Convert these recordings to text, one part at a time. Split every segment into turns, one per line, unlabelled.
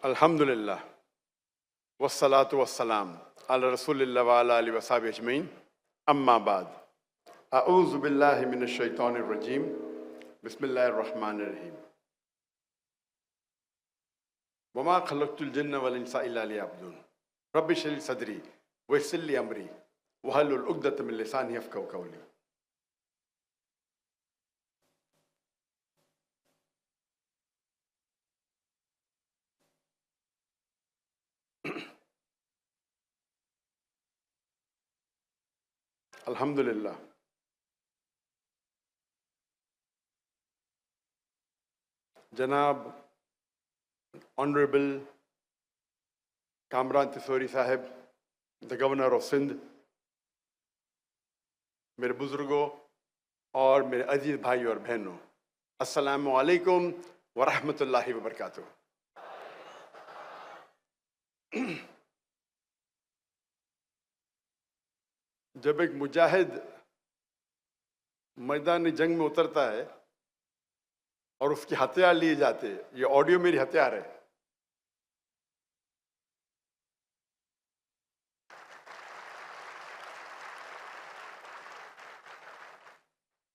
अल्हम्दुलिल्लाह वस्सलातु वस्सलाम अला रसूलिल्लाह व अला आलिहि वसहबिहि अजमईन अम्मा बाद अऊज़ु बिल्लाहि मिनश शैतानिर रजीम बिस्मिल्लाहिर रहमानिर रहीम वमा खलक़तुल जिन्न वल इंसा इल्ला लियअबुदून रब्बि इश्रह ली सदरी व यस्सिर ली अमरी वहलुल उक़दतम मिन लिसानी यफ़क़हू क़ौली। अल्हम्दुलिल्लाह जनाब ऑनरेबल कामरान तिसोरी साहब, द गवर्नर ऑफ सिंध, मेरे बुजुर्गों और मेरे अजीज भाई और बहनों, अस्सलामु अलैकुम व रहमतुल्लाहि व बरकातुहू। जब एक मुजाहिद मैदान जंग में उतरता है और उसके हथियार लिए जाते, ये ऑडियो मेरी हथियार है।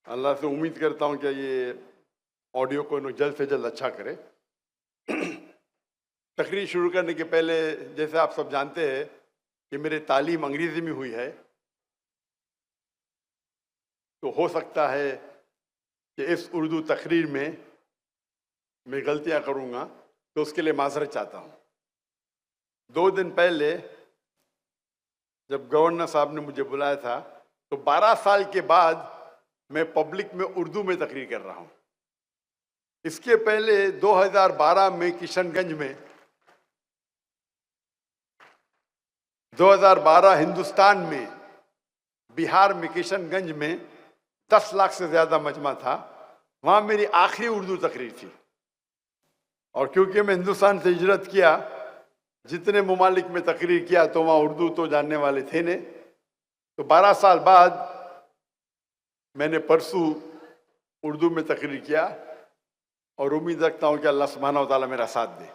अल्लाह से उम्मीद करता हूं कि ये ऑडियो को जल्द से जल्द अच्छा करे। तकरीर शुरू करने के पहले, जैसे आप सब जानते हैं कि मेरी तालीम अंग्रेजी में हुई है, तो हो सकता है कि इस उर्दू तकरीर में मैं गलतियां करूंगा, तो उसके लिए माजरत चाहता हूं। 2 दिन पहले जब गवर्नर साहब ने मुझे बुलाया था, तो 12 साल के बाद मैं पब्लिक में उर्दू में तकरीर कर रहा हूं। इसके पहले 2012 में किशनगंज में, 2012 हिंदुस्तान में, बिहार में किशनगंज में 10 लाख से ज्यादा मजमा था, वहां मेरी आखिरी उर्दू तकरीर थी। और क्योंकि मैं हिंदुस्तान से हिजरत किया, जितने ममालिक में तकरीर किया तो वहां उर्दू तो जानने वाले थे नहीं, तो 12 साल बाद मैंने परसों उर्दू में तकरीर किया और उम्मीद रखता हूं कि अल्लाह सुब्हानहू व तआला मेरा साथ दे।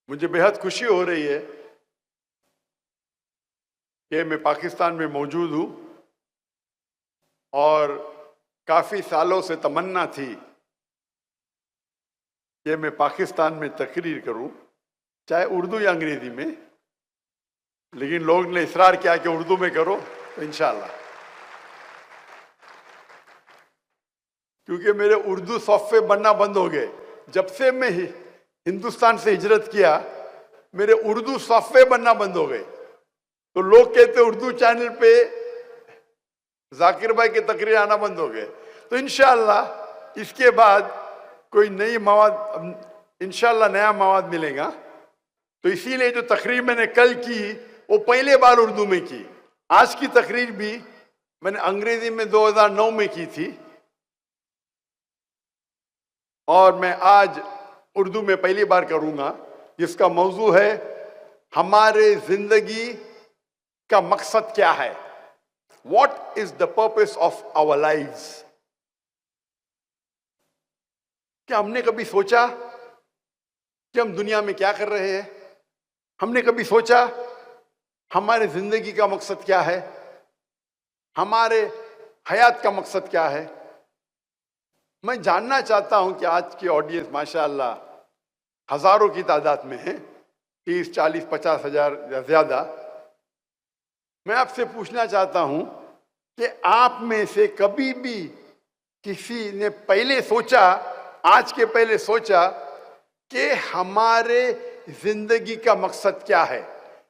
मुझे बेहद खुशी हो रही है कि मैं पाकिस्तान में मौजूद हूं और काफी सालों से तमन्ना थी कि मैं पाकिस्तान में तकरीर करूं, चाहे उर्दू या अंग्रेजी में, लेकिन लोग ने इसरार किया कि उर्दू में करो, तो इंशाअल्लाह। क्योंकि मेरे उर्दू सॉफ्टवेयर बनना बंद हो गए। जब से मैं हिंदुस्तान से हिजरत किया, मेरे उर्दू सॉफ्टवेयर बनना बंद हो गए। तो लोग कहते उर्दू चैनल पे जाकिर भाई के तकरीर आना बंद हो गए। तो इंशाअल्लाह इसके बाद कोई नई मवाद, इंशाअल्लाह नया मवाद मिलेगा। तो इसीलिए जो तकरीर मैंने कल की वो पहले बार उर्दू में की। आज की तकरीर भी मैंने अंग्रेजी में 2009 में की थी और मैं आज उर्दू में पहली बार करूंगा, जिसका मौजू है हमारे जिंदगी का मकसद क्या है। What is the purpose of our lives? क्या हमने कभी सोचा कि हम दुनिया में क्या कर रहे हैं? हमने कभी सोचा हमारे जिंदगी का मकसद क्या है, हमारे हयात का मकसद क्या है? मैं जानना चाहता हूं कि आज की ऑडियंस माशाअल्लाह हजारों की तादाद में है, 30, 40, 50 हजार या ज्यादा। मैं आपसे पूछना चाहता हूं कि आप में से कभी भी किसी ने पहले सोचा, आज के पहले सोचा कि हमारे जिंदगी का मकसद क्या है?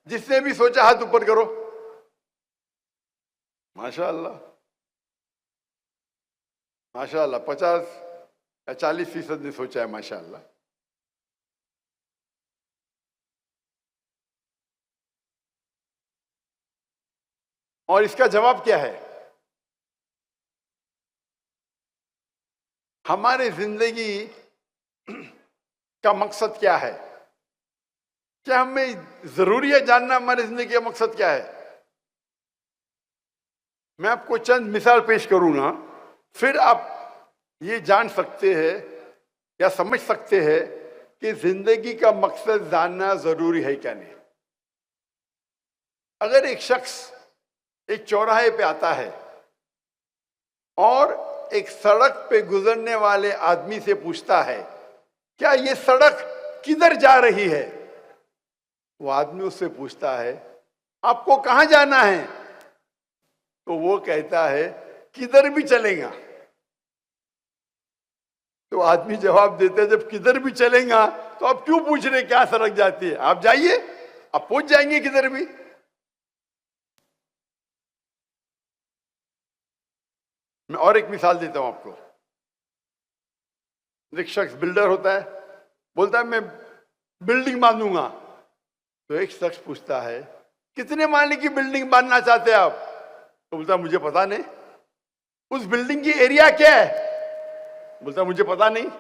जिसने भी सोचा हाथ ऊपर करो। माशाअल्लाह माशाअल्लाह, 50 या 40% ने सोचा है, माशाअल्लाह। और इसका जवाब क्या है? हमारे जिंदगी का मकसद क्या है? क्या हमें जरूरी है जानना हमारी जिंदगी का मकसद क्या है? मैं आपको चंद मिसाल पेश करूंगा, फिर आप ये जान सकते हैं या समझ सकते हैं कि जिंदगी का मकसद जानना जरूरी है क्या नहीं। अगर एक शख्स एक चौराहे पे आता है और एक सड़क पे गुजरने वाले आदमी से पूछता है क्या ये सड़क किधर जा रही है, वो आदमी उससे पूछता है आपको कहां जाना है, तो वो कहता है किधर भी चलेगा। तो आदमी जवाब देता है जब किधर भी चलेगा तो आप क्यों पूछ रहे क्या सड़क जाती है, आप जाइए, आप पहुंच जाएंगे किधर भी। मैं और एक मिसाल देता हूं आपको। एक शख्स बिल्डर होता है, बोलता है मैं बिल्डिंग बांधूंगा। तो एक शख्स पूछता है कितने माले की बिल्डिंग बांधना चाहते हैं आप, तो बोलता है मुझे पता नहीं। उस बिल्डिंग की एरिया क्या है, बोलता है मुझे पता नहीं।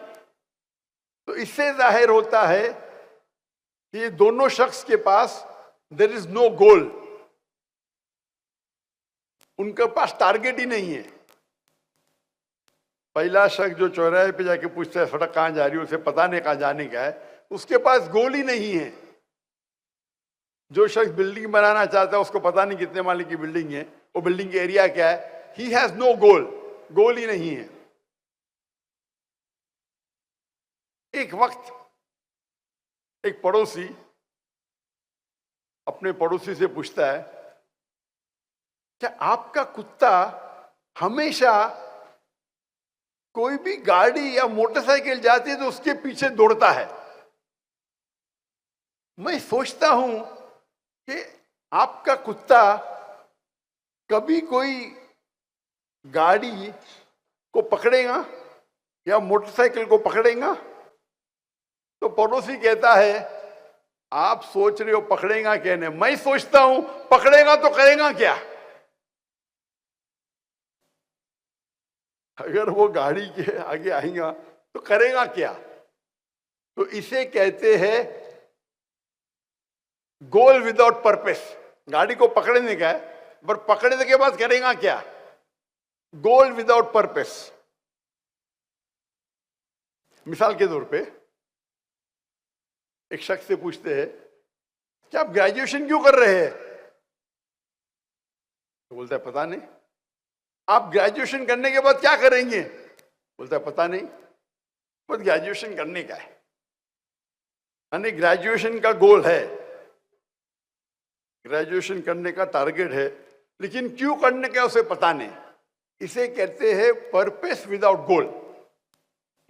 तो इससे जाहिर होता है कि ये दोनों शख्स के पास देयर इज नो गोल, उनके पास टारगेट ही नहीं है। पहला शख्स जो चौराहे पे जाके पूछता है सड़क कहां जा रही है, उसे पता नहीं कहां जाने का है, उसके पास गोल ही नहीं है। जो शख्स बिल्डिंग बनाना चाहता है उसको पता नहीं कितने माले की बिल्डिंग है, वो बिल्डिंग का एरिया क्या है, ही हैज नो गोल, गोल ही नहीं है। एक वक्त एक पड़ोसी अपने पड़ोसी से पूछता है क्या आपका कुत्ता हमेशा कोई भी गाड़ी या मोटरसाइकिल जाती है तो उसके पीछे दौड़ता है। मैं सोचता हूं कि आपका कुत्ता कभी कोई गाड़ी को पकड़ेगा या मोटरसाइकिल को पकड़ेगा। तो पड़ोसी कहता है आप सोच रहे हो पकड़ेगा क्या, नहीं, मैं सोचता हूं पकड़ेगा तो करेगा क्या। अगर वो गाड़ी के आगे आएगा तो करेगा क्या। तो इसे कहते हैं गोल विदाउट पर्पस। गाड़ी को पकड़ने का है पर पकड़ने के बाद करेगा क्या, गोल विदाउट पर्पस। मिसाल के तौर पे एक शख्स से पूछते हैं क्या आप ग्रेजुएशन क्यों कर रहे हैं, तो बोलता है पता नहीं। आप ग्रेजुएशन करने के बाद क्या करेंगे, बोलता है पता नहीं, बस ग्रेजुएशन करने का है। यानी ग्रेजुएशन का गोल है, ग्रेजुएशन करने का टारगेट है, लेकिन क्यों करने का उसे पता नहीं। इसे कहते हैं पर्पस विदाउट गोल,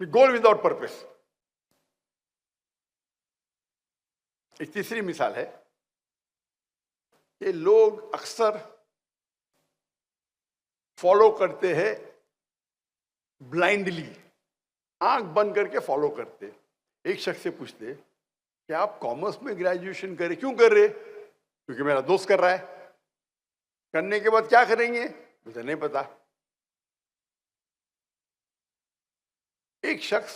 गोल विदाउट पर्पस। एक तीसरी मिसाल है कि लोग अक्सर फॉलो करते हैं ब्लाइंडली, आंख बंद करके फॉलो करते। एक शख्स से पूछते कि आप कॉमर्स में ग्रेजुएशन करें, क्यों कर रहे, क्योंकि मेरा दोस्त कर रहा है। करने के बाद क्या करेंगे, मुझे नहीं पता। एक शख्स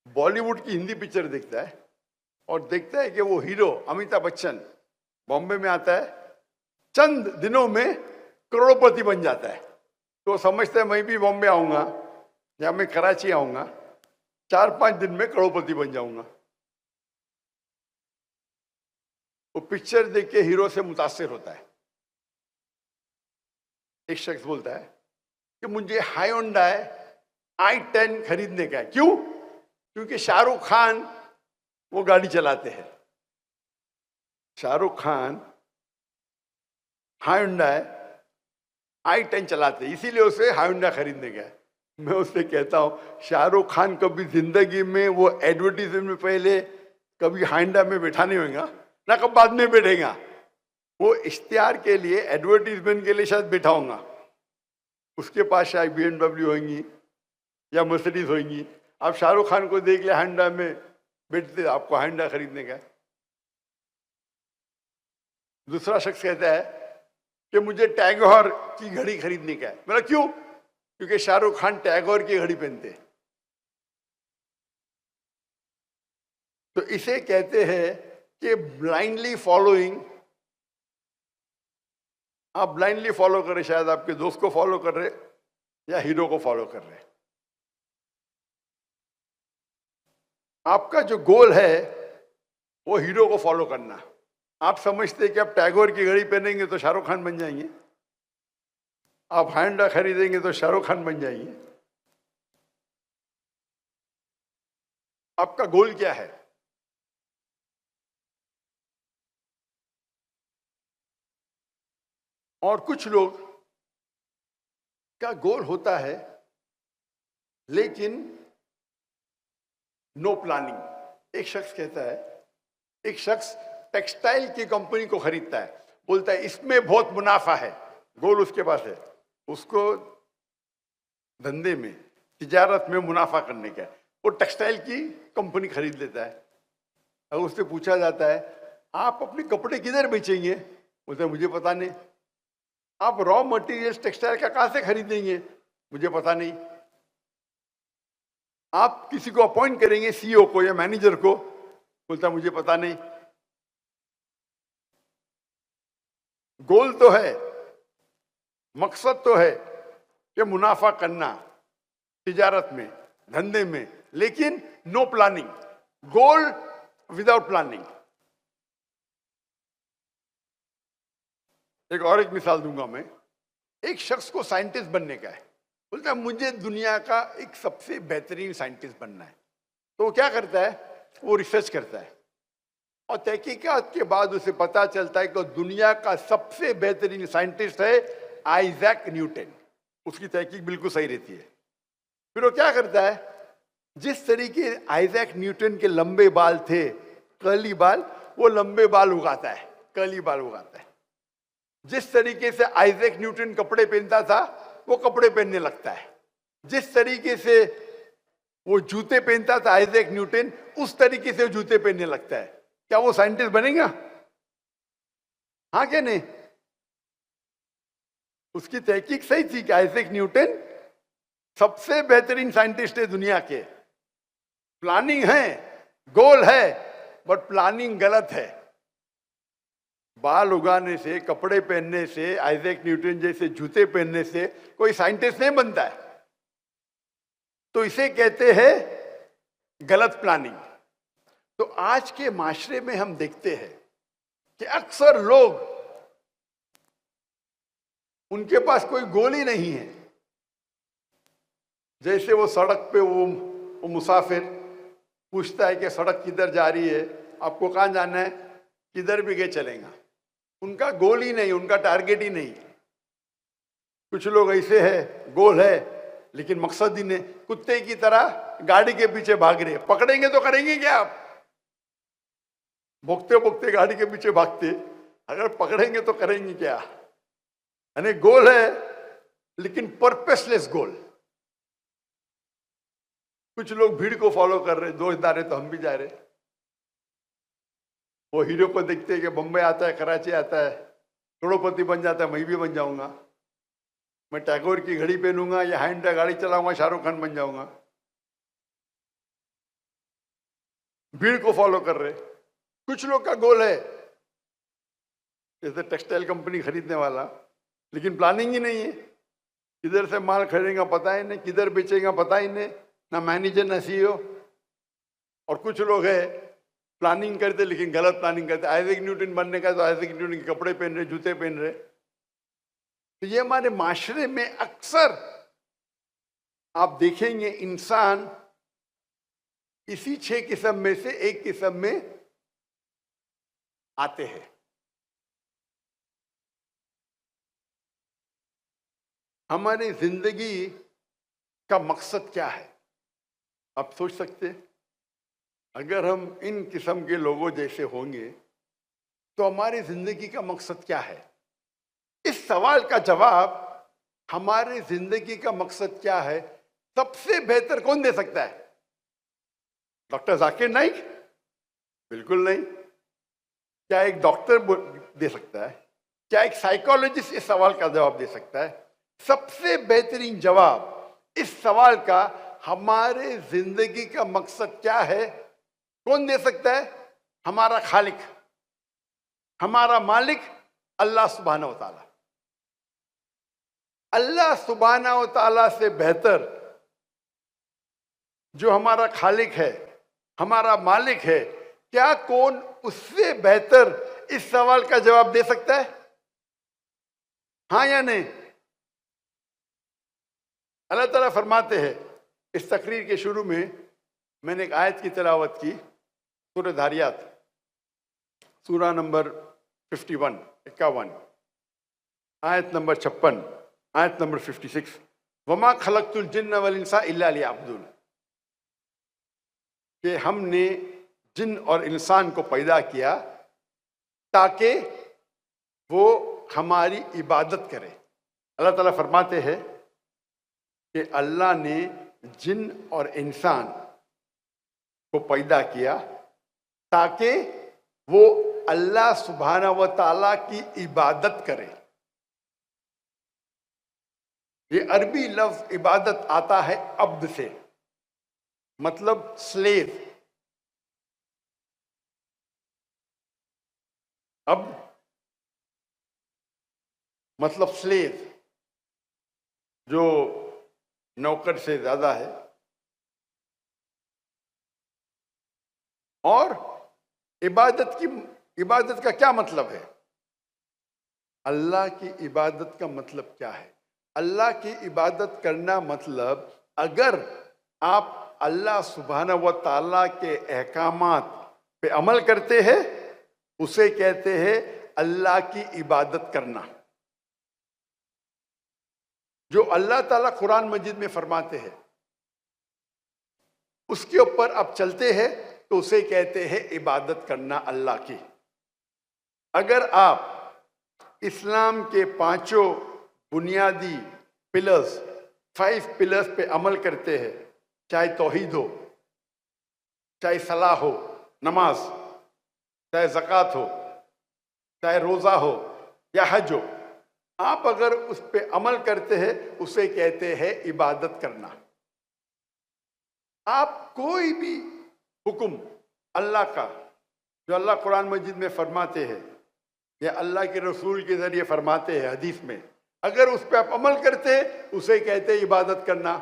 बॉलीवुड की हिंदी पिक्चर देखता है और देखता है कि वो हीरो अमिताभ बच्चन बॉम्बे में आता है, चंद दिनों में करोड़पति बन जाता है। तो समझता है मैं भी बॉम्बे आऊंगा या मैं कराची आऊंगा, 4-5 दिन में करोड़पति बन जाऊंगा। वो पिक्चर देख के हीरो से मुतासिर होता है। एक शख्स बोलता है कि मुझे हायोंडाई i10 खरीदने का है, क्यों, क्योंकि शाहरुख खान वो गाड़ी चलाते हैं। शाहरुख खान हायोंडाई i10 चलाते, इसीलिए उसे हायोंडा खरीदने का है। मैं उससे कहता हूं शाहरुख खान कभी जिंदगी में वो एडवर्टीजमेंट में पहले कभी हायोंडा में बैठा नहीं होगा ना, कब बाद में बैठेगा। वो इश्तिहार के लिए, एडवर्टीजमेंट के लिए शायद बैठा होगा। उसके पास शायद BMW होंगी या मर्सिडीज होंगी। आप शाहरुख खान को देख ले हायोंडा में बैठते, आपको हायोंडा खरीदने का है। दूसरा शख्स कहता है कि मुझे टैगोर की घड़ी खरीदने का है। मेरा क्यों, क्योंकि शाहरुख खान टैगोर की घड़ी पहनते हैं। तो इसे कहते हैं कि ब्लाइंडली फॉलोइंग। आप ब्लाइंडली फॉलो कर रहे, शायद आपके दोस्त को फॉलो कर रहे या हीरो को फॉलो कर रहे। आपका जो गोल है वो हीरो को फॉलो करना। आप समझते कि आप टैगोर की घड़ी पहनेंगे तो शाहरुख खान बन जाएंगे, आप हांडा खरीदेंगे तो शाहरुख खान बन जाएंगे। आपका गोल क्या है? और कुछ लोग का गोल होता है लेकिन नो प्लानिंग। एक शख्स कहता है, एक शख्स टेक्सटाइल की कंपनी को खरीदता है, बोलता है इसमें बहुत मुनाफा है, गोल उसके पास है, उसको धंधे में तिजारत में मुनाफा करने का है। वो टेक्सटाइल की कंपनी खरीद लेता है। अब उससे पूछा जाता है आप अपने कपड़े किधर बेचेंगे? बोलते मुझे पता नहीं। आप रॉ मटेरियल्स टेक्सटाइल का कहां से खरीदेंगे? मुझे पता नहीं। आप किसी को अपॉइंट करेंगे, सीईओ को या मैनेजर को? बोलता मुझे पता नहीं। गोल तो है, मकसद तो है कि मुनाफा करना तिजारत में, धंधे में, लेकिन नो प्लानिंग, गोल विदाउट प्लानिंग। एक मिसाल दूंगा मैं। एक शख्स को साइंटिस्ट बनने का है, बोलता है मुझे दुनिया का एक सबसे बेहतरीन साइंटिस्ट बनना है। तो वो क्या करता है? वो रिसर्च करता है और तहकीकात के बाद उसे पता चलता है कि दुनिया का सबसे बेहतरीन साइंटिस्ट है आइजैक न्यूटन। उसकी तहकीक बिल्कुल सही रहती है। फिर वो क्या करता है? जिस तरीके आइजैक न्यूटन के लंबे बाल थे, कर्ली बाल, वो लंबे बाल उगाता है, कर्ली बाल उगाता है। जिस तरीके से आइजैक न्यूटन कपड़े पहनता था वो कपड़े पहनने लगता है। जिस तरीके से वो जूते पहनता था आइजैक न्यूटन, उस तरीके से वो जूते पहनने लगता है। क्या वो साइंटिस्ट बनेगा? हाँ क्या नहीं? उसकी तहकीक सही थी कि आइजैक न्यूटन सबसे बेहतरीन साइंटिस्ट है दुनिया के। प्लानिंग है, गोल है, बट प्लानिंग गलत है। बाल उगाने से, कपड़े पहनने से, आइजैक न्यूटन जैसे जूते पहनने से कोई साइंटिस्ट नहीं बनता है। तो इसे कहते हैं गलत प्लानिंग। तो आज के माशरे में हम देखते हैं कि अक्सर लोग, उनके पास कोई गोल ही नहीं है। जैसे वो सड़क पे वो मुसाफिर पूछता है कि सड़क किधर जा रही है, आपको कहाँ जाना है? किधर भी गए चलेगा। उनका गोल ही नहीं, उनका टारगेट ही नहीं। कुछ लोग ऐसे हैं, गोल है लेकिन मकसद ही नहीं, कुत्ते की तरह गाड़ी के पीछे भाग रहे। पकड़ेंगे तो करेंगे क्या? आप भोगते भोगते गाड़ी के पीछे भागते, अगर पकड़ेंगे तो करेंगे क्या? यानी गोल है लेकिन पर्पसलेस गोल। कुछ लोग भीड़ को फॉलो कर रहे, दोस्त जा रहे तो हम भी जा रहे। वो हीरो को देखते हैं कि बम्बई आता है, कराची आता है, करोड़पति बन जाता है, मैं भी बन जाऊंगा। मैं टैगोर की घड़ी पहनूंगा या हांडा गाड़ी चलाऊंगा, शाहरुख खान बन जाऊंगा। भीड़ को फॉलो कर रहे। कुछ लोग का गोल है जैसे टेक्सटाइल कंपनी खरीदने वाला, लेकिन प्लानिंग ही नहीं है। किधर से माल खरीदेगा पता ही नहीं, किधर बेचेगा पता ही नहीं, ना मैनेजर ना सीईओ। और कुछ लोग है प्लानिंग करते लेकिन गलत प्लानिंग करते। आइजैक न्यूटन बनने का तो आइजैक न्यूटन के कपड़े पहन रहे, जूते पहन रहे। तो ये हमारे माशरे में अक्सर आप देखेंगे इंसान इसी 6 किस्म में से एक किस्म में आते हैं। हमारी जिंदगी का मकसद क्या है? आप सोच सकते हैं अगर हम इन किस्म के लोगों जैसे होंगे तो हमारी जिंदगी का मकसद क्या है? इस सवाल का जवाब हमारी जिंदगी का मकसद क्या है सबसे बेहतर कौन दे सकता है? डॉक्टर जाकिर नाइक? बिल्कुल नहीं। क्या एक डॉक्टर दे सकता है? क्या एक साइकोलॉजिस्ट इस सवाल का जवाब दे सकता है? सबसे बेहतरीन जवाब इस सवाल का हमारे जिंदगी का मकसद क्या है कौन दे सकता है? हमारा खालिक, हमारा मालिक अल्लाह सुब्हानहू व तआला। अल्लाह सुब्हानहू व तआला से बेहतर जो हमारा खालिक है, हमारा मालिक है, क्या कौन उससे बेहतर इस सवाल का जवाब दे सकता है? हाँ या नहीं? अल्लाह ताला फरमाते हैं, इस तकरीर के शुरू में मैंने एक आयत की तिलावत की, सूरह धारियात, सूरा नंबर 51, आयत नंबर 56, आयत नंबर 56, वमा खलक़तुल जिन्न वल इंसा इल्ला लियअबुदून, कि हमने जिन और इंसान को पैदा किया ताकि वो हमारी इबादत करे। अल्लाह ताला फरमाते हैं कि अल्लाह ने जिन और इंसान को पैदा किया ताकि वो अल्लाह सुब्हाना व ताला की इबादत करे। ये अरबी लफ्ज इबादत आता है अब्द से, मतलब स्लेव। अब मतलब स्लेव, जो नौकर से ज्यादा है। और इबादत का क्या मतलब है? अल्लाह की इबादत का मतलब क्या है? अल्लाह की इबादत करना मतलब, अगर आप अल्लाह सुब्हाना व ताला के अहकामात पे अमल करते हैं, उसे कहते हैं अल्लाह की इबादत करना। जो अल्लाह ताला कुरान मजीद में फरमाते हैं उसके ऊपर आप चलते हैं तो उसे कहते हैं इबादत करना अल्लाह की। अगर आप इस्लाम के 5 बुनियादी पिलर्स, 5 पिलर्स पे अमल करते हैं, चाहे तौहीद हो, चाहे सलाह हो, नमाज, चाहे ज़कात हो, चाहे रोज़ा हो या हज हो, आप अगर उस पे अमल करते हैं उसे कहते हैं इबादत करना। आप कोई भी हुक्म अल्लाह का, जो अल्लाह कुरान मजीद में फरमाते हैं या अल्लाह के रसूल के जरिए फरमाते हैं हदीस में, अगर उस पर आप अमल करते हैं उसे कहते हैं इबादत करना।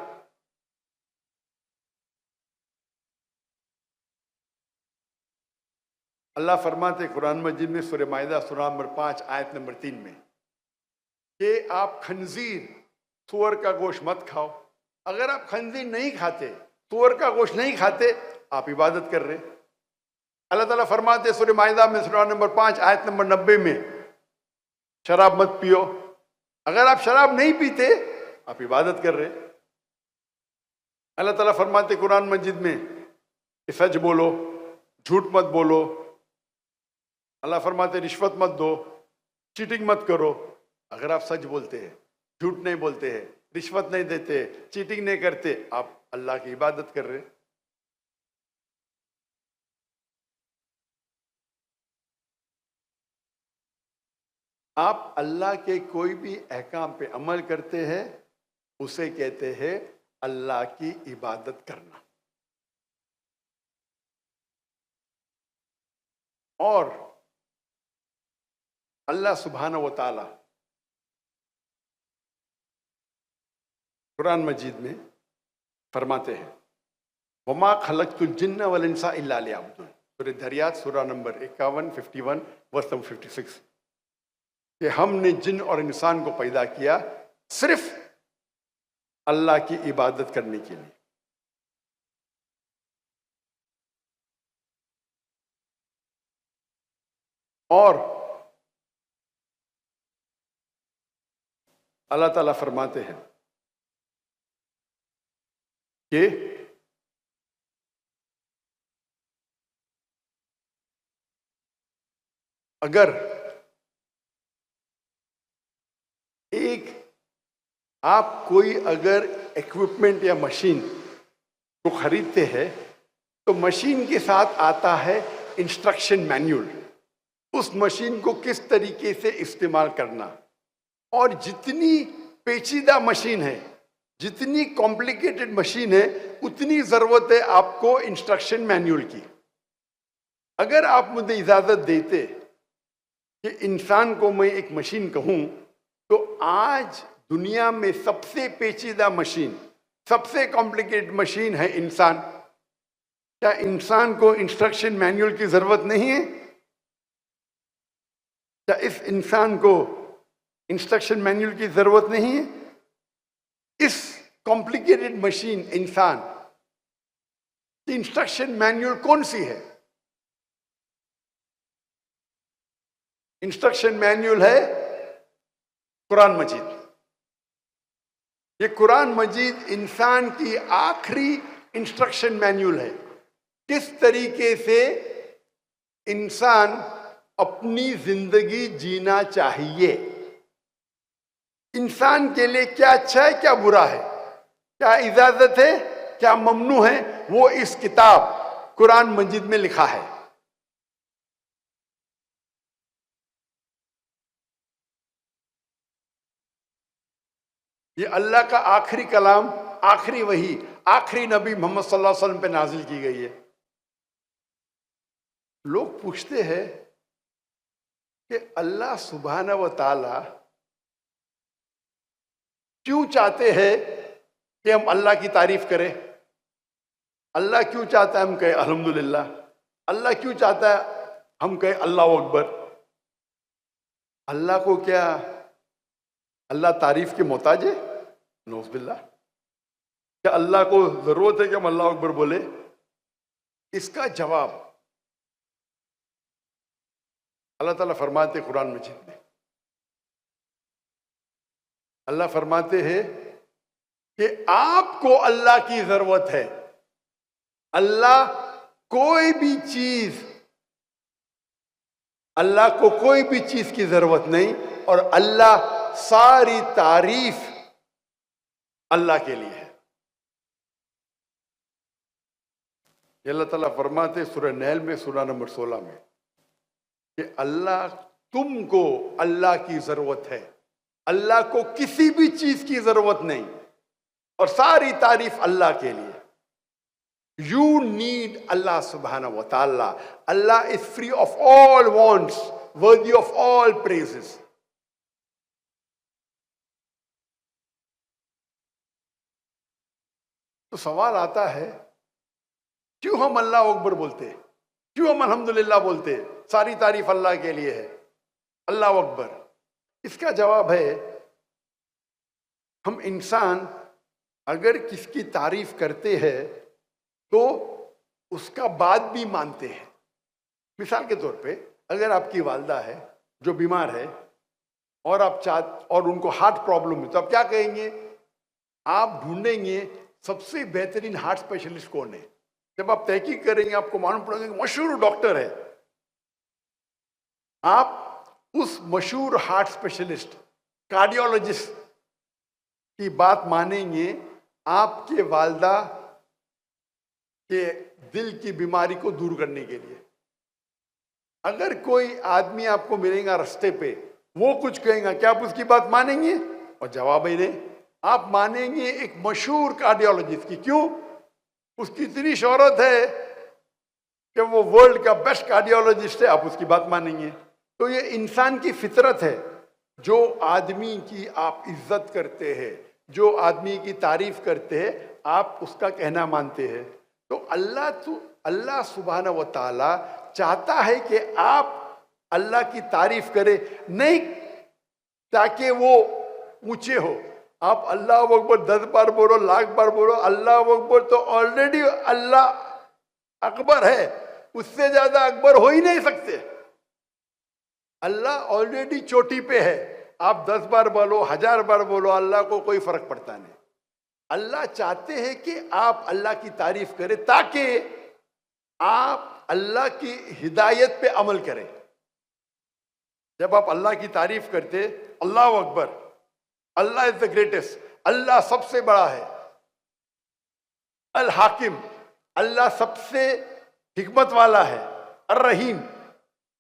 अल्लाह फरमाते कुरान मजीद में सूरह माइदा सूरा नंबर 5 आयत नंबर 3 में कि आप खंजीर, सूअर का गोश्त मत खाओ। अगर आप खंजीर नहीं खाते, सूअर का गोश्त नहीं खाते, आप इबादत कर रहे। अल्लाह ताला फरमाते सूरह माइदा में सूरा नंबर 5 आयत नंबर 90 में, शराब मत पियो। अगर आप शराब नहीं पीते, आप इबादत कर रहे। अल्लाह ताला फरमाते कुरान मजीद में कि सच बोलो, झूठ मत बोलो। अल्लाह फरमाते रिश्वत मत दो, चीटिंग मत करो। अगर आप सच बोलते हैं, झूठ नहीं बोलते हैं, रिश्वत नहीं देते, चीटिंग नहीं करते, आप अल्लाह की इबादत कर रहे। आप अल्लाह के कोई भी अहकाम पे अमल करते हैं उसे कहते हैं अल्लाह की इबादत करना। और अल्लाह सुब्हाना व ताला कुरान मजीद में फरमाते हैं वमा खलक़तुल जिन्न वल इंसा इल्ला लियअबुदून, सूरह धारियात सूरा नंबर 51, 51 वर्स नंबर 56, कि हमने जिन और इंसान को पैदा किया सिर्फ अल्लाह की इबादत करने के लिए। और अल्लाह ताला फरमाते हैं कि अगर आप कोई अगर इक्विपमेंट या मशीन को खरीदते हैं तो मशीन के साथ आता है इंस्ट्रक्शन मैन्युअल, उस मशीन को किस तरीके से इस्तेमाल करना। और जितनी पेचीदा मशीन है, जितनी कॉम्प्लिकेटेड मशीन है, उतनी ज़रूरत है आपको इंस्ट्रक्शन मैन्युअल की। अगर आप मुझे इजाज़त देते कि इंसान को मैं एक मशीन कहूँ, तो आज दुनिया में सबसे पेचीदा मशीन, सबसे कॉम्प्लिकेटेड मशीन है इंसान। क्या इंसान को इंस्ट्रक्शन मैनुअल की जरूरत नहीं है? क्या इस इंसान को इंस्ट्रक्शन मैनुअल की जरूरत नहीं है? इस कॉम्प्लिकेटेड मशीन इंसान की इंस्ट्रक्शन मैनुअल कौन सी है? इंस्ट्रक्शन मैनुअल है कुरान मजीद। ये कुरान मजीद इंसान की आखिरी इंस्ट्रक्शन मैनुअल है। किस तरीके से इंसान अपनी जिंदगी जीना चाहिए, इंसान के लिए क्या अच्छा है क्या बुरा है, क्या इजाजत है क्या ममनू है, वो इस किताब कुरान मजीद में लिखा है। ये अल्लाह का आखिरी कलाम, आखिरी वही, आखिरी नबी मोहम्मद सल्लल्लाहु अलैहि वसल्लम पे नाजिल की गई है। लोग पूछते हैं कि अल्लाह सुब्हाना व ताला क्यों चाहते हैं कि हम अल्लाह की तारीफ करें? अल्लाह क्यों चाहता है हम कहें अल्हम्दुलिल्लाह? अल्लाह क्यों चाहता है हम कहें अल्लाह अकबर? अल्लाह को क्या अल्लाह तारीफ के मोहताज है? नौज़ बिल्लाह। क्या अल्लाह को जरूरत है कि हम अल्लाह अकबर बोले? इसका जवाब अल्लाह ताला फरमाते कुरान मजीद में, अल्लाह फरमाते हैं कि आपको अल्लाह की जरूरत है। अल्लाह कोई भी चीज, अल्लाह को कोई भी चीज की जरूरत नहीं, और अल्लाह सारी तारीफ अल्लाह के लिए है। ये अल्लाह ताला फरमाते सूरह नहल में सूरह नंबर 16 में कि अल्लाह, तुमको अल्लाह की जरूरत है, अल्लाह को किसी भी चीज की जरूरत नहीं, और सारी तारीफ अल्लाह के लिए। यू नीड अल्लाह सुब्हाना व ताला। Allah is free of all wants, worthy of all praises. तो सवाल आता है, क्यों हम अल्लाह अकबर बोलते हैं, क्यों हम अल्हम्दुलिल्लाह बोलते हैं? सारी तारीफ अल्लाह के लिए है, अल्लाह अकबर। इसका जवाब है, हम इंसान अगर किसकी तारीफ करते हैं तो उसका बात भी मानते हैं। मिसाल के तौर पे, अगर आपकी वालदा है जो बीमार है और और उनको हार्ट प्रॉब्लम है, तो आप क्या कहेंगे? आप ढूंढेंगे सबसे बेहतरीन हार्ट स्पेशलिस्ट कौन है। जब आप तहकीक करेंगे आपको मालूम पड़ेगा कि मशहूर डॉक्टर है। आप उस मशहूर हार्ट स्पेशलिस्ट, कार्डियोलॉजिस्ट की बात मानेंगे आपके वालदा के दिल की बीमारी को दूर करने के लिए। अगर कोई आदमी आपको मिलेगा रास्ते पे, वो कुछ कहेगा, क्या आप उसकी बात मानेंगे? और जवाब ही नहीं। आप मानेंगे एक मशहूर कार्डियोलॉजिस्ट की। क्यों? उसकी इतनी शोहरत है कि वो वर्ल्ड का बेस्ट कार्डियोलॉजिस्ट है, आप उसकी बात मानेंगे। तो ये इंसान की फितरत है। जो आदमी की आप इज्जत करते हैं, जो आदमी की तारीफ करते हैं, आप उसका कहना मानते हैं। तो अल्लाह सुब्हाना व ताला चाहता है कि आप अल्लाह की तारीफ करें, नहीं ताकि वो ऊंचे हो। आप अल्लाह अकबर 10 बार बोलो, लाख बार बोलो, अल्लाह अकबर तो ऑलरेडी अल्लाह अकबर है, उससे ज्यादा अकबर हो ही नहीं सकते। अल्लाह ऑलरेडी चोटी पे है। आप 10 बार बोलो, 1000 बार बोलो, अल्लाह को कोई फर्क पड़ता नहीं। अल्लाह चाहते हैं कि आप अल्लाह की तारीफ करें ताकि आप अल्लाह की हिदायत पे अमल करें। जब आप अल्लाह की तारीफ करते, अल्लाह अकबर, अल्लाह इज द ग्रेटेस्ट, अल्लाह सबसे बड़ा है, अल हाकिम, अल्लाह सबसे हिकमत वाला है, अर रहीम,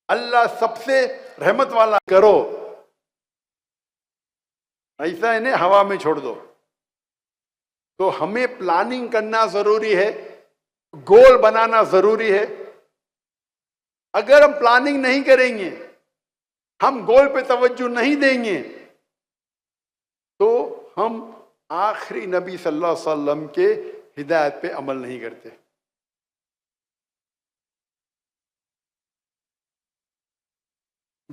अल्लाह सबसे रहमत वाला करो, ऐसा इन्हें हवा में छोड़ दो। तो हमें प्लानिंग करना जरूरी है, गोल बनाना जरूरी है। अगर हम प्लानिंग नहीं करेंगे, हम गोल पे तवज्जो नहीं देंगे, तो हम आखिरी नबी सल्लल्लाहु अलैहि वसल्लम के हिदायत पे अमल नहीं करते।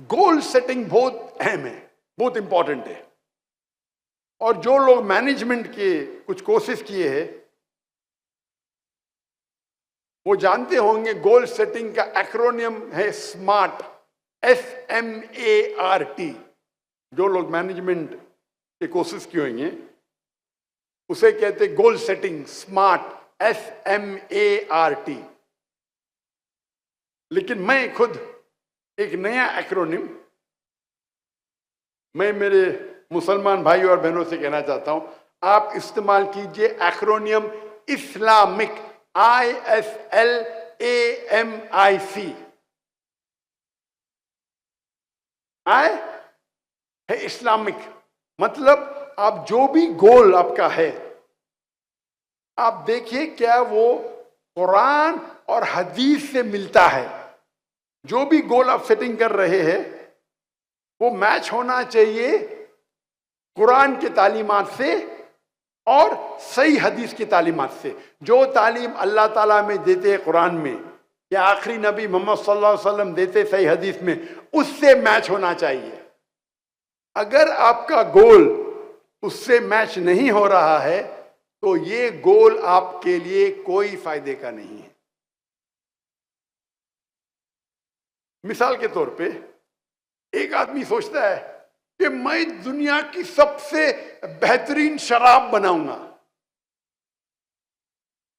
गोल सेटिंग बहुत अहम है, बहुत इंपॉर्टेंट है। और जो लोग मैनेजमेंट के कुछ कोर्सेज किए हैं वो जानते होंगे गोल सेटिंग का एक्रोनियम है स्मार्ट, SMART। जो लोग मैनेजमेंट के कोर्सेज किए होंगे उसे कहते गोल सेटिंग स्मार्ट, SMART। लेकिन मैं खुद एक नया एक्रोनिम मैं मेरे मुसलमान भाई और बहनों से कहना चाहता हूं, आप इस्तेमाल कीजिए एक्रोनियम इस्लामिक, ISLAMIC। है इस्लामिक, मतलब आप जो भी गोल आपका है आप देखिए क्या वो कुरान और हदीस से मिलता है। जो भी गोल आप सेटिंग कर रहे हैं वो मैच होना चाहिए कुरान के तालीमात से और सही हदीस की तालीमात से। जो तालीम अल्लाह ताला में देते हैं कुरान में या आखिरी नबी मोहम्मद सल्लल्लाहु अलैहि वसल्लम देते सही हदीस में, उससे मैच होना चाहिए। अगर आपका गोल उससे मैच नहीं हो रहा है तो ये गोल आपके लिए कोई फायदे का नहीं है। मिसाल के तौर पे एक आदमी सोचता है कि मैं दुनिया की सबसे बेहतरीन शराब बनाऊंगा।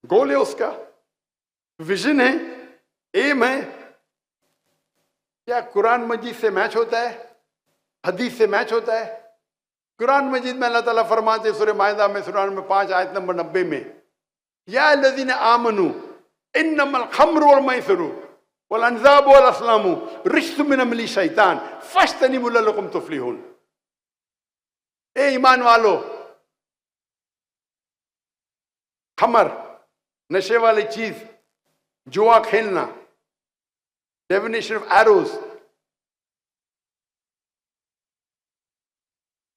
गोल है उसका, विजन है, एम है। क्या कुरान मजीद से मैच होता है? हदीस से मैच होता है? कुरान मजीद में अल्लाह ताला फरमाते सूरह माइदा में सूरह में 5 आयत नंबर 90 में, या अल्लज़ीना आमनू इन्नमल खम्रु वल मैसिरु वल अंज़ाबु वल अस्लामु रिज्सुम मिन अमली शैतान फज्तनिबू लअल्लकुम तुफ्लिहून। ए ईमान वालो, खमर, नशे वाली चीज, जुआ खेलना, डेफिनेशन ऑफ एरोज,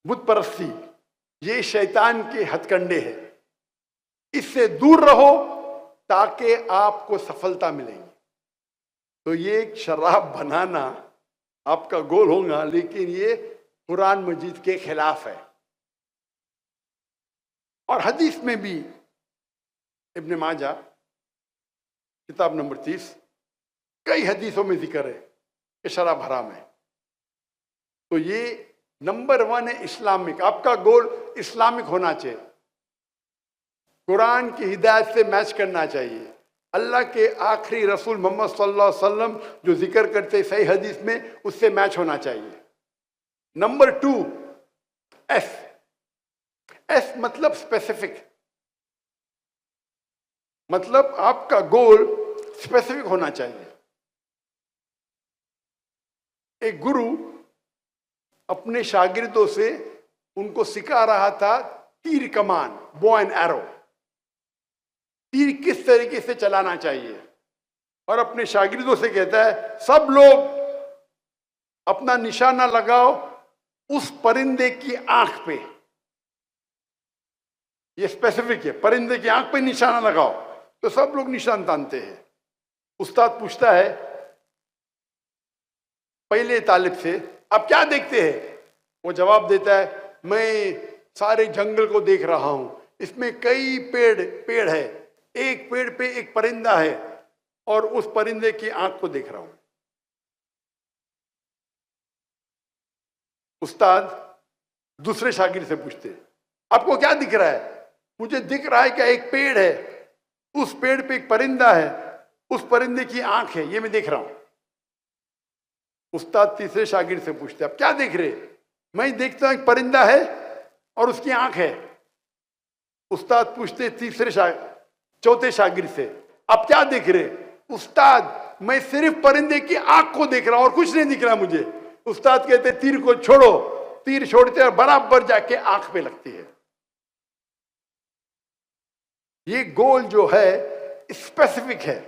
बुत परस्ती, ये शैतान के हथकंडे हैं। इससे दूर रहो ताकि आपको सफलता मिलेगी। तो ये एक शराब बनाना आपका गोल होगा, लेकिन ये कुरान मजीद के खिलाफ है। और हदीस में भी इब्न माजा किताब नंबर 30 कई हदीसों में जिक्र है कि शराब हराम है। तो ये नंबर 1 है इस्लामिक। आपका गोल इस्लामिक होना चाहिए, कुरान की हिदायत से मैच करना चाहिए, अल्लाह के आखिरी रसूल मोहम्मद सल्लल्लाहु अलैहि वसल्लम जो जिक्र करते सही हदीस में उससे मैच होना चाहिए। नंबर 2 एस मतलब स्पेसिफिक, मतलब आपका गोल स्पेसिफिक होना चाहिए। एक गुरु अपने शागिर्दों से उनको सिखा रहा था तीर कमान, बो एंड एरो, तीर किस तरीके से चलाना चाहिए। और अपने शागिर्दों से कहता है सब लोग अपना निशाना लगाओ उस परिंदे की आंख पे। ये स्पेसिफिक है, परिंदे की आंख पे निशाना लगाओ। तो सब लोग निशान तानते हैं। उस्ताद पूछता है पहले तालिब से, आप क्या देखते हैं? वो जवाब देता है मैं सारे जंगल को देख रहा हूं, इसमें कई पेड़ है, एक पेड़ पे एक परिंदा है और उस परिंदे की आंख को देख रहा हूं। उस्ताद दूसरे शागिर्द से पूछते आपको क्या दिख रहा है? मुझे दिख रहा है कि एक पेड़ है, उस पेड़ पे एक परिंदा है, उस परिंदे की आंख है, ये मैं देख रहा हूं। उस्ताद तीसरे शागिर्द से पूछते आप क्या देख रहे? मैं देखता हूं एक परिंदा है और उसकी आंख है। उस्ताद पूछते चौथे शागिर्द से आप क्या देख रहे? उस्ताद मैं सिर्फ परिंदे की आंख को देख रहा हूं और कुछ नहीं दिख रहा मुझे। उस्ताद कहते तीर को छोड़ो, तीर छोड़ते और बराबर जाके आंख पे लगती है। ये गोल जो है स्पेसिफिक है,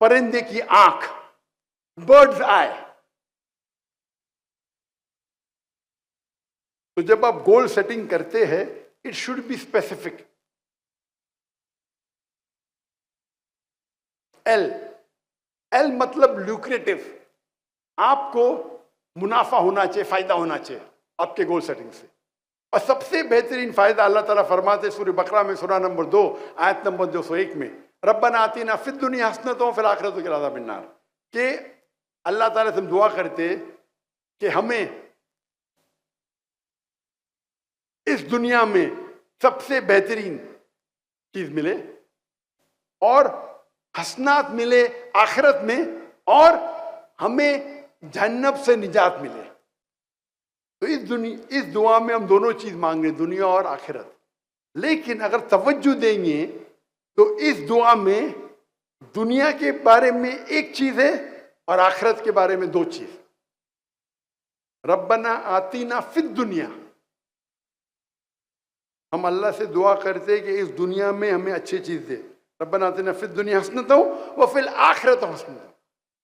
परिंदे की आंख, बर्ड्स आई। तो जब आप गोल सेटिंग करते हैं it should be specific. L मतलब ल्यूक्रेटिव, आपको मुनाफा होना चाहिए, फायदा होना चाहिए आपके गोल सेटिंग से। और सबसे बेहतरीन फायदा अल्लाह ताला फरमाते सूरह बकरा में सूरह नंबर 2 आयत नंबर 201 में, रब्बना आतिना फिद दुनिया हसनतों फिल आखिरति वक़िना अज़ाबन्नार, कि अल्लाह ताला से हम दुआ करते कि हमें इस दुनिया में सबसे बेहतरीन चीज मिले और हसनात मिले आखिरत में, और हमें जहन्नम से निजात मिले। तो इस दुआ में हम दोनों चीज मांग रहे, दुनिया और आखिरत। लेकिन अगर तवज्जो देंगे तो इस दुआ में दुनिया के बारे में एक चीज है और आखिरत के बारे में दो चीज। रब्बना आतीना फिद दुनिया, हम अल्लाह से दुआ करते कि इस दुनिया में हमें अच्छी चीज दे। रब्बना आतिना फिद दुनिया हसनतों व फिल आखिरत हसनतों,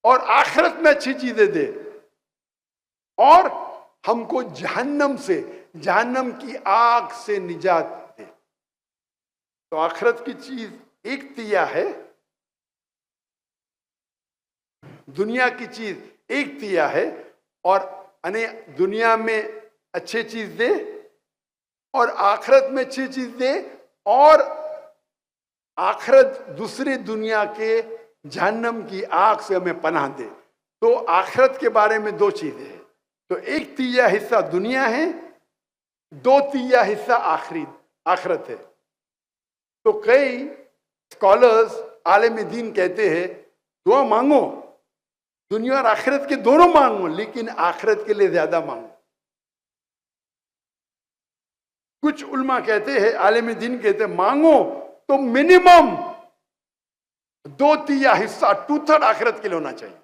और आखिरत में अच्छी चीजें दे, और हमको जहन्नम से, जहन्नम की आग से निजात दे। तो आखिरत की चीज एक तिया है, दुनिया की चीज एक तिया है, और अने दुनिया में अच्छी चीज दे और आखिरत में अच्छी चीज दे, और आखिरत दूसरी दुनिया के जहन्नम की आग से हमें पनाह दे। तो आखिरत के बारे में दो चीजें हैं। तो एक तिया हिस्सा दुनिया है, दो तिया हिस्सा आखिरत है। तो कई स्कॉलर्स आलिम दीन कहते हैं दुआ मांगो, दुनिया और आखिरत के दोनों मांगो, लेकिन आखिरत के लिए ज्यादा मांगो। कुछ उल्मा कहते हैं, आलिम दीन कहते हैं मांगो तो मिनिमम दो तिया हिस्सा, 2/3 आखिरत के लिए होना चाहिए।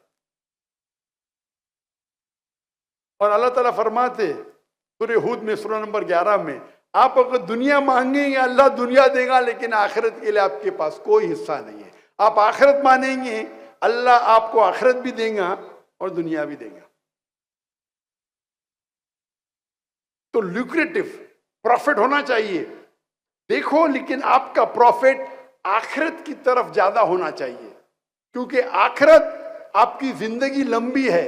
और अल्लाह ताला फरमाते सूरह हूद में सूरह नंबर 11 में, आप अगर दुनिया मांगेंगे अल्लाह दुनिया देगा, लेकिन आखिरत के लिए आपके पास कोई हिस्सा नहीं है। आप आखिरत मानेंगे अल्लाह आपको आखिरत भी देगा और दुनिया भी देगा। तो लुक्रेटिव प्रॉफिट होना चाहिए, देखो, लेकिन आपका प्रॉफिट आखिरत की तरफ ज्यादा होना चाहिए, क्योंकि आखिरत आपकी जिंदगी लंबी है।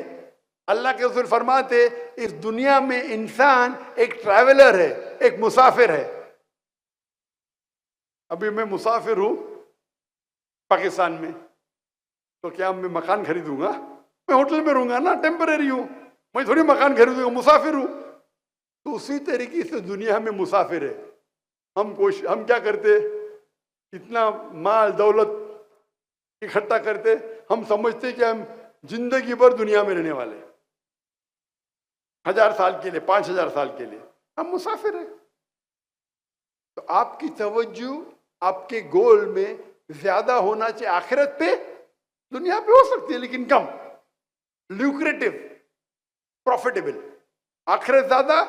अल्लाह के रसूल फरमाते इस दुनिया में इंसान एक ट्रैवलर है, एक मुसाफिर है। अभी मैं मुसाफिर हूं पाकिस्तान में, तो क्या मैं मकान खरीदूंगा? मैं होटल में रहूंगा ना, टेम्परेरी हूं, मैं थोड़ी मकान खरीदूंगा, मुसाफिर हूं। तो उसी तरीके से दुनिया में मुसाफिर है। हम क्या करते, इतना माल दौलत इकट्ठा करते, हम समझते कि हम जिंदगी भर दुनिया में रहने वाले, 1000 साल के लिए, 5000 साल के लिए, हम मुसाफिर हैं। तो आपकी तवज्जो आपके गोल में ज्यादा होना चाहिए आखिरत पे, दुनिया पे हो सकती है लेकिन कम, ल्यूक्रेटिव, प्रॉफिटेबल। आखिरत ज्यादा,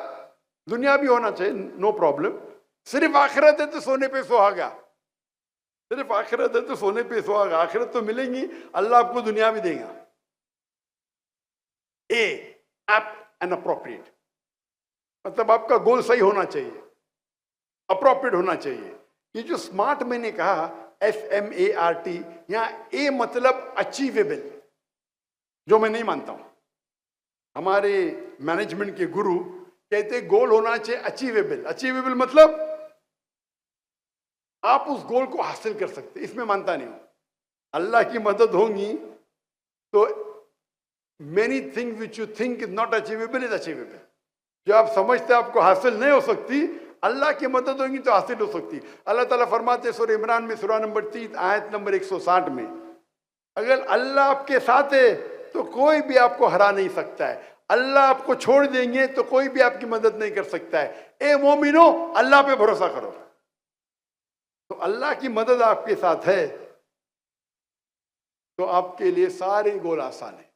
दुनिया भी होना चाहिए, नो प्रॉब्लम। सिर्फ आखिरत है तो सोने पे सुहागा, सिर्फ आखिरत है तो सोने पे सुहागा। आखिरत तो मिलेंगी, अल्लाह आपको दुनिया भी देगा। एप्ट एंड अप्रोप्रिएट, मतलब आपका गोल सही होना चाहिए, अप्रोप्रिएट होना चाहिए। ये जो स्मार्ट मैंने कहा, SMART, यहां ए मतलब अचीवेबल, जो मैं नहीं मानता हूं। हमारे मैनेजमेंट के गुरु कहते गोल होना चाहिए अचीवेबल। अचीवेबल मतलब आप उस गोल को हासिल कर सकते, इसमें मानता नहीं हूं। अल्लाह की मदद होगी तो many things which you think is not achievable is achievable. जो आप समझते आपको हासिल नहीं हो सकती, अल्लाह की मदद होगी तो हासिल हो सकती। अल्लाह ताला फरमाते सूरह इमरान में सूरह नंबर 3 आयत नंबर 160 में, अगर अल्लाह आपके साथ है तो कोई भी आपको हरा नहीं सकता है, अल्लाह आपको छोड़ देंगे तो कोई भी आपकी मदद नहीं कर सकता है। ए मोमिनो, अल्लाह पे भरोसा करो। तो अल्लाह की मदद आपके साथ है तो आपके लिए सारे गोल आसान है।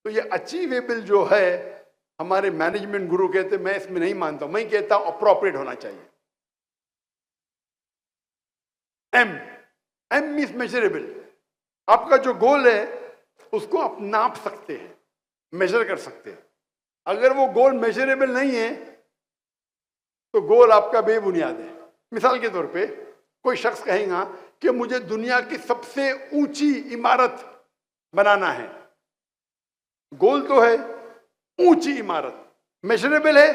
तो ये अचीवेबल जो है, हमारे मैनेजमेंट गुरु कहते, मैं इसमें नहीं मानता, मैं कहता हूं अप्रोप्रिएट होना चाहिए। M means measurable. आपका जो गोल है उसको आप नाप सकते हैं, मेजर कर सकते हैं। अगर वो गोल मेजरेबल नहीं है तो गोल आपका बेबुनियाद है। मिसाल के तौर पे कोई शख्स कहेगा कि मुझे दुनिया की सबसे ऊंची इमारत बनाना है, गोल तो है ऊंची इमारत मेजरेबल है,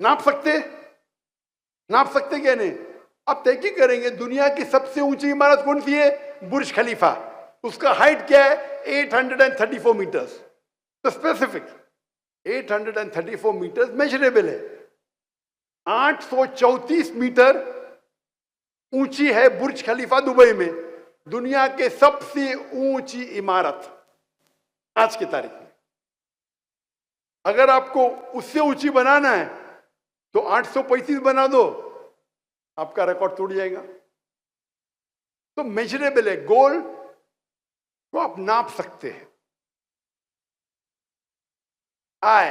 नाप सकते, नाप सकते क्या नहीं? अब तहकीक करेंगे दुनिया की सबसे ऊंची इमारत कौन सी है? बुर्ज खलीफा। उसका हाइट क्या है? 834 मीटर्स। तो स्पेसिफिक 834 मीटर्स मेजरेबल है। 834 मीटर ऊंची है बुर्ज खलीफा दुबई में, दुनिया के सबसे ऊंची इमारत आज की तारीख में। अगर आपको उससे ऊंची बनाना है तो 835 बना दो, आपका रिकॉर्ड टूट जाएगा। तो मेजरेबल है, गोल को आप नाप सकते हैं। आय,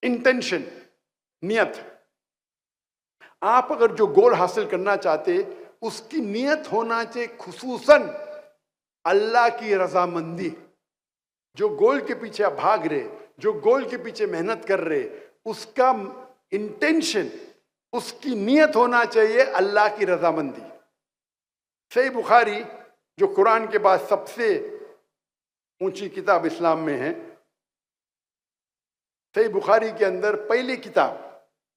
इंटेंशन, नियत। आप अगर जो गोल हासिल करना चाहते उसकी नियत होना चाहिए खुसूसन अल्लाह की रजामंदी। जो गोल के पीछे आप भाग रहे, जो गोल के पीछे मेहनत कर रहे, उसका इंटेंशन, उसकी नियत होना चाहिए अल्लाह की रजामंदी। सही बुखारी जो कुरान के बाद सबसे ऊंची किताब इस्लाम में है, सही बुखारी के अंदर पहली किताब,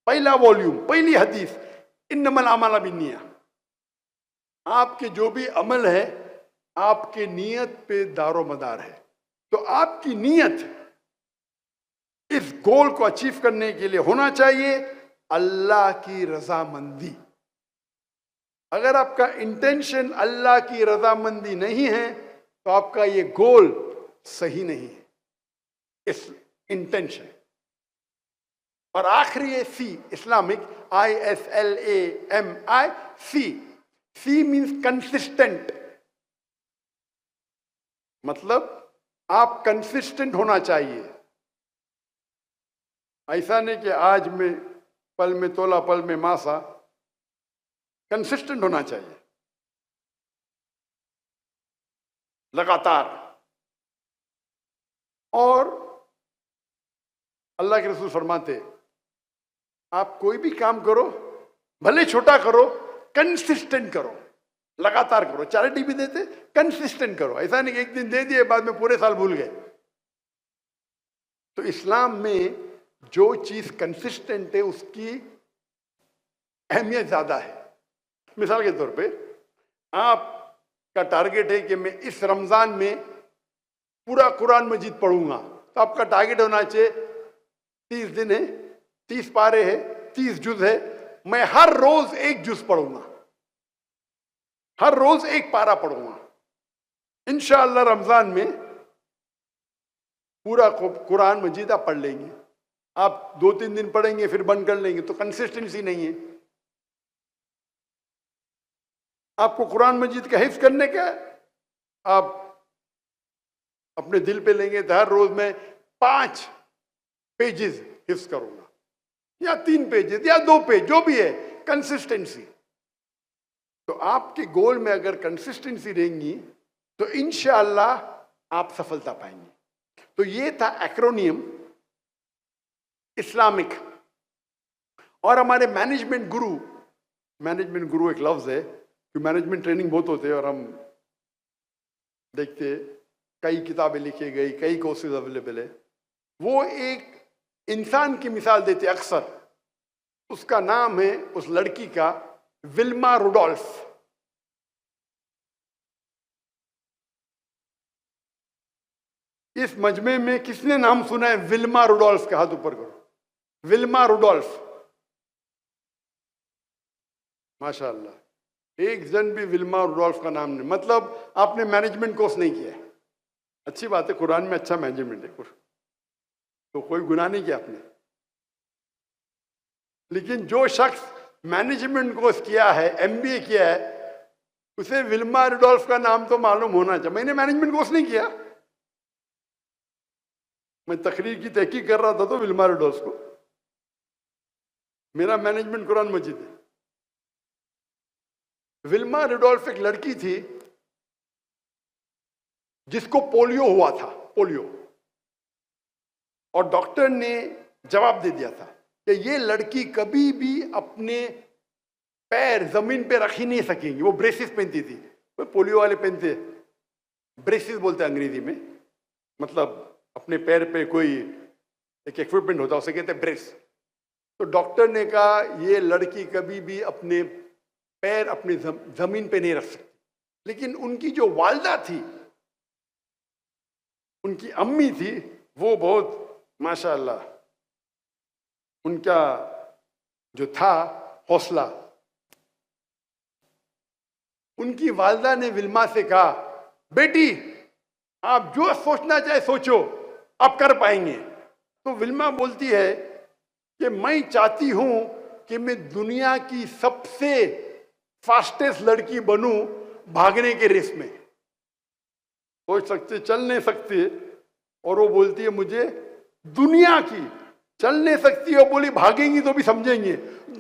पहला वॉल्यूम, पहली हदीस, इन्नमल अमाल बिन्निया। आपके जो भी अमल है आपके नियत पे दारोमदार है। तो आपकी नियत इस गोल को अचीव करने के लिए होना चाहिए अल्लाह की रजामंदी। अगर आपका इंटेंशन अल्लाह की रजामंदी नहीं है तो आपका ये गोल सही नहीं है, इस इंटेंशन। और आखिरी है सी, इस्लामिक, ISLAMI, सी। सी मीन्स कंसिस्टेंट, मतलब आप कंसिस्टेंट होना चाहिए। ऐसा नहीं कि आज में पल में तोला पल में मासा, कंसिस्टेंट होना चाहिए लगातार। और अल्लाह के रसूल फरमाते आप कोई भी काम करो, भले छोटा करो, कंसिस्टेंट करो, लगातार करो। चैरिटी भी देते, कंसिस्टेंट करो। ऐसा नहीं कि एक दिन दे दिए बाद में पूरे साल भूल गए। तो इस्लाम में जो चीज कंसिस्टेंट है उसकी अहमियत ज्यादा है। मिसाल के तौर पे आपका टारगेट है कि मैं इस रमजान में पूरा कुरान मजीद पढ़ूंगा, तो आपका टारगेट होना चाहिए 30 दिन है, 30 पारे है, 30 जुज है, मैं हर रोज एक जुज पढ़ूंगा, हर रोज एक पारा पढ़ूंगा। इंशाअल्लाह रमजान में पूरा कुरान मजीद आप पढ़ लेंगे। आप 2-3 दिन पढ़ेंगे फिर बंद कर लेंगे, तो कंसिस्टेंसी नहीं है। आपको कुरान मजीद का हिफ्ज करने का, आप अपने दिल पे लेंगे तो हर रोज मैं 5 पेजेस हिफ्ज करूंगा, या 3 पेजेस या 2 पेज, जो भी है, कंसिस्टेंसी। तो आपके गोल में अगर कंसिस्टेंसी रहेंगी तो इंशाअल्लाह आप सफलता पाएंगे। तो ये था एक्रोनियम इस्लामिक। और हमारे मैनेजमेंट गुरु एक लफ्ज है कि मैनेजमेंट ट्रेनिंग बहुत होते हैं और हम देखते कई किताबें लिखी गई, कई कोर्सेज अवेलेबल है। वो एक इंसान की मिसाल देते अक्सर, उसका नाम है उस लड़की का विल्मा रुडोल्फ। इस मजमे में किसने नाम सुना है विल्मा रुडोल्फ का? हाथ ऊपर करो। विल्मा रुडोल्फ, माशाअल्लाह, एक जन भी विल्मा रुडोल्फ का नाम नहीं। मतलब आपने मैनेजमेंट कोर्स नहीं किया है, अच्छी बात है, कुरान में अच्छा मैनेजमेंट है, तो कोई गुनाह नहीं किया आपने। लेकिन जो शख्स मैनेजमेंट कोर्स किया है, MBA किया है, उसे विल्मा रुडोल्फ का नाम तो मालूम होना चाहिए। मैंने मैनेजमेंट कोर्स नहीं किया, मैं तकरीर की तहकीक कर रहा था तो विल्मा रुडोल्फ को, मेरा मैनेजमेंट कुरान मजीद है। विल्मा रुडोल्फ एक लड़की थी जिसको पोलियो हुआ था, पोलियो, और डॉक्टर ने जवाब दे दिया था कि ये लड़की कभी भी अपने पैर जमीन पे रख ही नहीं सकेंगी। वो ब्रेसिस पहनती थी, वो पोलियो वाले पहनते, ब्रेसिस बोलते हैं अंग्रेजी में, मतलब अपने पैर पे कोई एक इक्विपमेंट होता है, उसे कहते हैं ब्रेस। तो डॉक्टर ने कहा ये लड़की कभी भी अपने पैर अपनी जमीन पे नहीं रख सकती। लेकिन उनकी जो वालदा थी, उनकी अम्मी थी, वो बहुत माशाअल्लाह, उनका जो था हौसला। उनकी वालदा ने विल्मा से कहा, बेटी आप जो सोचना चाहे सोचो, आप कर पाएंगे। तो विल्मा बोलती है कि मैं चाहती हूं कि मैं दुनिया की सबसे फास्टेस्ट लड़की बनूं भागने के रेस में। सोच सकते, चल नहीं सकती, और वो बोलती है मुझे दुनिया की, चल नहीं सकती और बोली भागेंगी तो भी समझेंगे,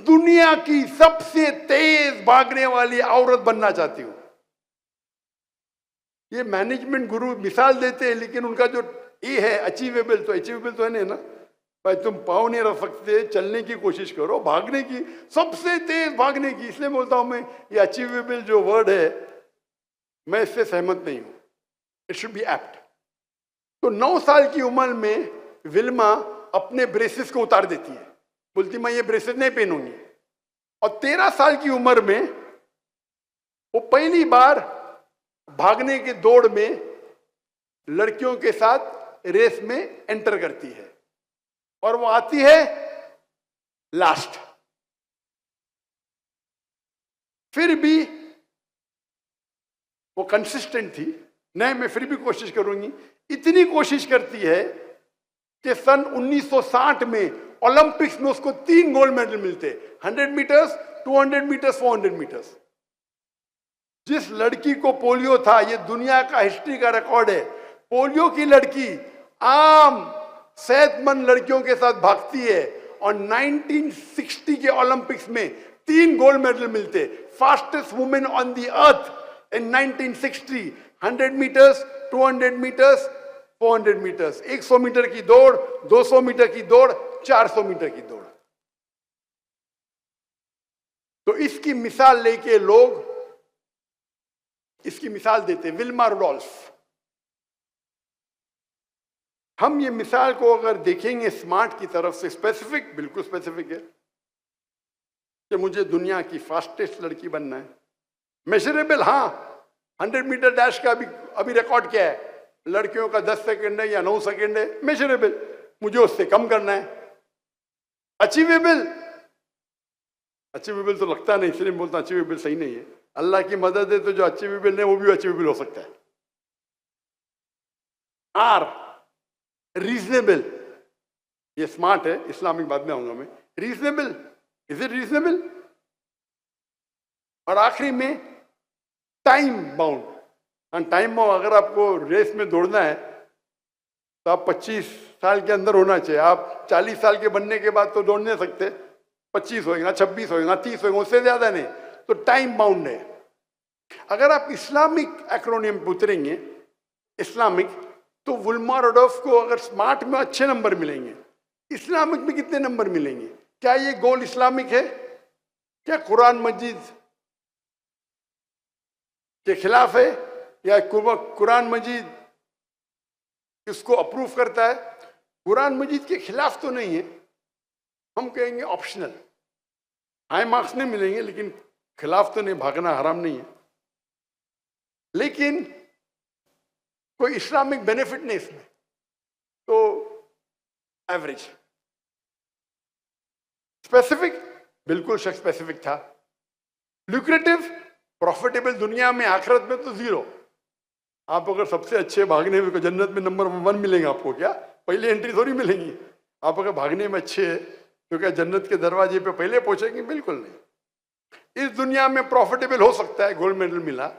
दुनिया की सबसे तेज भागने वाली औरत बनना चाहती हूं। ये मैनेजमेंट गुरु मिसाल देते हैं, लेकिन उनका जो ये है अचीवेबल, तो अचीवेबल तो है नहीं ना भाई। तुम पाँव नहीं रख सकते, चलने की कोशिश करो, भागने की, सबसे तेज भागने की। इसलिए बोलता हूं मैं, ये अचीवेबल जो वर्ड है, मैं इससे सहमत नहीं हूं। It should be apt. तो 9 साल की उम्र में विल्मा अपने ब्रेसेस को उतार देती है, बोलती मैं ये ब्रेसेस नहीं पहनूंगी। और 13 साल की उम्र में वो पहली बार भागने के दौड़ में लड़कियों के साथ रेस में एंटर करती है, और वो आती है लास्ट। फिर भी वो कंसिस्टेंट थी, नहीं मैं फिर भी कोशिश करूंगी। इतनी कोशिश करती है कि सन 1960 में ओलंपिक्स में उसको 3 गोल्ड मेडल मिलते, 100 मीटर्स, 200 मीटर्स, 400 मीटर्स। जिस लड़की को पोलियो था, ये दुनिया का हिस्ट्री का रिकॉर्ड है, पोलियो की लड़की आम सेहतमंद लड़कियों के साथ भागती है, और 1960 के ओलंपिक्स में 3 गोल्ड मेडल मिलते। Fastest women on the earth in 1960, 100 metres, 200 metres, 400 metres, 100 metre की दौड़, 200 मीटर की दौड़, 400 मीटर की दौड़। तो इसकी मिसाल लेके लोग इसकी मिसाल देते, विल्मा रुडोल्फ। हम ये मिसाल को अगर देखेंगे स्मार्ट की तरफ से, स्पेसिफिक, बिल्कुल स्पेसिफिक है कि मुझे दुनिया की फास्टेस्ट लड़की बनना है। मेजरेबल, हाँ, 100 मीटर डैश का अभी रिकॉर्ड क्या है, लड़कियों का 10 सेकंड है या 9 सेकंड है, मेजरेबल, मुझे उससे कम करना है। अचीवेबल, अचीवेबल तो लगता नहीं, इसलिए बोलता अचीवेबल सही नहीं है। अल्लाह की मदद है तो जो अचीवेबल नहीं वो भी अचीवेबल हो सकता है। आर, रीजनेबल, ये स्मार्ट है, इस्लामिक बाद में आऊंगा मैं। Reasonable, is it reasonable? और आखिरी में टाइम बाउंड। टाइम बाउंड, अगर आपको रेस में दौड़ना है तो आप 25 साल के अंदर होना चाहिए। आप 40 साल के बनने के बाद तो दौड़ नहीं सकते, 25 होएगा, 26 होएगा, 30 होएगा, उससे ज्यादा नहीं। तो टाइम बाउंड है। अगर आप इस्लामिक एक्रोनियम उतरेंगे, इस्लामिक, तो विल्मा रुडोल्फ को अगर स्मार्ट में अच्छे नंबर मिलेंगे, इस्लामिक में कितने नंबर मिलेंगे? क्या ये गोल इस्लामिक है? क्या कुरान मजीद के खिलाफ है, या कुरान मजीद इसको अप्रूव करता है? कुरान मजीद के खिलाफ तो नहीं है, हम कहेंगे ऑप्शनल। हाई मार्क्स नहीं मिलेंगे, लेकिन खिलाफ तो नहीं, भागना हराम नहीं है, लेकिन कोई इस्लामिक बेनिफिट नहीं इसमें, तो एवरेज। स्पेसिफिक, बिल्कुल स्पेसिफिक था। ल्यूक्रेटिव, प्रॉफिटेबल, दुनिया में, आखिरत में तो 0। आप अगर सबसे अच्छे भागने में, जन्नत में नंबर 1 मिलेंगे आपको, क्या पहले एंट्री थोड़ी मिलेंगी? आप अगर भागने में अच्छे हैं तो क्या जन्नत के दरवाजे पे पहले पहुंचेंगे? बिल्कुल नहीं। इस दुनिया में प्रॉफिटेबल हो सकता है, गोल्ड मेडल मिला,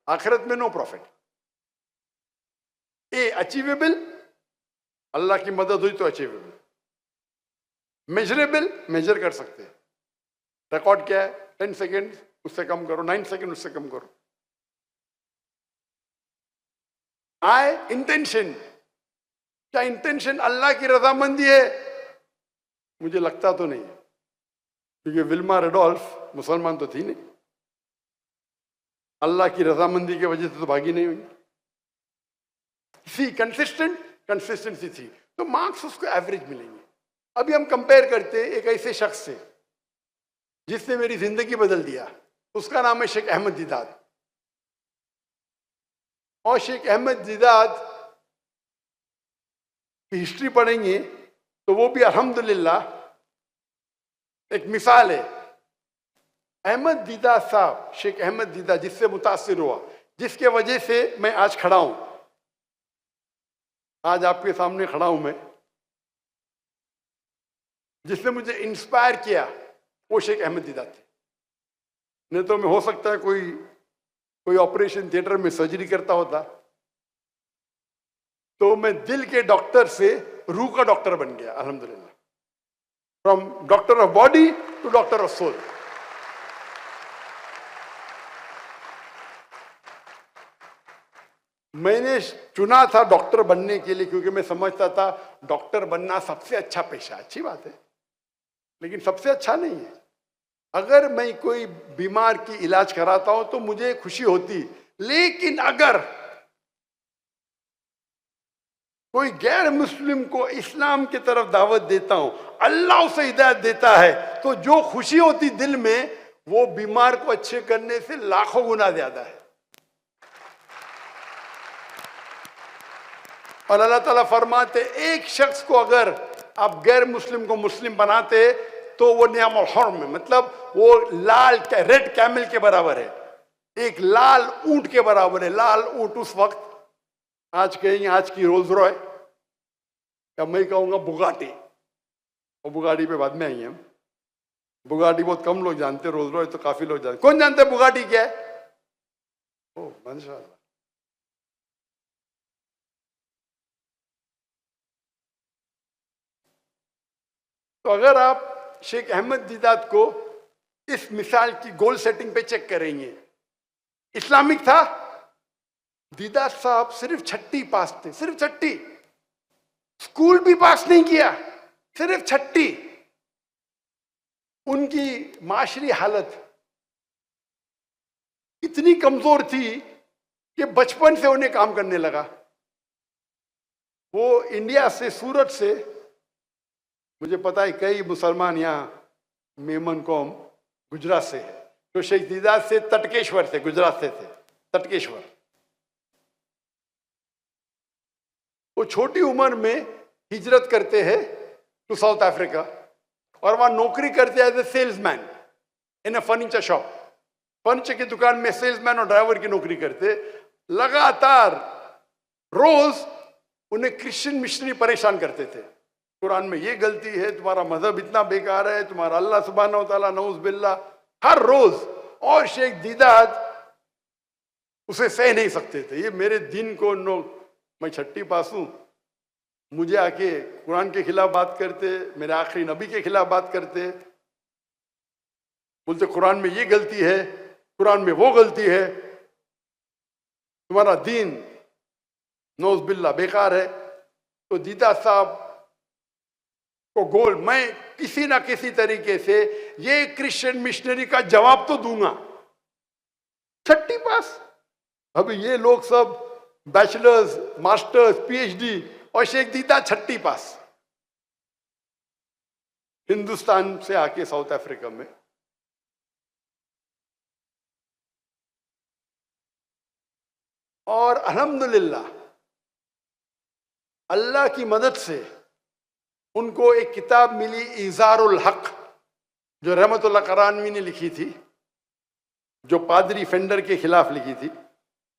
आखिरत में नो प्रॉफिट। ए, अचीवेबल, अल्लाह की मदद हुई तो अचीवेबल। मेजरेबल, मेजर कर सकते हैं। रिकॉर्ड क्या है? 10 सेकेंड, उससे कम करो, 9 सेकेंड, उससे कम करो। आए, इंटेंशन, क्या इंटेंशन अल्लाह की रजामंदी है? मुझे लगता तो नहीं, क्योंकि विल्मा रुडोल्फ मुसलमान तो थी नहीं, अल्लाह की रजामंदी की वजह से तो भागी नहीं हुई। सी, कंसिस्टेंट, कंसिस्टेंसी थी, तो मार्क्स उसको एवरेज मिलेंगे। अभी हम कंपेयर करते एक ऐसे शख्स से जिसने मेरी जिंदगी बदल दिया, उसका नाम है शेख अहमद दीदात। और शेख अहमद दीदात की हिस्ट्री पढ़ेंगे तो वो भी अल्हम्दुलिल्लाह एक मिसाल है। अहमद दीदात साहब, शेख अहमद दीदात, जिससे मुतासिर हुआ, जिसके वजह से मैं आज खड़ा हूं, आज आपके सामने खड़ा हूं मैं, जिसने मुझे इंस्पायर किया, वो शेख अहमद दीदात थे। नहीं तो मैं हो सकता है कोई ऑपरेशन थिएटर में सर्जरी करता होता, तो मैं दिल के डॉक्टर से रूह का डॉक्टर बन गया अल्हम्दुलिल्लाह। From doctor of body to doctor of soul. मैंने चुना था डॉक्टर बनने के लिए क्योंकि मैं समझता था डॉक्टर बनना सबसे अच्छा पेशा, अच्छी बात है, लेकिन सबसे अच्छा नहीं है। अगर मैं कोई बीमार की इलाज कराता हूं तो मुझे खुशी होती, लेकिन अगर कोई गैर मुस्लिम को इस्लाम की तरफ दावत देता हूं, अल्लाह उसे हिदायत देता है, तो जो खुशी होती दिल में, वो बीमार को अच्छे करने से लाखों गुना ज्यादा है। और अल्लाह ताला फरमाते, एक शख्स को अगर आप गैर मुस्लिम को मुस्लिम बनाते तो वो नियामुल हुर्म है, मतलब वो लाल रेड कैमल के बराबर है, एक लाल ऊंट के बराबर है। लाल ऊंट उस वक्त, आज कहेंगे आज की रोल्स रॉय, या मैं कहूंगा बुगाटी, और बुगाटी पे बाद में आई हम। बुगाटी बहुत कम लोग जानते, रोल्स रॉय तो काफी लोग जानते। कौन जानते बुगाटी क्या है? ओ माशाअल्लाह। तो अगर आप शेख अहमद दीदात को इस मिसाल की गोल सेटिंग पे चेक करेंगे, इस्लामिक था। दीदात साहब सिर्फ छठी पास थे, सिर्फ छठी, स्कूल भी पास नहीं किया, सिर्फ छठी। उनकी माशरी हालत इतनी कमजोर थी कि बचपन से उन्हें काम करने लगा। वो इंडिया से, सूरत से, मुझे पता है कई मुसलमान यहाँ मेमन कौम गुजरात से है, तो शेख दीदात से तटकेश्वर से, गुजरात से थे, तटकेश्वर। वो छोटी उम्र में हिजरत करते हैं टू साउथ अफ्रीका और वहां नौकरी करते हैं as a salesman in a furniture shop. Furniture की दुकान में सेल्समैन और ड्राइवर की नौकरी करते। लगातार रोज उन्हें क्रिश्चियन मिशनरी परेशान करते थे, कुरान में ये गलती है, तुम्हारा मजहब इतना बेकार है, तुम्हारा अल्लाह सुब्हानहू व तआला नऊज़ बिल्लाह, हर रोज। और शेख दीदात उसे सह नहीं सकते थे, ये मेरे दिन को मैं छठी पास हूं, मुझे आके कुरान के खिलाफ बात करते, मेरे आखिरी नबी के खिलाफ बात करते, बोलते कुरान में ये गलती है, कुरान में वो गलती है, तुम्हारा दीन नऊज़ बिल्लाह बेकार है। तो दीदात साहब को गोल, मैं किसी ना किसी तरीके से ये क्रिश्चियन मिशनरी का जवाब तो दूंगा। छठी पास, अभी ये लोग सब बैचलर्स, मास्टर्स, पीएचडी, और शेख दीदात छठी पास, हिंदुस्तान से आके साउथ अफ्रीका में। और अल्हम्दुलिल्लाह अल्लाह की मदद से उनको एक किताब मिली, इज़ारुल हक, जो रहमतुल्लाह करानवी ने लिखी थी, जो पादरी फेंडर के खिलाफ लिखी थी।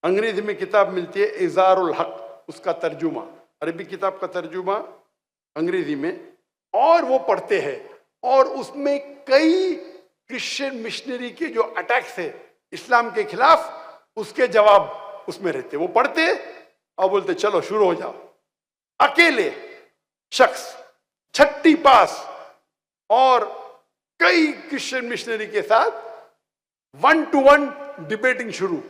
अंग्रेजी में किताब मिलती है इज़ारुल हक, उसका तर्जुमा, अरबी किताब का तर्जुमा अंग्रेजी में, और वो पढ़ते हैं। और उसमें कई क्रिश्चियन मिशनरी के जो अटैक्स है इस्लाम के खिलाफ, उसके जवाब उसमें रहते। वो पढ़ते और बोलते चलो शुरू हो जाओ। अकेले शख्स, छठी पास, और कई क्रिश्चियन मिशनरी के साथ 1-to-1 डिबेटिंग शुरू।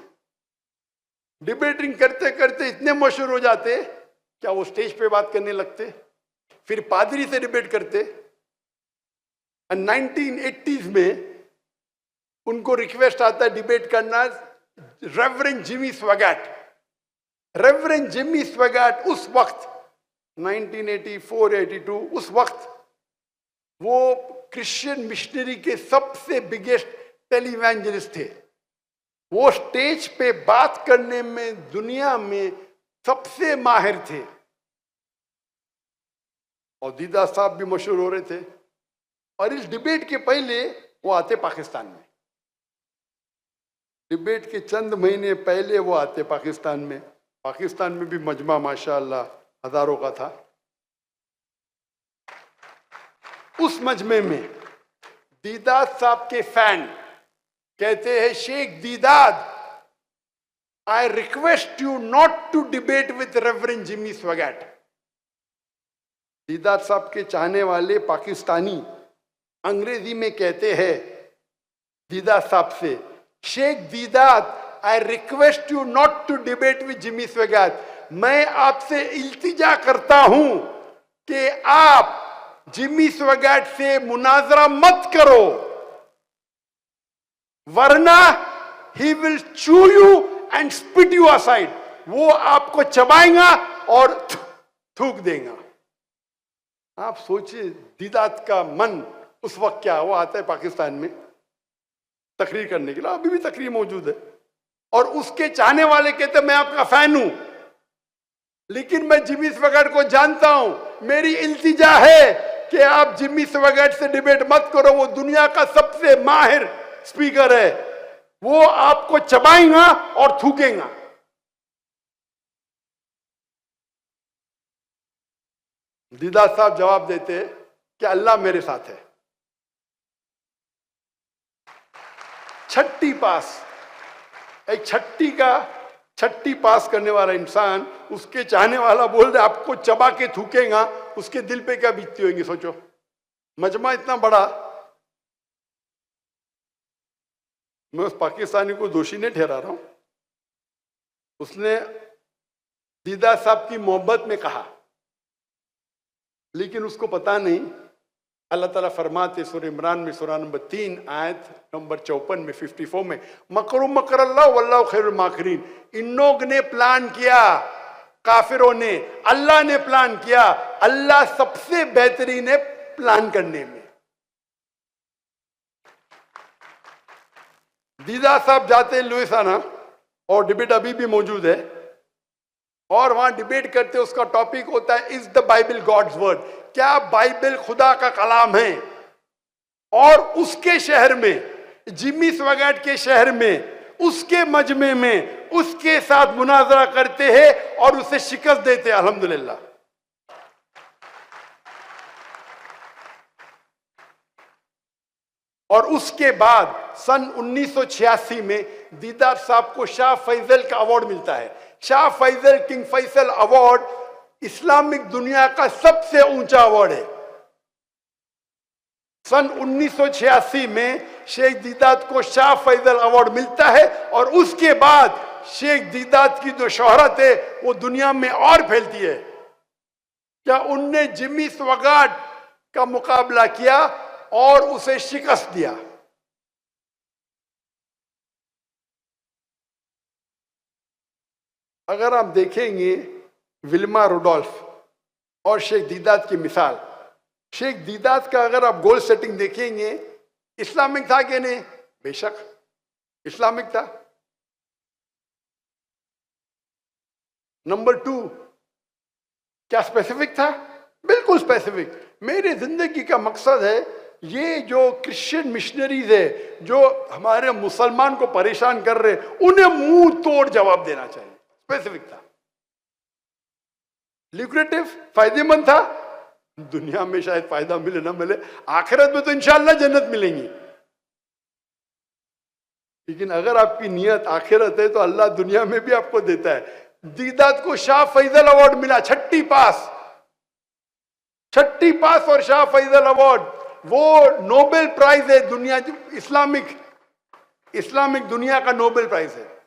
डिबेटिंग करते करते इतने मशहूर हो जाते क्या वो स्टेज पे बात करने लगते, फिर पादरी से डिबेट करते। 1980s में उनको रिक्वेस्ट आता है डिबेट करना रेवरेंड जिमी स्वैगट। रेवरेंड जिमी स्वैगट उस वक्त 1984-82 उस वक्त वो क्रिश्चियन मिशनरी के सबसे बिगेस्ट टेलीवेंजलिस्ट थे। वो स्टेज पे बात करने में दुनिया में सबसे माहिर थे। और दीदा साहब भी मशहूर हो रहे थे। और इस डिबेट के पहले वो आते पाकिस्तान में, डिबेट के चंद महीने पहले वो आते पाकिस्तान में। पाकिस्तान में भी मजमा माशाअल्लाह हजारों का था। उस मजमे में दीदाद साहब के फैन कहते हैं, शेख Deedat, I request you not to debate with reverend Jimmy Swaggart. Deedat साहब के चाहने वाले पाकिस्तानी अंग्रेजी में कहते हैं दीदाद साहब से, शेख Deedat, I request you not to debate with Jimmy Swaggart. मैं आपसे इल्तिजा करता हूं कि आप जिमी स्वैगट से मुनाजरा मत करो, वरना ही विल चू you and spit you aside. वो आपको चबाएगा और थूक देगा। आप सोचिए दीदात का मन उस वक्त क्या। वो आता है पाकिस्तान में तकरीर करने के लिए, अभी भी तकरीर मौजूद है। और उसके चाहने वाले कहते मैं आपका फैन हूं, लेकिन मैं जिमी स्वैगट को जानता हूं, मेरी इल्तिजा है कि आप जिमी स्वैगट से डिबेट मत करो। वो दुनिया का सबसे माहिर स्पीकर है, वो आपको चबाएगा और थूकेगा। दीदाद साहब जवाब देते कि अल्लाह मेरे साथ है। छठी पास, एक छठी पास करने वाला इंसान, उसके चाहने वाला बोल रहे आपको चबा के थूकेगा, उसके दिल पे क्या बीतती होगी सोचो। मजमा इतना बड़ा। मैं उस पाकिस्तानी को दोषी नहीं ठहरा रहा हूं, उसने दीदाद साहब की मोहब्बत में कहा, लेकिन उसको पता नहीं अल्लाह ताला फरमाते सूरह इमरान में सूरह नंबर 3 आयत नंबर 54 में 54 में, मकरू मकर अल्लाह वल्लाहु खैरुल माकिरीन। इन लोग ने प्लान किया, काफिरों ने, अल्लाह ने प्लान किया, अल्लाह सबसे बेहतरीन है प्लान करने में। दीदाद साहब जाते हैं लुइसियाना और डिबेट अभी भी मौजूद है, और वहां डिबेट करते, उसका टॉपिक होता है is the Bible God's word, क्या बाइबल खुदा का कलाम है। और उसके शहर में, जिमी स्वैगट के शहर में, उसके मजमे में उसके साथ मुनाजरा करते हैं और उसे शिकस्त देते हैं, अल्हम्दुलिल्लाह। और उसके बाद सन 1986 में दीदाद साहब को शाह फैसल का अवार्ड मिलता है। Shah Faisal, King Faisal award Islamic दुनिया का सबसे ऊंचा अवार्ड है। सन 1986 में शेख दीदाद को शाह फैसल अवार्ड मिलता है, और उसके बाद शेख दीदाद की जो शोहरत है वो दुनिया में और फैलती है। क्या उनने जिमी स्वैगट का मुकाबला किया और उसे शिकस्त दिया। अगर आप देखेंगे विल्मा रुडोल्फ और शेख दीदाद की मिसाल, शेख दीदाद का अगर आप गोल सेटिंग देखेंगे, इस्लामिक था कि नहीं? बेशक इस्लामिक था। नंबर 2, क्या स्पेसिफिक था? बिल्कुल स्पेसिफिक। मेरी जिंदगी का मकसद है ये जो क्रिश्चियन मिशनरीज है जो हमारे मुसलमान को परेशान कर रहे, उन्हें मुंह तोड़ जवाब देना चाहिए। स्पेसिफिक था, ल्यूक्रेटिव, फायदेमंद था। दुनिया में शायद फायदा मिले ना मिले, आखिरत में तो इंशाअल्लाह जन्नत मिलेंगी। लेकिन अगर आपकी नियत आखिरत है तो अल्लाह दुनिया में भी आपको देता है। दीदाद को शाह फैसल अवार्ड मिला, छठी पास और शाह फैसल अवार्ड, वो नोबेल प्राइज है दुनिया, इस्लामिक दुनिया का नोबेल प्राइज है।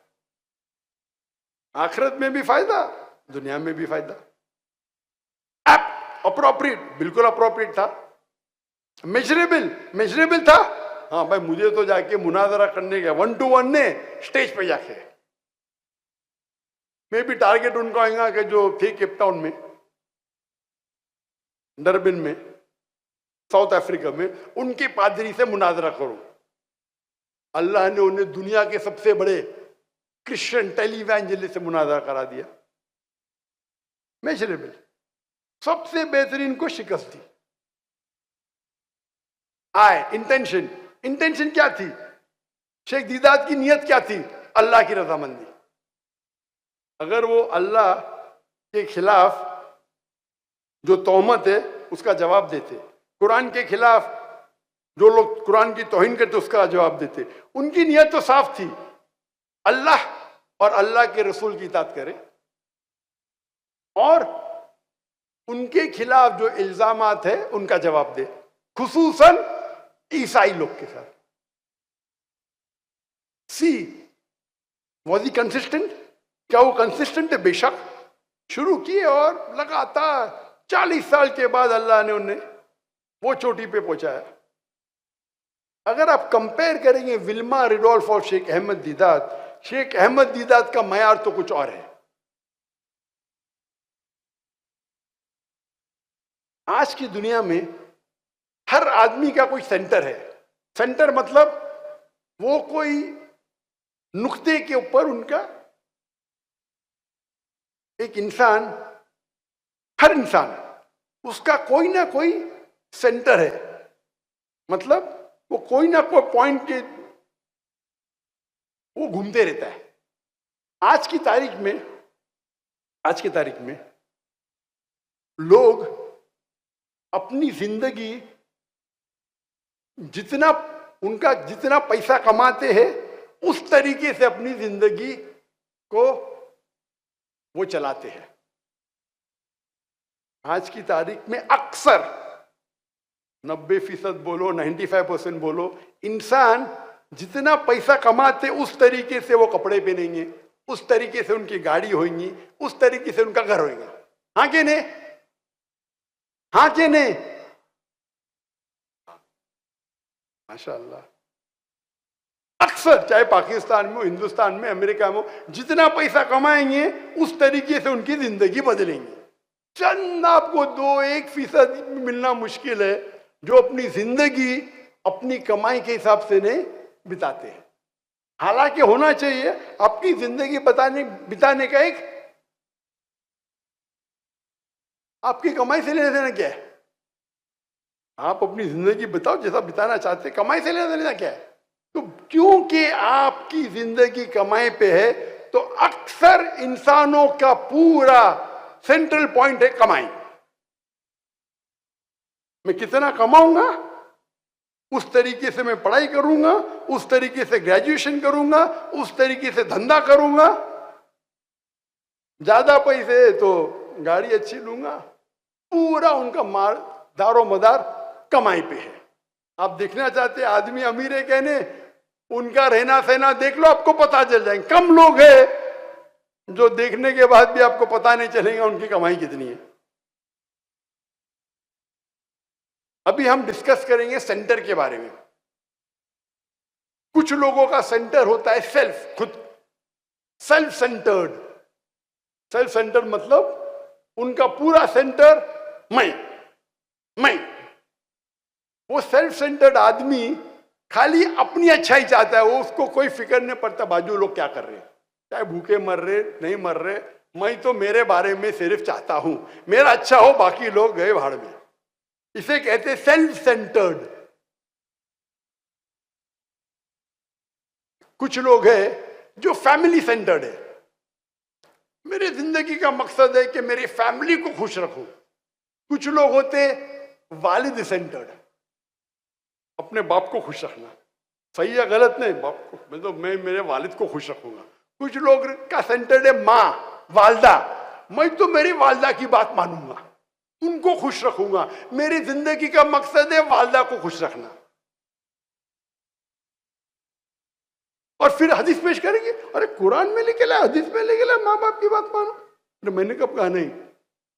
आखिरत में भी फायदा, दुनिया में भी फायदा। अप्रोप्रिएट, बिल्कुल अप्रोप्रिएट था। मेजरेबल था। हाँ भाई, मुझे तो जाके मुनाजरा करने गया 1 to 1 ने स्टेज पे जाके, मैं भी टारगेट उनको आएगा कि जो थे केप टाउन में, डरबिन में, साउथ अफ्रीका में, उनके पादरी से मुनाजरा करो। अल्लाह ने उन्हें दुनिया के सबसे बड़े क्रिश्चियन टेलीवैंजलिस्ट से मुनाजरा करा दिया, मेजरेबल, सबसे बेहतरीन को शिकस्त दी। इंटेंशन, इंटेंशन क्या थी? शेख दीदात की नियत क्या थी? अल्लाह की रजामंदी। अगर वो अल्लाह के खिलाफ जो तोहमत है उसका जवाब देते, कुरान के खिलाफ जो लोग कुरान की तौहीन करते उसका जवाब देते, उनकी नियत तो साफ थी, अल्लाह और अल्लाह के रसूल की इताअत करें और उनके खिलाफ जो इल्जामात है उनका जवाब दे, खुसूसन ईसाई लोग के साथ। सी वॉज ही कंसिस्टेंट? क्या वो कंसिस्टेंट है? बेशक। शुरू किए और लगातार 40 साल के बाद अल्लाह ने उन्हें वो चोटी पे पहुंचाया। अगर आप कंपेयर करेंगे विल्मा रिडोल्फ और शेख अहमद दीदात, शेख अहमद दीदात का मयार तो कुछ और है। आज की दुनिया में हर आदमी का कोई सेंटर है। सेंटर मतलब वो कोई नुक्ते के ऊपर उनका एक इंसान, हर इंसान उसका कोई ना कोई सेंटर है, मतलब वो कोई ना कोई पॉइंट के वो घूमते रहता है। आज की तारीख में लोग अपनी जिंदगी जितना पैसा कमाते हैं उस तरीके से अपनी जिंदगी को वो चलाते हैं। आज की तारीख में अक्सर 90% बोलो, 95% बोलो, इंसान जितना पैसा कमाते उस तरीके से वो कपड़े पहनेंगे, उस तरीके से उनकी गाड़ी होगी, उस तरीके से उनका घर होगा। हाँ कि नहीं? हाँ कि नहीं? माशाअल्लाह। अक्सर चाहे पाकिस्तान में हो, हिंदुस्तान में, अमेरिका में हो, जितना पैसा कमाएंगे उस तरीके से उनकी जिंदगी बदलेंगे। चंद आपको 2-1% मिलना मुश्किल है जो अपनी जिंदगी अपनी कमाई के हिसाब से नहीं बिताते हैं। हालांकि होना चाहिए, आपकी जिंदगी बिताने का एक आपकी कमाई से लेना देना क्या है? आप अपनी जिंदगी बताओ जैसा बिताना चाहते, कमाई से लेना देना क्या है? तो क्योंकि आपकी जिंदगी कमाई पे है तो अक्सर इंसानों का पूरा सेंट्रल पॉइंट है कमाई। मैं कितना कमाऊंगा उस तरीके से मैं पढ़ाई करूंगा, उस तरीके से ग्रेजुएशन करूंगा, उस तरीके से धंधा करूंगा। ज्यादा पैसे तो गाड़ी अच्छी लूंगा। पूरा उनका दारो मदार कमाई पे है। आप देखना चाहते आदमी अमीर है कहने, उनका रहना सहना देख लो, आपको पता चल जाएंगे। कम लोग हैं जो देखने के बाद भी आपको पता नहीं चलेगा उनकी कमाई कितनी है। अभी हम डिस्कस करेंगे सेंटर के बारे में। कुछ लोगों का सेंटर होता है सेल्फ, खुद, सेल्फ सेंटर्ड। सेल्फ सेंटर्ड मतलब उनका पूरा सेंटर मैं। वो सेल्फ सेंटर्ड आदमी खाली अपनी अच्छाई चाहता है, वो उसको कोई फिक्र नहीं पड़ता बाजू लोग क्या कर रहे हैं, चाहे भूखे मर रहे नहीं मर रहे, मैं तो मेरे बारे में सिर्फ चाहता हूं मेरा अच्छा हो, बाकी लोग गए भाड़ में। इसे कहते सेल्फ सेंटर्ड। कुछ लोग हैं जो फैमिली सेंटर्ड है। मेरी जिंदगी का मकसद है कि मेरी फैमिली को खुश रखूं। कुछ लोग होते वालिद सेंटर्ड, अपने बाप को खुश रखना। सही या गलत नहीं, बाप को मैं मेरे वालिद को खुश रखूंगा। कुछ लोग का सेंटर्ड है माँ, वालदा, मैं तो मेरी वालदा की बात मानूंगा, उनको खुश रखूंगा। मेरी जिंदगी का मकसद है वालदा को खुश रखना। और फिर हदीस पेश करेंगे, अरे कुरान में लिखे हदीस में लिखे माँ बाप की बात मानो। अरे मैंने कब कहा नहीं,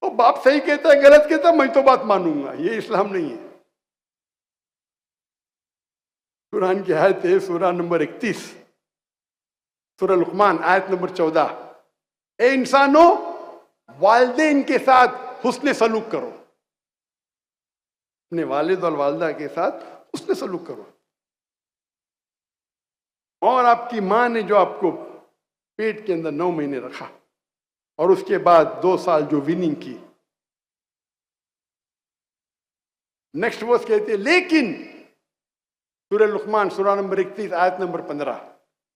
और बाप सही कहता है गलत कहता है मैं तो बात मानूंगा, ये इस्लाम नहीं है। कुरान की आयत है सूरा नंबर 31, सूरा लुकमान आयत नंबर 14। ए इंसानों, वालिदैन के साथ हुस्न सलूक करो। अपने वालिद और वालदा के साथ उसने सलूक करो। और आपकी माँ ने जो आपको पेट के अंदर 9 महीने रखा और उसके बाद 2 साल जो विनिंग की, नेक्स्ट वर्स कहती है लेकिन, सूरह लुकमान सूरह नंबर 31 आयत नंबर 15,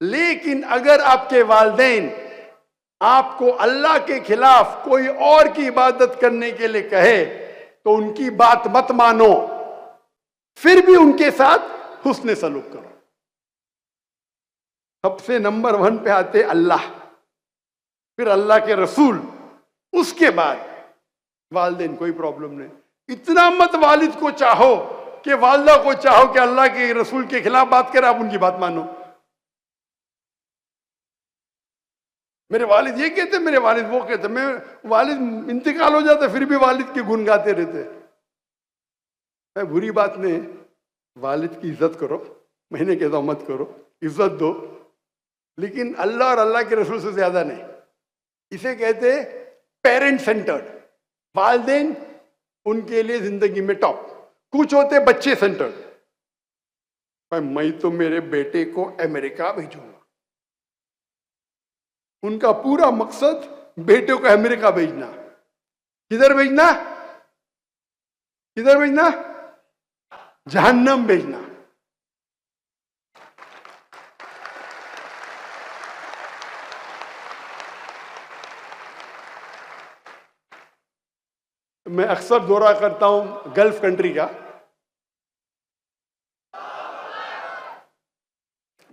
लेकिन अगर आपके वालिदैन आपको अल्लाह के खिलाफ कोई और की इबादत करने के लिए कहे तो उनकी बात मत मानो, फिर भी उनके साथ हुस्न सलूक करो। सबसे नंबर 1 पे आते अल्लाह, फिर अल्लाह के रसूल, उसके बाद वालिदैन। कोई प्रॉब्लम नहीं। इतना मत वालिद को चाहो कि वालदा को चाहो कि अल्लाह के रसूल के खिलाफ बात करे, आप उनकी बात मानो। मेरे वालिद ये कहते, मेरे वालिद वो कहते, मैं वालिद इंतकाल हो जाता फिर भी वालिद के गुण गाते रहते। मैं बुरी बात नहीं, वालिद की इज्जत करो, मैंने कहता हूं मत करो, इज्जत दो, लेकिन अल्लाह और अल्लाह के रसूल से ज्यादा नहीं। इसे कहते पेरेंट सेंटर्ड। वालिदैन उनके लिए जिंदगी में टॉप। कुछ होते बच्चे सेंटर्ड। मैं तो मेरे बेटे को अमेरिका भेजूंगा, उनका पूरा मकसद बेटे को अमेरिका भेजना। किधर भेजना? किधर भेजना? जहन्नम भेजना। मैं अक्सर दौरा करता हूं गल्फ कंट्री का।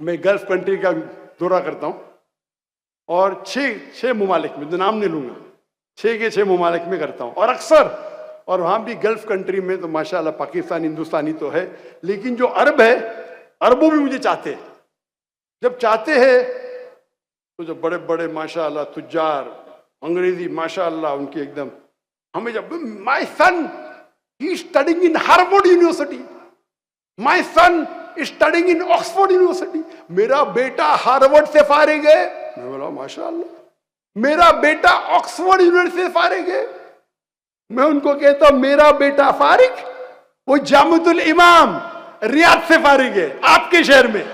मैं गल्फ कंट्री का दौरा करता हूं और छह ममालिक में, तो नाम नहीं लूंगा, 6 के 6 ममालिक में करता हूं। और अक्सर, और वहां भी गल्फ कंट्री में तो माशाल्लाह पाकिस्तान हिंदुस्तानी तो है, लेकिन जो अरब है, अरबों भी मुझे चाहते हैं। जब चाहते हैं तो जो बड़े बड़े माशाल्लाह तुज्जार, अंग्रेजी माशाल्लाह उनकी एकदम, हमें जब my son he studying in Harvard university, my son studying in Oxford university, मेरा बेटा हार्वर्ड से फारिग है। मैं बोला माशाल्लाह। मेरा बेटा ऑक्सफोर्ड यूनिवर्सिटी से फारिग है। मैं उनको कहता हूं मेरा बेटा फारिग, वो जामिअतुल इमाम रियाद से फारिग है, आपके शहर में।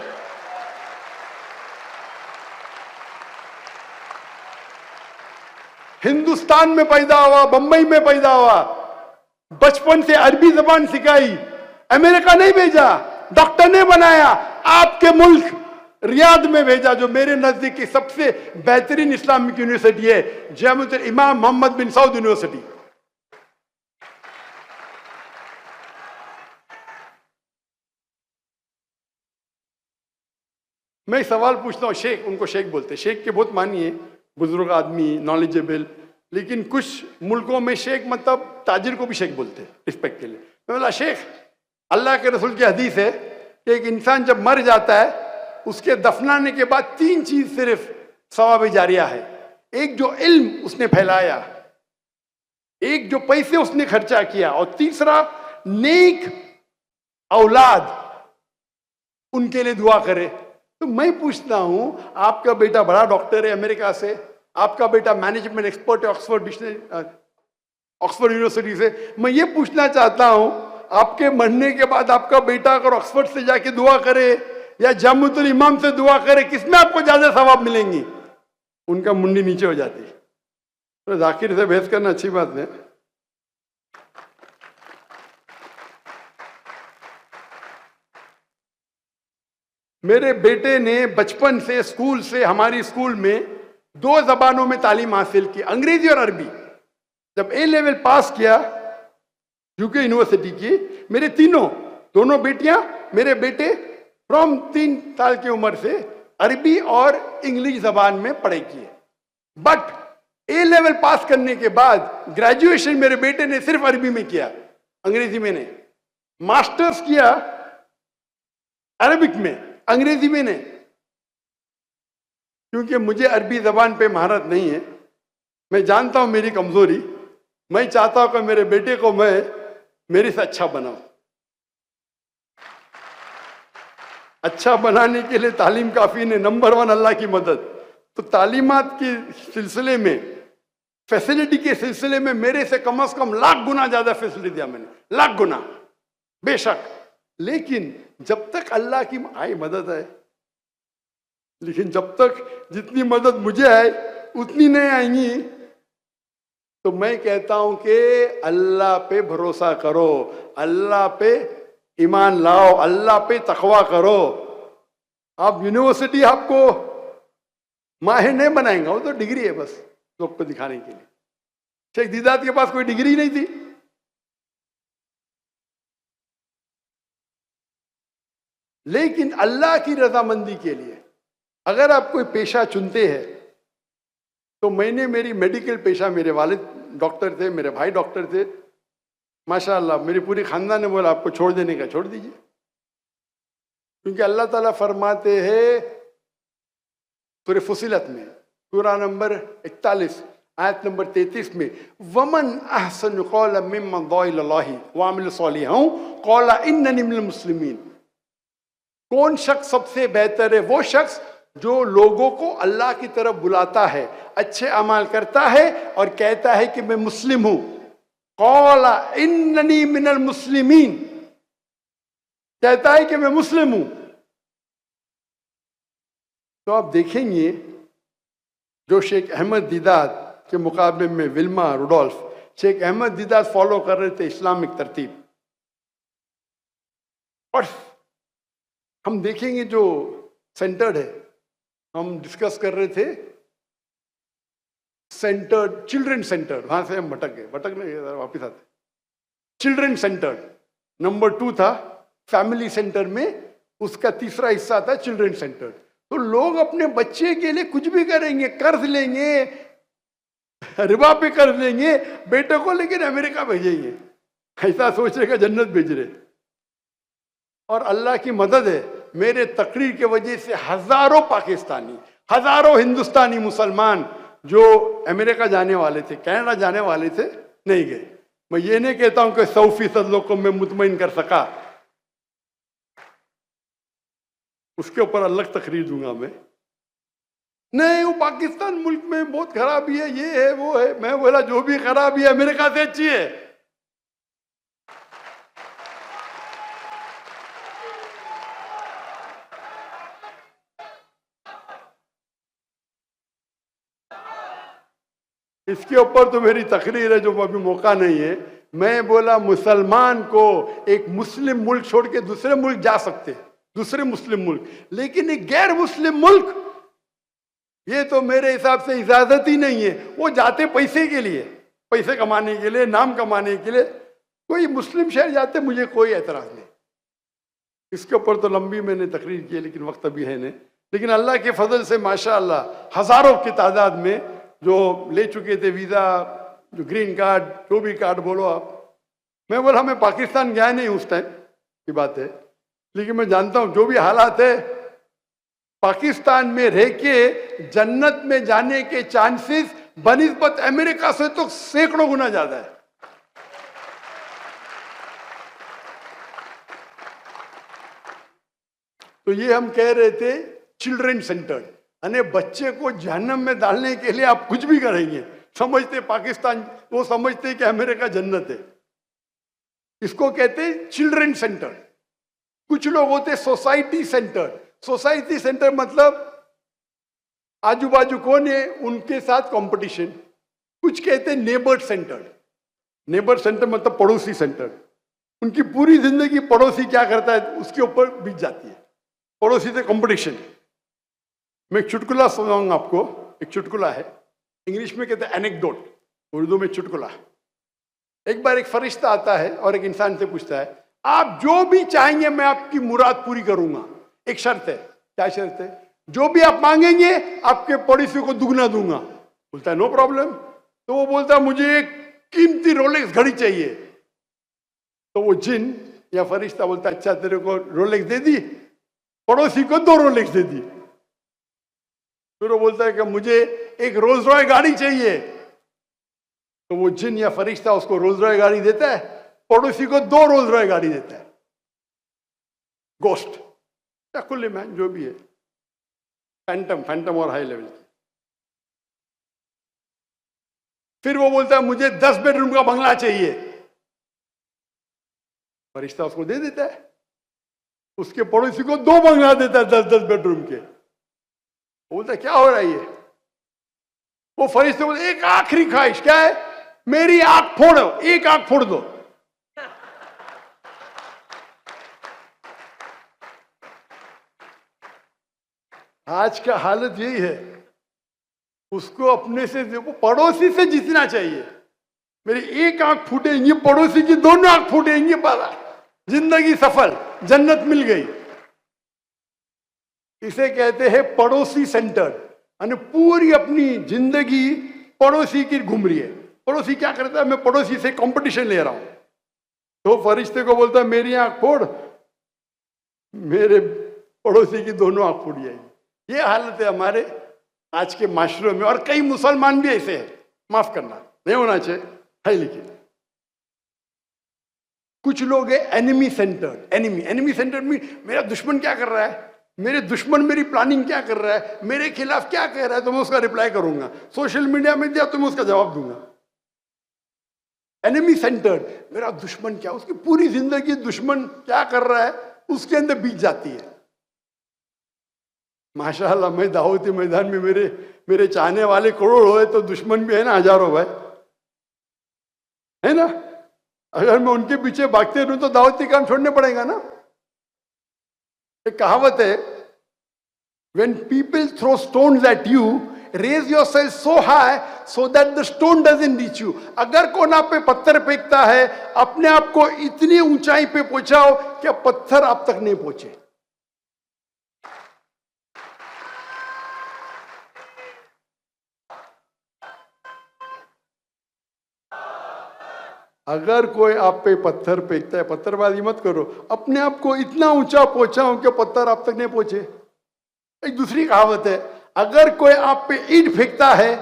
हिंदुस्तान में पैदा हुआ, बंबई में पैदा हुआ, बचपन से अरबी जबान सिखाई, अमेरिका नहीं भेजा, डॉक्टर ने बनाया, आपके मुल्क रियाद में भेजा, जो मेरे नजदीक की सबसे बेहतरीन इस्लामिक यूनिवर्सिटी है, जामिअतुल इमाम मोहम्मद बिन सऊद यूनिवर्सिटी। मैं एक सवाल पूछता हूं, शेख, उनको शेख बोलते, शेख के बहुत मानिए, बुजुर्ग आदमी, नॉलेजेबल, लेकिन कुछ मुल्कों में शेख मतलब ताजिर को भी शेख बोलते रिस्पेक्ट के लिए। मैं बोला शेख, अल्लाह के रसूल की हदीस है कि एक इंसान जब मर जाता है उसके दफनाने के बाद 3 चीज सिर्फ सवाब जारिया है। एक जो इल्म उसने फैलाया, एक जो पैसे उसने खर्चा किया, और तीसरा नेक औलाद उनके लिए दुआ करे। तो मैं पूछता हूं, आपका बेटा बड़ा डॉक्टर है अमेरिका से, आपका बेटा मैनेजमेंट एक्सपर्ट है ऑक्सफोर्ड यूनिवर्सिटी से, मैं ये पूछना चाहता हूं, आपके मरने के बाद आपका बेटा अगर ऑक्सफोर्ड से जाके दुआ करे या जामिअतुल इमाम से दुआ करे, किसमें आपको ज्यादा सवाब मिलेंगी? उनका मुंडी नीचे हो जाती। तो जाकिर से बहस करना अच्छी बात नहीं। मेरे बेटे ने बचपन से, स्कूल से, हमारी स्कूल में 2 जबानों में तालीम हासिल की, अंग्रेजी और अरबी। जब ए लेवल पास किया यूके यूनिवर्सिटी की, मेरे दोनों बेटियां, मेरे बेटे फ्रॉम 3 साल की उम्र से अरबी और इंग्लिश जबान में पढ़ाई की। बट ए लेवल पास करने के बाद ग्रेजुएशन मेरे बेटे ने सिर्फ अरबी में किया, अंग्रेजी में नहीं। मास्टर्स किया अरबिक में, अंग्रेजी में नहीं, क्योंकि मुझे अरबी जबान पे महारत नहीं है। मैं जानता हूं मेरी कमजोरी, मैं चाहता हूं कि मेरे बेटे को मैं मेरे से अच्छा बनाऊं। अच्छा बनाने के लिए तालीम काफी नहीं, नंबर 1 अल्लाह की मदद। तो तालीमात के सिलसिले में, फैसिलिटी के सिलसिले में मेरे से कम 1,00,000 गुना ज्यादा फैसिलिटी दिया मैंने, 1,00,000 गुना। बेशक, लेकिन जब तक अल्लाह की आई मदद है, लेकिन जब तक जितनी मदद मुझे आए उतनी नहीं आएंगी, तो मैं कहता हूं कि अल्लाह पे भरोसा करो, अल्लाह पे ईमान लाओ, अल्लाह पे तकवा करो। आप यूनिवर्सिटी आपको माहिर नहीं बनाएंगे, वो तो डिग्री है बस लोग को दिखाने के लिए। शेख दीदात के पास कोई डिग्री नहीं थी, लेकिन अल्लाह की रजामंदी के लिए अगर आप कोई पेशा चुनते हैं, तो मैंने मेरी मेडिकल पेशा, मेरे वालिद डॉक्टर थे, मेरे भाई डॉक्टर थे, माशाअल्लाह मेरी पूरी खानदान ने बोला आपको छोड़ देने का छोड़ दीजिए, क्योंकि अल्लाह ताला फरमाते हैं सूरह फुसिलत में, सूरा नंबर 41 आयत नंबर 33 में, वमन अहसन कौलन मिम्मन दुआ इलल्लाहि व अमिल सालिहान क़ाला इन्ननी मिनल मुस्लिमीन। कौन शख्स सबसे बेहतर है? वो शख्स जो लोगों को अल्लाह की तरफ बुलाता है, अच्छे अमाल करता है और कहता है कि मैं मुस्लिम हूं। क़ाला इन्ननी मिनल मुस्लिमीन, कहता है कि मैं मुस्लिम हूं। तो आप देखेंगे जो शेख अहमद दीदात के मुकाबले में Wilma Rudolph, Sheikh Ahmed Deedat follow कर रहे थे इस्लामिक तरतीब, और हम देखेंगे जो सेंटर्ड है, हम डिस्कस कर रहे थे सेंटर्ड, चिल्ड्रन सेंटर, वहां से हम भटक नहीं वापिस आते। चिल्ड्रन सेंटर नंबर 2 था, फैमिली सेंटर में उसका तीसरा हिस्सा था चिल्ड्रन सेंटर। तो लोग अपने बच्चे के लिए कुछ भी करेंगे, कर्ज लेंगे, रिबा पे कर्ज लेंगे, बेटे को लेकिन अमेरिका भेजेंगे, ऐसा सोचेगा जन्नत भेज रहे। और अल्लाह की मदद है, मेरे तकरीर के वजह से हजारों पाकिस्तानी, हजारों हिंदुस्तानी मुसलमान जो अमेरिका जाने वाले थे, कनाडा जाने वाले थे, नहीं गए। मैं ये नहीं कहता हूं कि 100% लोग को मैं मुतमईन कर सका, उसके ऊपर अलग तकरीर दूंगा मैं। नहीं, वो पाकिस्तान मुल्क में बहुत खराबी है, ये है वो है। मैं बोला जो भी खराबी है अमेरिका से अच्छी है। इसके ऊपर तो मेरी तकरीर है जो अभी मौका नहीं है। मैं बोला मुसलमान को एक मुस्लिम मुल्क छोड़ के दूसरे मुल्क जा सकते, दूसरे मुस्लिम मुल्क, लेकिन एक गैर मुस्लिम मुल्क, ये तो मेरे हिसाब से इजाजत ही नहीं है। वो जाते पैसे के लिए, पैसे कमाने के लिए, नाम कमाने के लिए। कोई मुस्लिम शहर जाते मुझे कोई एतराज नहीं। इसके ऊपर तो लंबी मैंने तकरीर की है, लेकिन वक्त अभी है नहीं। लेकिन अल्लाह के फजल से माशाअल्लाह हजारों की तादाद में जो ले चुके थे वीजा, जो ग्रीन कार्ड, जो भी कार्ड बोलो आप। मैं बोला मैं पाकिस्तान गया नहीं उस टाइम की बात है, लेकिन मैं जानता हूं जो भी हालात है, पाकिस्तान में रह के जन्नत में जाने के चांसेस बनिस्बत अमेरिका से तो सैकड़ों गुना ज्यादा है। तो ये हम कह रहे थे चिल्ड्रन सेंटर्ड, यानी बच्चे को जहन्नम में डालने के लिए आप कुछ भी करेंगे। समझते पाकिस्तान, वो समझते कि अमेरिका जन्नत है। इसको कहते हैं चिल्ड्रन सेंटर। कुछ लोग होते सोसाइटी सेंटर। सोसाइटी सेंटर मतलब आजू बाजू कौन है उनके साथ कंपटीशन। कुछ कहते हैं नेबर सेंटर। नेबर सेंटर मतलब पड़ोसी सेंटर। उनकी पूरी जिंदगी पड़ोसी क्या करता है उसके ऊपर बीत जाती है, पड़ोसी से कंपटीशन। मैं एक चुटकुला सुनाऊंगा आपको। एक चुटकुला है, इंग्लिश में कहते हैं एनेक्डोट, उर्दू में चुटकुला। एक बार एक फरिश्ता आता है और एक इंसान से पूछता है, आप जो भी चाहेंगे मैं आपकी मुराद पूरी करूंगा, एक शर्त है। क्या शर्त है? जो भी आप मांगेंगे आपके पड़ोसी को दुगना दूंगा। बोलता है नो प्रॉब्लम। तो वो बोलता है मुझे एक कीमती रोलेक्स घड़ी चाहिए। तो वो जिन या फरिश्ता बोलता है अच्छा तेरे को रोलेक्स दे दी, पड़ोसी को 2 रोलेक्स दे दी। फिर वो बोलता है कि मुझे एक रोल्स रॉय गाड़ी चाहिए। तो वो जिन या फरिश्ता उसको रोल्स रॉय गाड़ी देता है, पड़ोसी को 2 रोल्स रॉय गाड़ी देता है। गोस्ट या खुले मैन जो भी है, फैंटम और हाई लेवल। फिर वो बोलता है मुझे 10 बेडरूम का बंगला चाहिए। फरिश्ता उसको दे देता है, उसके पड़ोसी को 2 बंगला देता है 10-10 बेडरूम के। बोलता क्या हो रहा है ये? वो फरिश्ते बोलते एक आखिरी ख्वाहिश क्या है? मेरी आंख फोड़ो, एक आंख फोड़ दो। आज का हालत यही है, उसको अपने से देखो, पड़ोसी से जीतना चाहिए। मेरी एक आंख फूटेंगी, पड़ोसी की दोनों आंख फूटेंगी, पाला जिंदगी सफल, जन्नत मिल गई। इसे कहते हैं पड़ोसी सेंटर्ड, यानी पूरी अपनी जिंदगी पड़ोसी की घूम रही है। पड़ोसी क्या करता है? मैं पड़ोसी से कंपटीशन ले रहा हूं। तो फरिश्ते को बोलता है मेरी आंख फोड़, मेरे पड़ोसी की दोनों आंख फूट जाएगी। ये हालत है हमारे आज के माशरों में, और कई मुसलमान भी ऐसे हैं। माफ करना, नहीं होना चाहिए है, लेकिन कुछ लोग है एनिमी सेंटर्ड। एनिमी सेंटर्ड में मेरा दुश्मन क्या कर रहा है, मेरे दुश्मन मेरी प्लानिंग क्या कर रहा है, मेरे खिलाफ क्या कह रहा है, तो मैं उसका रिप्लाई करूंगा। सोशल मीडिया में दिया तो मैं उसका जवाब दूंगा। एनिमी सेंटर्ड, मेरा दुश्मन क्या, उसकी पूरी जिंदगी दुश्मन क्या कर रहा है उसके अंदर बीत जाती है। माशाअल्लाह, मैं दावती मैदान में मेरे चाहने वाले करोड़ हुए तो दुश्मन भी है ना हजारों, भाई है ना। अगर मैं उनके पीछे भागते रहूं तो दावती काम छोड़ने पड़ेगा ना। एक कहावत है, when people throw stones at you, raise yourself so high so that the stone doesn't reach you। अगर कौन आप पे पत्थर फेंकता है, अपने आप को इतनी ऊंचाई पे पहुंचाओ कि पत्थर आप तक नहीं पहुंचे। अगर कोई आप पे पत्थर फेंकता है, पत्थरबाजी मत करो, अपने आप को इतना ऊंचा पहुंचाओ कि पत्थर आप तक नहीं पहुंचे। एक दूसरी कहावत है, अगर कोई आप पे ईंट फेंकता है,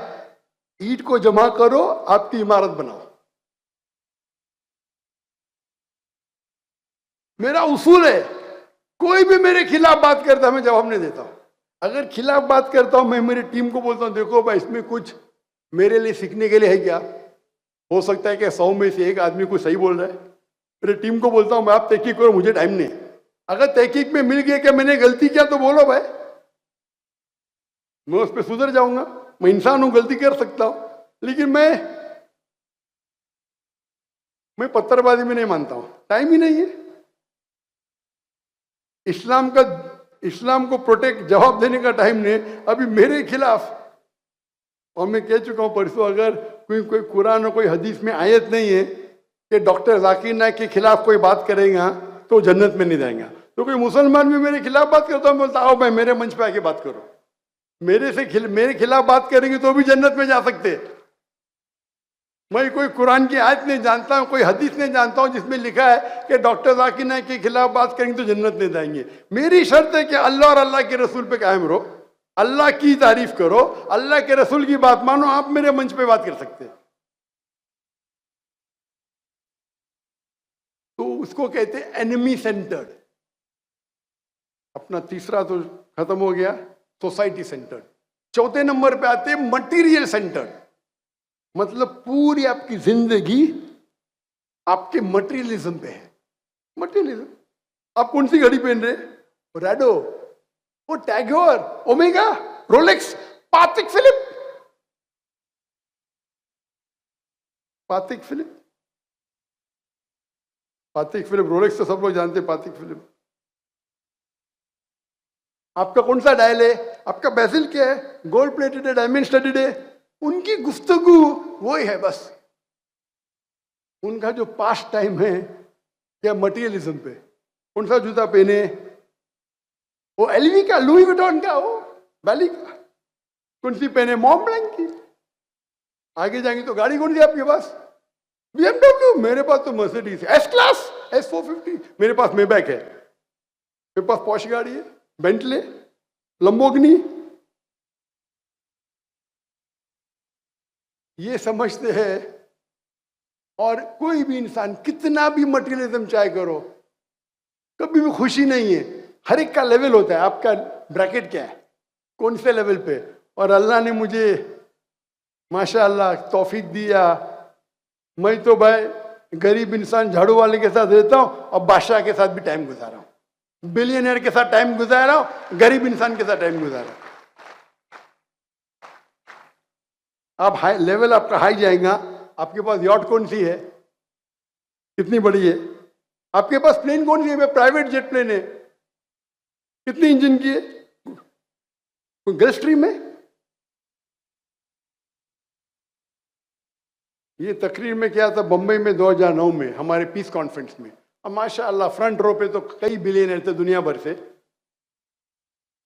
ईंट को जमा करो, आपकी इमारत बनाओ। मेरा उसूल है, कोई भी मेरे खिलाफ बात करता है मैं जवाब नहीं देता हूं। अगर खिलाफ बात करता हूं, मैं मेरी टीम को बोलता हूं देखो भाई, इसमें कुछ मेरे लिए सीखने के लिए है क्या? हो सकता है कि 100 में से एक आदमी कुछ सही बोल रहा है। मेरी टीम को बोलता हूं मैं आप तहकीक करो, मुझे टाइम नहीं। अगर तहकीक में मिल गया कि मैंने गलती किया तो बोलो भाई, मैं उस पर सुधर जाऊंगा। मैं इंसान हूं, गलती कर सकता हूं, लेकिन मैं पत्थरबाजी में नहीं मानता हूं, टाइम ही नहीं है। इस्लाम को प्रोटेक्ट जवाब देने का टाइम नहीं। अभी मेरे खिलाफ, और मैं कह चुका हूं परसों, अगर कोई कुरान और कोई हदीस में आयत नहीं है कि डॉक्टर जाकिर नाइक के खिलाफ कोई बात करेगा तो जन्नत में नहीं जाएगा, तो कोई मुसलमान भी मेरे खिलाफ बात करता हूं, बोलता आओ भाई मेरे मंच पे आके बात करो। मेरे खिलाफ बात करेंगे तो भी जन्नत में जा सकते। मैं कोई कुरान की आयत नहीं जानता हूं, कोई हदीस नहीं जानता हूं जिसमें लिखा है कि डॉक्टर जाकिर नाइक के खिलाफ बात करेंगे तो जन्नत नहीं जाएंगे। मेरी शर्त है कि अल्लाह और अल्लाह के रसूल पे कायम रहो, अल्लाह की तारीफ करो, अल्लाह के रसूल की बात मानो। आप मेरे मंच पे बात कर सकते हैं। तो उसको कहते हैं एनिमी सेंटर्ड। अपना तीसरा तो खत्म हो गया, सोसाइटी सेंटर्ड। चौथे नंबर पे आते हैं मटेरियल सेंटर्ड, मतलब पूरी आपकी जिंदगी आपके मटेरियलिज्म पे है। मटेरियलिज्म, आप कौन सी घड़ी पहन रहे? रैडो, वो TAG Heuer, Omega, Rolex, Patek Philippe. Rolex तो सब लोग जानते हैं। पातिक फिलिप, आपका कौन सा डायल है, आपका बेसिल क्या है, गोल्ड प्लेटेड है, डायमंड स्टडीड है। उनकी गुफ्तगू वही है बस। उनका जो पास्ट टाइम है क्या मटेरियलिज्म पे। कौन सा जूता पहने, वो एलवी का, लुई विटॉन का, वो बैली का। कौन सी पहने, मॉम ब्लैंक की। आगे जाएंगे तो गाड़ी कौन सी आपके पास? BMW। मेरे पास तो मर्सिडीज है, एस क्लास, S450। मेरे पास मेबैक है, मेरे पास पॉश गाड़ी है, बेंटले, लंबोर्गिनी। ये समझते हैं। और कोई भी इंसान कितना भी मटेरियलिज्म चाहे करो, कभी भी खुशी नहीं है। हर एक का लेवल होता है। आपका ब्रैकेट क्या है, कौन से लेवल पे। और अल्लाह ने मुझे माशाअल्लाह तौफीक दिया, मैं तो भाई गरीब इंसान झाड़ू वाले के साथ रहता हूं और बादशाह के साथ भी टाइम गुजारा हूं, बिलियनियर के साथ टाइम गुजारा हूं, गरीब इंसान के साथ टाइम गुजारा। आप हाई लेवल आपका हाई जाएगा। आपके पास यॉट कौन सी है, कितनी बड़ी है? आपके पास प्लेन कौन सी है? प्राइवेट जेट प्लेन है, कितनी इंजन की है? गल्फ स्ट्रीम में। ये तकरीर में क्या था बंबई में 2009 में हमारे पीस कॉन्फ्रेंस में। अब माशाअल्लाह फ्रंट रो पे तो कई बिलियनर थे दुनिया भर से,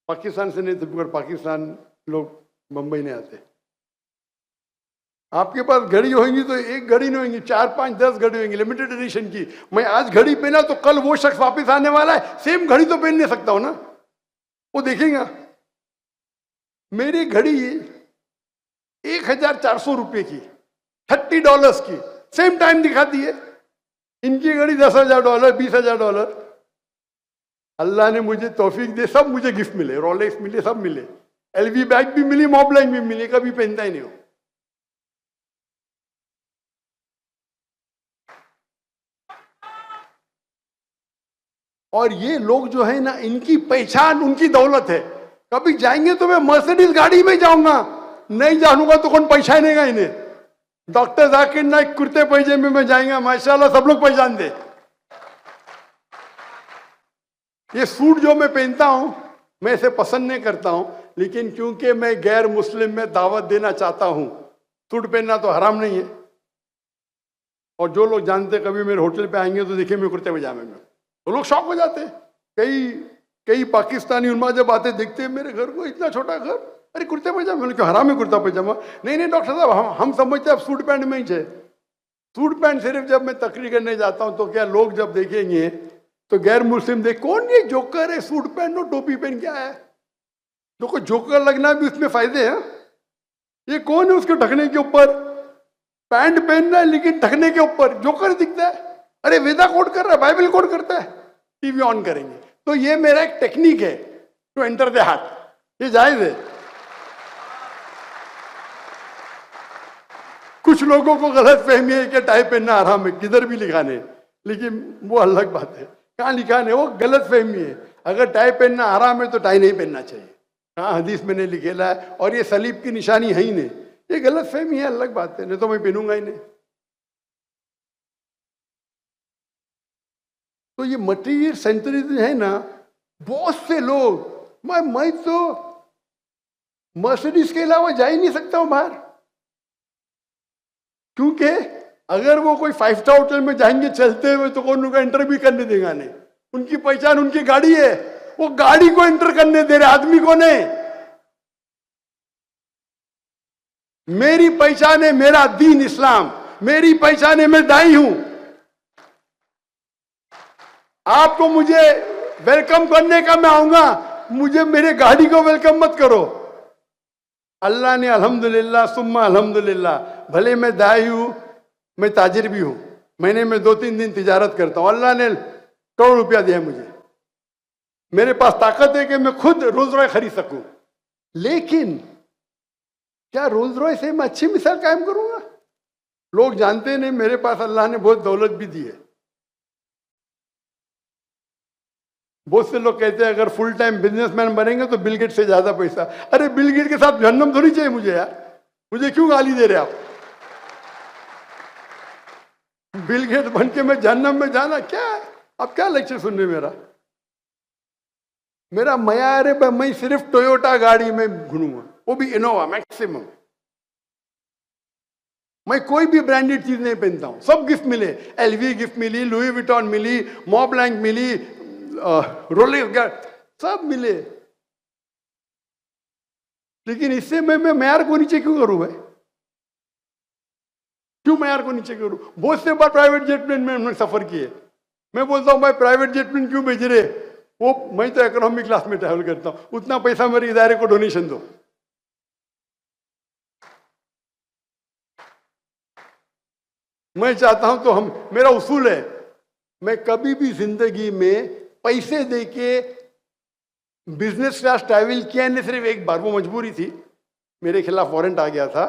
पाकिस्तान से नहीं थे, पर पाकिस्तान लोग बंबई नहीं आते। आपके पास घड़ी होगी तो एक घड़ी नहीं होगी, 4, 5, 10 घड़ी होंगी लिमिटेड एडिशन की। मैं आज घड़ी पहना तो कल वो शख्स वापस आने वाला है, सेम घड़ी तो पहन नहीं सकता हूं ना, वो देखेगा। मेरी घड़ी 1400 रुपए की, $30 की, सेम टाइम दिखाती है। इनकी घड़ी $10,000, $20,000। अल्लाह ने मुझे तौफीक दे, सब मुझे गिफ्ट मिले, रोलेक्स मिले, सब मिले, LV बैग भी मिली, मोबलाइन भी मिली, कभी पहनता ही नहीं हो। और ये लोग जो है ना, इनकी पहचान उनकी दौलत है। कभी जाएंगे तो मैं मर्सिडीज गाड़ी में जाऊंगा, नहीं जानूंगा तो कौन पहचानेगा इन्हें? डॉक्टर जाकिर नाइक कुर्ते पैजामे में जाएंगे, माशाल्लाह सब लोग पहचान दे। ये सूट जो मैं पहनता हूं, मैं इसे पसंद नहीं करता हूं, लेकिन क्योंकि मैं गैर मुस्लिम में दावत देना चाहता हूं, सूट पहनना तो हराम नहीं है। और जो लोग जानते कभी मेरे होटल पे आएंगे तो देखिए मैं कुर्ते पैजामे में, तो लोग शौक हो जाते हैं। कई पाकिस्तानी उन्मा जब आते देखते हैं मेरे घर को, इतना छोटा घर, अरे कुर्ते पैजामा। मैंने क्यों हराम है कुर्ता पैजामा? नहीं डॉक्टर साहब, हम समझते हैं आप सूट पैंट में ही है। सूट पैंट सिर्फ जब मैं तकरीर करने जाता हूं तो क्या लोग जब देखेंगे तो गैर मुस्लिम देख, कौन ये जोकर है, सूट पहन और टोपी पहन क्या है? जो को जोकर लगना भी उसमें फायदे हैं। ये कौन है उसके ढकने के ऊपर, पैंट पहनना है लेकिन ढकने के ऊपर जोकर दिखता है। अरे वेदा कोट कर रहा है, बाइबल कोट करता है। टीवी ऑन करेंगे तो ये मेरा एक टेक्निक है टू एंटर द हार्ट, ये जायज है। कुछ लोगों को गलत फहमी है कि टाई पहनना आराम है, किधर भी लिखा नहीं, लेकिन वो अलग बात है, कहाँ लिखा नहीं, वो गलत फहमी है। अगर टाई पहनना आराम है तो टाई नहीं पहनना चाहिए, कहाँ हदीस में नहीं लिखेला है। और ये सलीब की निशानी है ही नहीं, ये गलत फहमी है, अलग बात है, नहीं तो मैं पहनूंगा ही नहीं। तो ये मटीरियल सेंचुरी है ना, बहुत से लोग, मैं तो मर्सिडीज के अलावा जा ही नहीं सकता हूं बाहर, क्योंकि अगर वो कोई 5 स्टार होटल में जाएंगे चलते हुए तो कौन उनका एंटर भी करने देगा नहीं। उनकी पहचान उनकी गाड़ी है, वो गाड़ी को एंटर करने दे रहे, आदमी को नहीं। मेरी पहचान है मेरा दीन इस्लाम, मेरी पहचान है मैं दाई हूं। आपको मुझे वेलकम करने का मैं आऊंगा, मुझे मेरे गाड़ी को वेलकम मत करो। अल्लाह ने अल्हम्दुलिल्लाह सुम्मा अल्हम्दुलिल्लाह, भले मैं दाई हूं, मैं ताजिर भी हूं, महीने में 2-3 दिन तिजारत करता हूं, अल्लाह ने करोड़ रुपया दिया मुझे, मेरे पास ताकत है कि मैं खुद रोल्स रॉयस खरीद सकूं। लेकिन क्या रोल्स रॉयस से मैं अच्छी मिसाल कायम करूंगा? लोग जानते नहीं मेरे पास अल्लाह ने बहुत दौलत भी दी है। बहुत से लोग कहते हैं अगर फुल टाइम बिजनेसमैन बनेंगे तो बिल गेट से ज्यादा पैसा। अरे बिल गेट के साथ जहन्नम थोड़ी चाहिए मुझे यार, मुझे क्यों गाली दे रहे आप? बिल गेट बन के मैं जहन्नम में जाना क्या है? आप क्या लेक्चर सुन रहे? मेरा मयार है, मैं सिर्फ टोयोटा गाड़ी में घूमूंगा, वो भी इनोवा मैक्सिमम। मैं कोई भी ब्रांडेड चीज नहीं पहनता हूं, सब गिफ्ट मिले, LV गिफ्ट मिली, लुई विटॉन मिली, मॉब्लैंक मिली, रोलेक्स सब मिले। लेकिन इससे मैं मैयार को नीचे क्यों करूं? क्यों मैयार को नीचे करूं? बहुत से बार प्राइवेट जेट प्लेन में हमने सफर किए, मैं बोलता हूं भाई प्राइवेट जेट प्लेन क्यों भेज रहे? वो मैं तो इकोनॉमी क्लास में ट्रैवल करता हूं, उतना पैसा मेरे इदारे को डोनेशन दो। मैं चाहता हूं तो मेरा उसूल है, मैं कभी भी जिंदगी में पैसे देके बिजनेस क्लास ट्रैवल किया नहीं, सिर्फ एक बार, वो मजबूरी थी, मेरे खिलाफ वारंट आ गया था,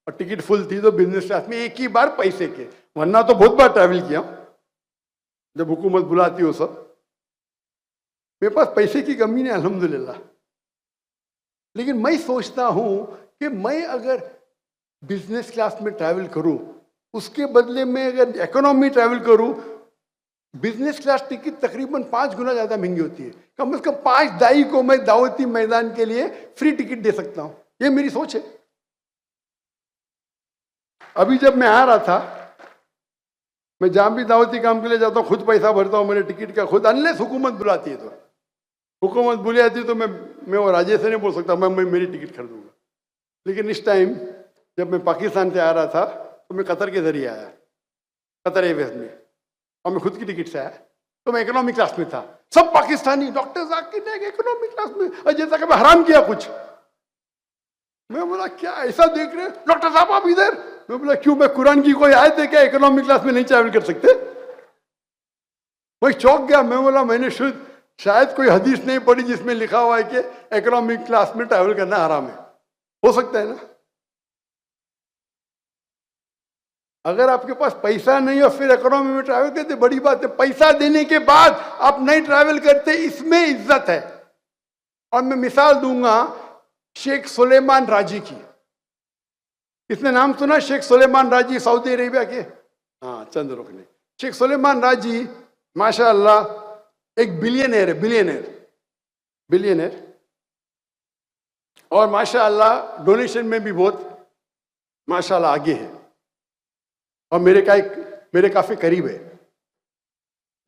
और टिकट फुल थी तो बिजनेस क्लास में एक ही बार पैसे के, वरना तो बहुत बार ट्रैवल किया जब हुकूमत बुलाती हो सब। मेरे पास पैसे की कमी नहीं अल्हम्दुलिल्लाह, लेकिन मैं सोचता हूं कि मैं अगर बिजनेस क्लास में ट्रैवल करूं, उसके बदले में अगर इकोनॉमी ट्रैवल करूं, बिजनेस क्लास टिकट तकरीबन 5 गुना ज्यादा महंगी होती है। कम से कम 5 दाई को मैं दावती मैदान के लिए फ्री टिकट दे सकता हूं, ये मेरी सोच है। अभी जब मैं आ रहा था, मैं जहां भी दावती काम के लिए जाता हूं खुद पैसा भरता हूं मेरे टिकट का खुद, अनलेस हुकूमत बुलाती है। तो हुकूमत बुलाती है तो मैं वो राजेश से नहीं बोल सकता मैं मेरी टिकट खरीदूंगा। लेकिन इस टाइम जब मैं पाकिस्तान से आ रहा था तो मैं कतर के जरिए आया, कतर एयरवेज में, और मैं खुद की टिकट से आया। तो मैं इकोनॉमी क्लास में था, सब Pakistani doctor Zakir economy class में, और जैसा कि मैं हराम किया कुछ। मैं बोला क्या ऐसा देख रहे डॉक्टर साहब आप इधर? मैं बोला क्यों, मैं कुरान की कोई आयत है क्या इकोनॉमी क्लास में नहीं ट्रैवल कर सकते? वही चौंक गया। मैं बोला मैंने शायद कोई हदीस नहीं पढ़ी जिसमें लिखा हुआ है कि इकोनॉमिक क्लास में ट्रैवल करना हराम है। हो सकता है ना? अगर आपके पास पैसा नहीं और फिर इकोनॉमी में ट्रैवल करते बड़ी बात है, पैसा देने के बाद आप नहीं ट्रैवल करते, इसमें इज्जत है। और मैं मिसाल दूंगा शेख सुलेमान राजी की। इसने नाम सुना शेख सुलेमान राजी, सऊदी अरेबिया के? हाँ, चंद रुख ने। शेख सुलेमान राजी माशाअल्लाह एक बिलियनर है, बिलियनर, और माशाअल्लाह डोनेशन में भी बहुत माशाअल्लाह आगे है, और मेरे काफी करीब है।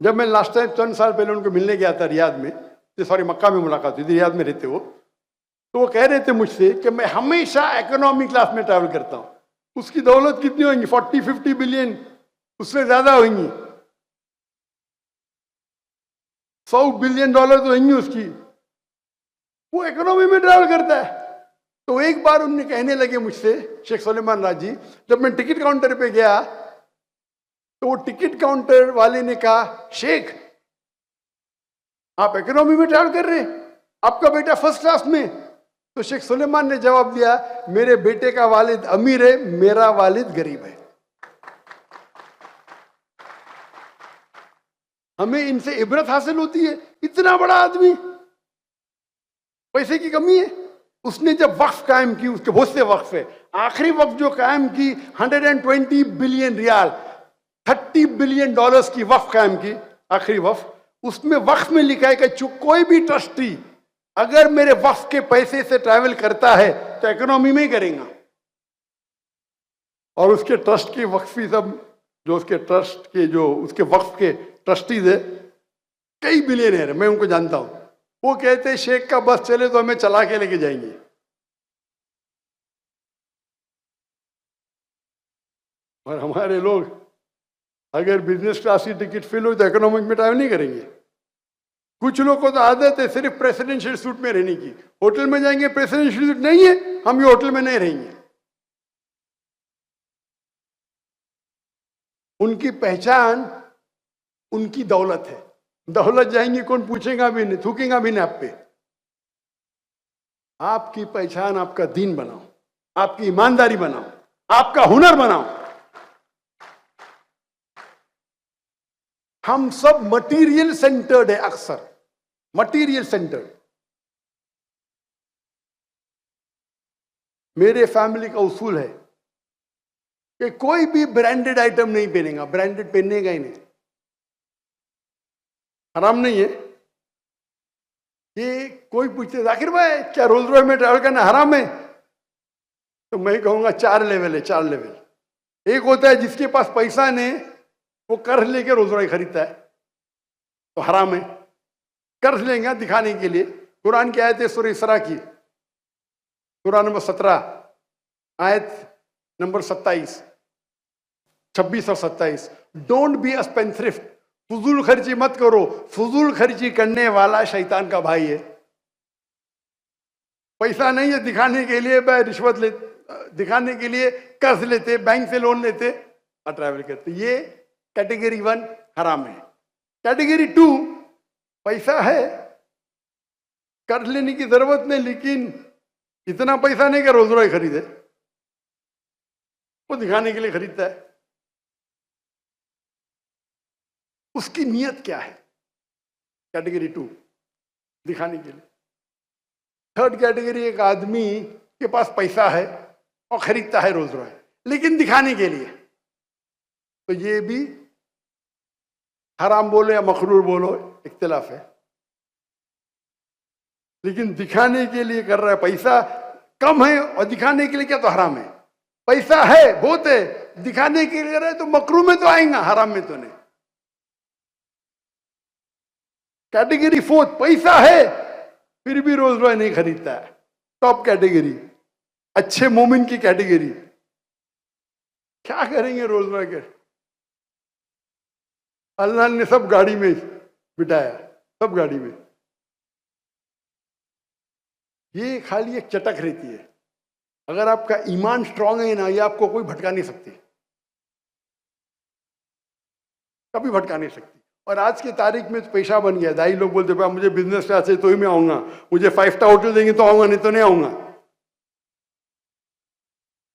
जब मैं लास्ट टाइम चंद साल पहले उनको मिलने गया था रियाद में, सॉरी मक्का में मुलाकात हुई थी, रियाद में रहते वो, तो वो कह रहे थे मुझसे कि मैं हमेशा इकोनॉमी क्लास में ट्रैवल करता हूं। उसकी दौलत कितनी होगी? 40-50 बिलियन, उससे ज्यादा होंगी। $100 बिलियन तो होंगी उसकी। वो इकोनॉमी में ट्रैवल करता है। तो एक बार उन्होंने कहने लगे मुझसे, शेख सुलेमान राजी, जब मैं टिकट काउंटर पे गया तो वो टिकट काउंटर वाले ने कहा शेख आप इकोनॉमी में ट्रैवल कर रहे हैं, आपका बेटा फर्स्ट क्लास में? तो शेख सुलेमान ने जवाब दिया मेरे बेटे का वालिद अमीर है, मेरा वालिद गरीब है। हमें इनसे इबरत हासिल होती है। इतना बड़ा आदमी, पैसे की कमी है। उसने जब वक्फ कायम की, उसके बहुत से वक्फ है, आखिरी वक्फ जो कायम की 120 बिलियन रियाल, $30 बिलियन की वक्फ कायम की, आखिरी वक्फ। उसमें वक्फ में लिखा है कि कोई भी ट्रस्टी अगर मेरे वक्फ के पैसे से ट्रैवल करता है तो इकोनॉमी में ही करेगा। और उसके ट्रस्ट की वक्फी सब जो उसके ट्रस्ट के जो उसके वक्फ के ट्रस्टीज है, कई बिलियनर है, मैं उनको जानता हूं। वो कहते हैं शेख का बस चले तो हमें चला के लेके जाएंगे। और हमारे लोग अगर बिजनेस क्लास की टिकट फिल हो तो इकोनॉमिक में ट्रैवल नहीं करेंगे। कुछ लोग को तो आदत है सिर्फ प्रेसिडेंशियल सूट में रहने की। होटल में जाएंगे प्रेसिडेंशियल सूट नहीं है, हम ये होटल में नहीं रहेंगे। उनकी पहचान उनकी दौलत है। दौलत जाएंगी कौन पूछेगा भी नहीं, थूकेगा भी नहीं आप पे। आपकी पहचान आपका दीन बनाओ, आपकी ईमानदारी बनाओ, आपका हुनर बनाओ। हम सब मटेरियल सेंटर्ड है, अक्सर मटेरियल सेंटर्ड। मेरे फैमिली का उसूल है कि कोई भी ब्रांडेड आइटम नहीं पहनेगा, ब्रांडेड पहनने का ही नहीं। हराम नहीं है ये। कोई पूछते जाकिर भाई क्या रोल्स रॉयस में ट्रैवल करना हराम है? तो मैं कहूंगा 4 लेवल है, 4 लेवल। एक होता है जिसके पास पैसा नहीं, वो कर्ज लेके रोल्स रॉयस खरीदता है, तो हराम है। कर्ज लेंगे दिखाने के लिए। कुरान की आयत है सूरह इसरा की, कुरान नंबर 17 आयत नंबर 26 और 27। डोंट बी अ स्पेंथ्रिफ्ट, फजूल खर्ची मत करो। फजूल खर्ची करने वाला शैतान का भाई है। पैसा नहीं है दिखाने के लिए रिश्वत ले, दिखाने के लिए कर्ज लेते, बैंक से लोन लेते और ट्रैवल करते। ये कैटेगरी 1 हराम है। कैटेगरी 2 पैसा है, कर्ज लेने की जरूरत नहीं, लेकिन इतना पैसा नहीं कि रोल्स रॉयस खरीदे। वो दिखाने के लिए खरीदता है। उसकी नीयत क्या है? कैटेगरी 2, दिखाने के लिए। थर्ड कैटेगरी, एक आदमी के पास पैसा है और खरीदता है रोल्स रॉयस, लेकिन दिखाने के लिए। तो ये भी हराम बोलो या मकरूर बोलो, इख्तिलाफ है, लेकिन दिखाने के लिए कर रहा है। पैसा कम है और दिखाने के लिए क्या, तो हराम है। पैसा है बहुत है, दिखाने के लिए कर रहा है, तो मकरू में तो आएगा, हराम में तो नहीं। कैटेगरी 4, पैसा है फिर भी रोल्स रॉयस नहीं खरीदता है। टॉप कैटेगरी, अच्छे मोमिन की कैटेगरी। क्या करेंगे रोल्स रॉयस के? अल्लाह ने सब गाड़ी में बिठाया, सब गाड़ी में। ये खाली एक चटक रहती है। अगर आपका ईमान स्ट्रांग है ना, ये आपको कोई भटका नहीं सकती, कभी भटका नहीं सकती। और आज की तारीख में तो पेशा बन गया। दाई लोग बोलते भाई मुझे बिजनेस क्लास है तो ही मैं आऊंगा, मुझे 5 स्टार होटल देंगे तो आऊंगा, नहीं तो नहीं आऊंगा।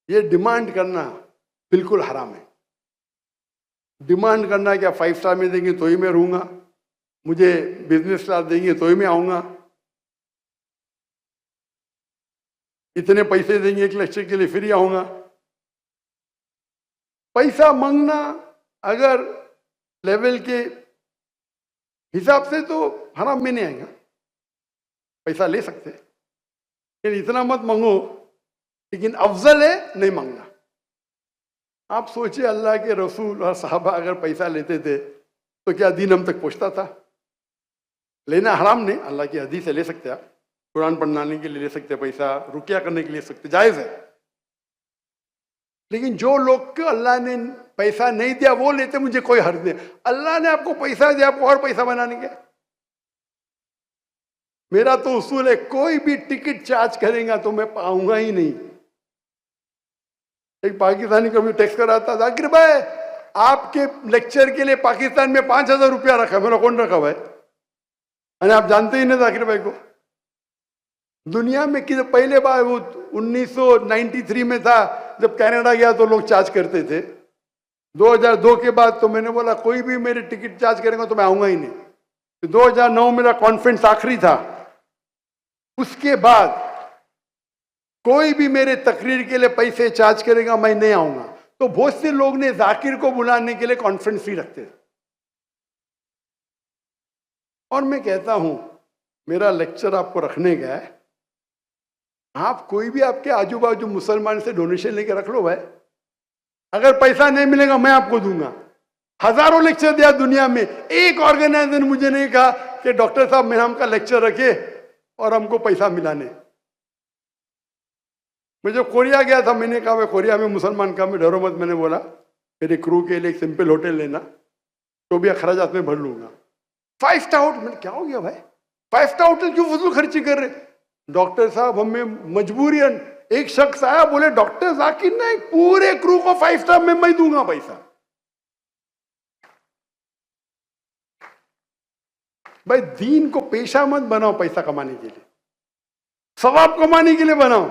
ये डिमांड करना बिल्कुल हराम है। डिमांड करना क्या 5 स्टार में देंगे तो ही मैं रहूंगा, मुझे बिजनेस क्लास देंगे तो ही मैं आऊंगा, इतने पैसे देंगे 1 लेक्चर के लिए फिर ही आऊंगा। पैसा मांगना अगर लेवल के हिसाब से तो हराम में नहीं आएगा, पैसा ले सकते, लेकिन इतना मत मांगो। लेकिन अफजल है नहीं मांगना। आप सोचिए, अल्लाह के रसूल और साहबा अगर पैसा लेते थे तो क्या दीन हम तक पहुंचता था? लेना हराम नहीं, अल्लाह की हदीस से ले सकते आप, कुरान पढ़ाने के लिए ले सकते, पैसा रुकिया करने के लिए ले सकते, जायज है। लेकिन जो लोग को अल्लाह ने पैसा नहीं दिया वो लेते, मुझे कोई हर्ज नहीं। अल्लाह ने आपको पैसा दिया, आपको और पैसा बनाने के। मेरा तो उसूल है, कोई भी टिकट चार्ज करेगा तो मैं पाऊंगा ही नहीं। एक पाकिस्तानी कभी टेक्स्ट कर रहा था, जाकिर भाई आपके लेक्चर के लिए पाकिस्तान में 5,000 रुपया रखा। मेरा कौन रखा भाई? अरे आप जानते ही नहीं जाकिर भाई को। दुनिया में कि पहले बार वो 1993 में था, जब कनाडा गया तो लोग चार्ज करते थे। 2002 के बाद तो मैंने बोला कोई भी मेरी टिकट चार्ज करेगा तो मैं आऊंगा ही नहीं। तो 2009 मेरा कॉन्फ्रेंस आखिरी था, उसके बाद कोई भी मेरे तकरीर के लिए पैसे चार्ज करेगा मैं नहीं आऊंगा। तो बहुत से लोग ने जाकिर को बुलाने के लिए कॉन्फ्रेंस ही रखते थे। और मैं कहता हूं मेरा लेक्चर आपको रखने का है, आप कोई भी आपके आजू बाजू मुसलमान से डोनेशन लेके रख लो भाई। अगर पैसा नहीं मिलेगा मैं आपको दूंगा। हजारों लेक्चर दिया दुनिया में, एक ऑर्गेनाइजेशन मुझे नहीं कहा कि डॉक्टर साहब मेरा हमका लेक्चर रखे और हमको पैसा मिलाने। मैं जब कोरिया गया था, मैंने कहा मैं कोरिया में मुसलमान का, मैं डरो मत, मैंने बोला मेरे क्रू के लिए एक सिंपल होटल लेना तो भी अखराजात में भर लूंगा। 5 स्टार होटल, मैंने क्या हो गया भाई 5 स्टार होटल क्यों फजूल खर्ची कर रहे? डॉक्टर साहब हमें मजबूरियन, एक शख्स आया बोले डॉक्टर जाकिर नाइक पूरे क्रू को 5 स्टार में मैं दूंगा पैसा। भाई दीन को पेशा मत बनाओ पैसा कमाने के लिए, सवाब कमाने के लिए बनाओ।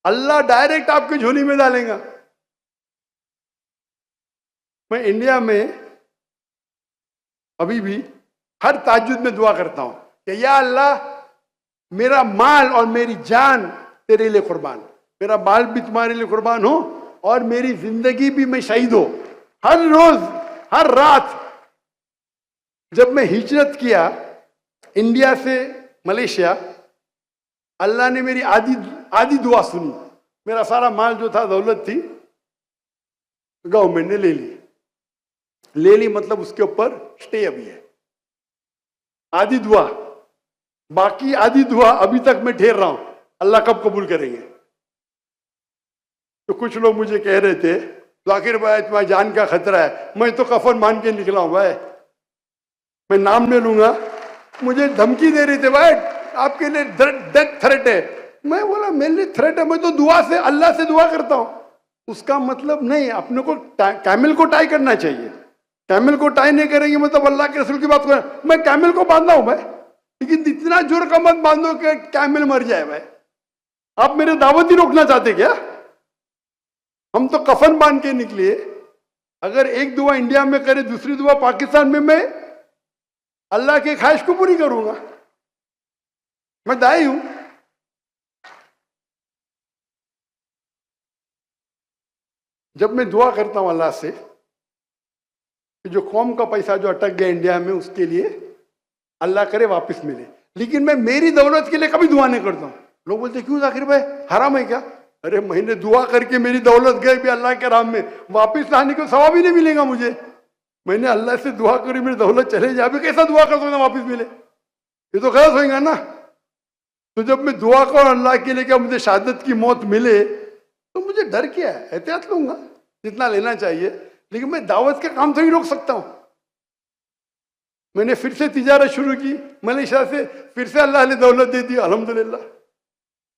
अल्लाह डायरेक्ट आपके झोली में डालेगा। मैं इंडिया में अभी भी हर ताज्जुद में दुआ करता हूं कि या अल्लाह मेरा माल और मेरी जान तेरे लिए कुर्बान, मेरा माल भी तुम्हारे लिए कुर्बान हो और मेरी जिंदगी भी मैं शहीद हो। हर रोज हर रात जब मैं हिजरत किया इंडिया से मलेशिया, अल्लाह ने मेरी आधी दुआ सुनी। मेरा सारा माल जो था, दौलत थी, गवर्नमेंट ने ले ली मतलब उसके ऊपर स्टे अभी है। आधी दुआ, बाकी आधी दुआ अभी तक मैं ठहर रहा हूं, अल्लाह कब कबूल करेंगे। तो कुछ लोग मुझे कह रहे थे जाकिर भाई तुम्हारी जान का खतरा है। मैं तो कफन मान के निकला हूं भाई, मैं नाम नहीं लूंगा। मुझे धमकी दे रहे थे भाई आपके लिए डेथ थ्रेट है। मैं बोला मेरे लिए थ्रेट है, मैं तो दुआ से अल्लाह से दुआ करता हूं। उसका मतलब नहीं, अपने को कैमल को टाई करना चाहिए। कैमल को टाई नहीं करेंगे मतलब अल्लाह के रसूल की बात करें। मैं कैमल को बांधा हूं भाई, लेकिन इतना जोर का मत बांधो कि कैमल मर जाए भाई। आप मेरे दावत ही रोकना चाहते क्या? हम तो कफन बांध के निकले। अगर एक दुआ इंडिया में करे, दूसरी दुआ पाकिस्तान में, मैं अल्लाह की ख्वाहिश को पूरी करूंगा। मैं दाई हूं। जब मैं दुआ करता हूं अल्लाह से कि जो कौम का पैसा जो अटक गया इंडिया में, उसके लिए अल्लाह करे वापस मिले, लेकिन मैं मेरी दौलत के लिए कभी दुआ नहीं करता हूं। लोग बोलते क्यों जाकिर भाई, हराम है क्या? अरे मैंने दुआ करके मेरी दौलत गई भी अल्लाह के राम में, वापस लाने को सवाब ही नहीं मिलेगा मुझे। मैंने अल्लाह से दुआ करी मेरी दौलत चले जाए, भी कैसा दुआ कर सकता वापस मिले? ये तो गलत होगा ना। तो जब मैं दुआ करूं अल्लाह के लिए क्या मुझे शहादत की मौत मिले, तो मुझे डर क्या है? एहतियात लूंगा जितना लेना चाहिए, लेकिन मैं दावत के काम थोड़ी रोक सकता हूं। मैंने फिर से तिजारत शुरू की मलेशिया से, फिर से अल्लाह ने दौलत दे दी, अल्हम्दुलिल्लाह,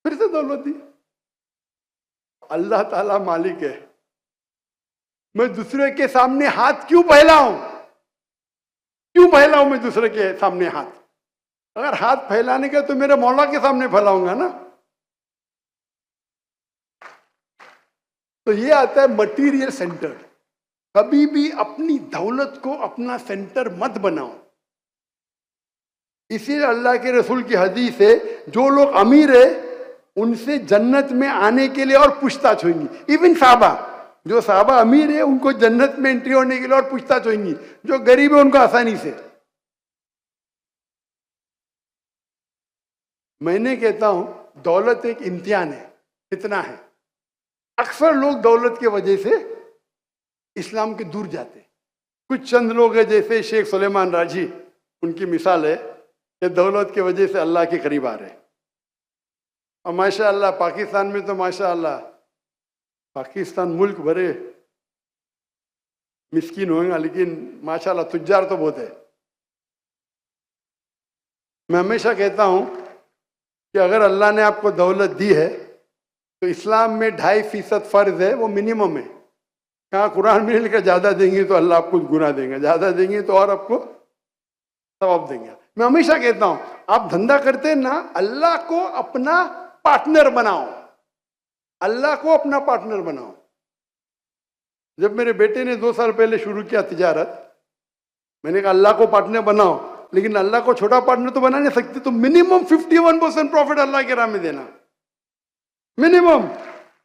फिर से दौलत दी। अल्लाह ताला मालिक है। मैं दूसरे के सामने हाथ क्यों फैलाऊं? क्यों फैलाऊं मैं दूसरे के सामने हाथ? अगर हाथ फैलाने का तो मेरे मौला के सामने फैलाऊंगा ना। तो ये आता है मटीरियल सेंटर। कभी भी अपनी दौलत को अपना सेंटर मत बनाओ। इसीलिए अल्लाह के रसूल की हदीस है, जो लोग अमीर है उनसे जन्नत में आने के लिए और पूछताछ होगी। इवन साहबा, जो साहबा अमीर है उनको जन्नत में एंट्री होने के लिए और पूछताछ होगी, जो गरीब है उनको आसानी से। मैंने कहता हूं दौलत एक इम्तिहान है, इतना है। अक्सर लोग दौलत की वजह से इस्लाम के दूर जाते। कुछ चंद लोग हैं जैसे शेख सुलेमान राजी, उनकी मिसाल है कि दौलत की वजह से अल्लाह के करीब आ रहे। और माशाअल्लाह पाकिस्तान में तो माशाअल्लाह, पाकिस्तान मुल्क भरे मिस्कीन होगा, लेकिन माशाअल्लाह तुज्जार तो बहुत है। मैं हमेशा कहता हूं कि अगर अल्लाह ने आपको दौलत दी है तो इस्लाम में 2.5% फर्ज है, वो मिनिमम है। कहाँ कुरान में लिखा ज्यादा देंगे तो अल्लाह आपको गुनाह देंगे, ज्यादा देंगे तो और आपको सवाब देंगे। मैं हमेशा कहता हूं आप धंधा करते हैं ना, अल्लाह को अपना पार्टनर बनाओ, अल्लाह को अपना पार्टनर बनाओ। जब मेरे बेटे ने 2 साल पहले शुरू किया तिजारत, मैंने कहा अल्लाह को पार्टनर बनाओ, लेकिन अल्लाह को छोटा पार्टनर तो बना नहीं सकते, तो मिनिमम 51% प्रॉफिट अल्लाह के राह में देना, मिनिमम।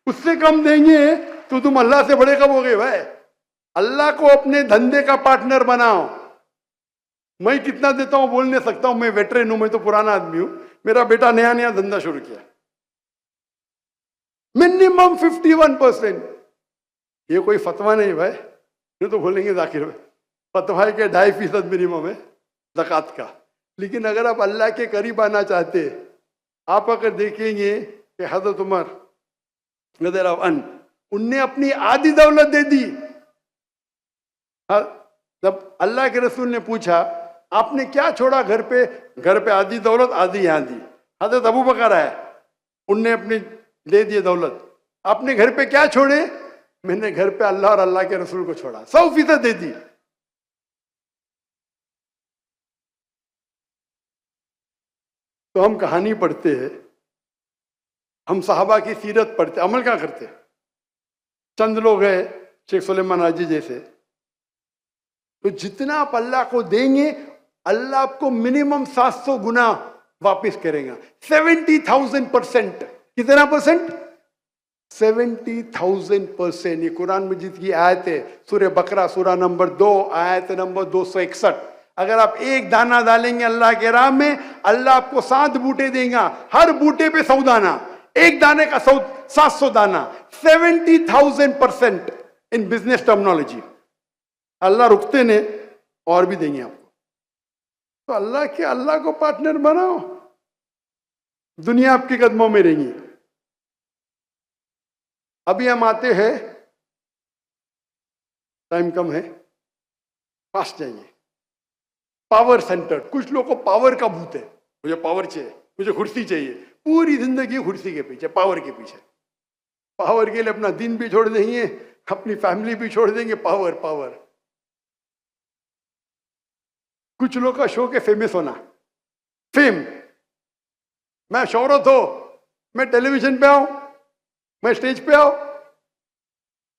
उससे कम देंगे तो तुम अल्लाह से बड़े कब हो गए भाई। अल्लाह को अपने धंधे का पार्टनर बनाओ। मैं कितना देता हूं बोल नहीं सकता हूं, मैं वेटरन हूं, मैं तो पुराना आदमी हूं। मेरा बेटा नया नया धंधा शुरू किया, मिनिमम 51%। ये कोई फतवा नहीं भाई, ये तो बोलेंगे जाकिर भाई फतवा के 2.5% मिनिमम है ज़कात का। लेकिन अगर आप अल्लाह के करीब आना चाहते, आप अगर देखेंगे कि हज़रत उमर रज़ियल्लाहु अन्हु, उनने अपनी आधी दौलत दे दी। जब अल्लाह के रसूल ने पूछा आपने क्या छोड़ा घर पे? घर पे आधी दौलत, आधी यहाँ दी। हज़रत अबू बकर आए, उनने अपनी दे दी दौलत। आपने घर पे क्या छोड़े? मैंने घर पे अल्लाह और अल्लाह के रसूल को छोड़ा, 100% दे दी। तो हम कहानी पढ़ते हैं, हम साहबा की सीरत पढ़ते, अमल क्या करते? चंद लोग हैं शेख सुलेमान राजी जैसे, तो जितना आप अल्लाह को देंगे अल्लाह आपको मिनिमम 700 गुना वापस करेगा। 70,000%। कितना परसेंट? 70,000%। ये कुरान मजीद की आयत है, सूरह बकरा सूरा नंबर 2 आयत नंबर 261। अगर आप एक दाना डालेंगे अल्लाह के राह में, अल्लाह आपको 7 बूटे देगा, हर बूटे पे 100 दाना, एक दाने का 700 दाना। 70,000% इन बिजनेस टर्मिनोलॉजी। अल्लाह रुकते ने और भी देंगे आपको। तो अल्लाह को पार्टनर बनाओ, दुनिया आपके कदमों में रहेगी। अभी हम आते हैं, टाइम कम है, फास्ट जाएंगे। Power centre. कुछ लोगों को पावर का भूत है, मुझे पावर चाहिए, मुझे कुर्सी चाहिए, पूरी जिंदगी कुर्सी के पीछे, पावर के पीछे। पावर के लिए अपना दिन भी छोड़ देंगे, अपनी फैमिली भी छोड़ देंगे। Power power. कुछ लोग का शौक है फेमस होना, फेम। मैं शोहरत हो, मैं टेलीविजन पे आऊं, मैं स्टेज पे आऊं,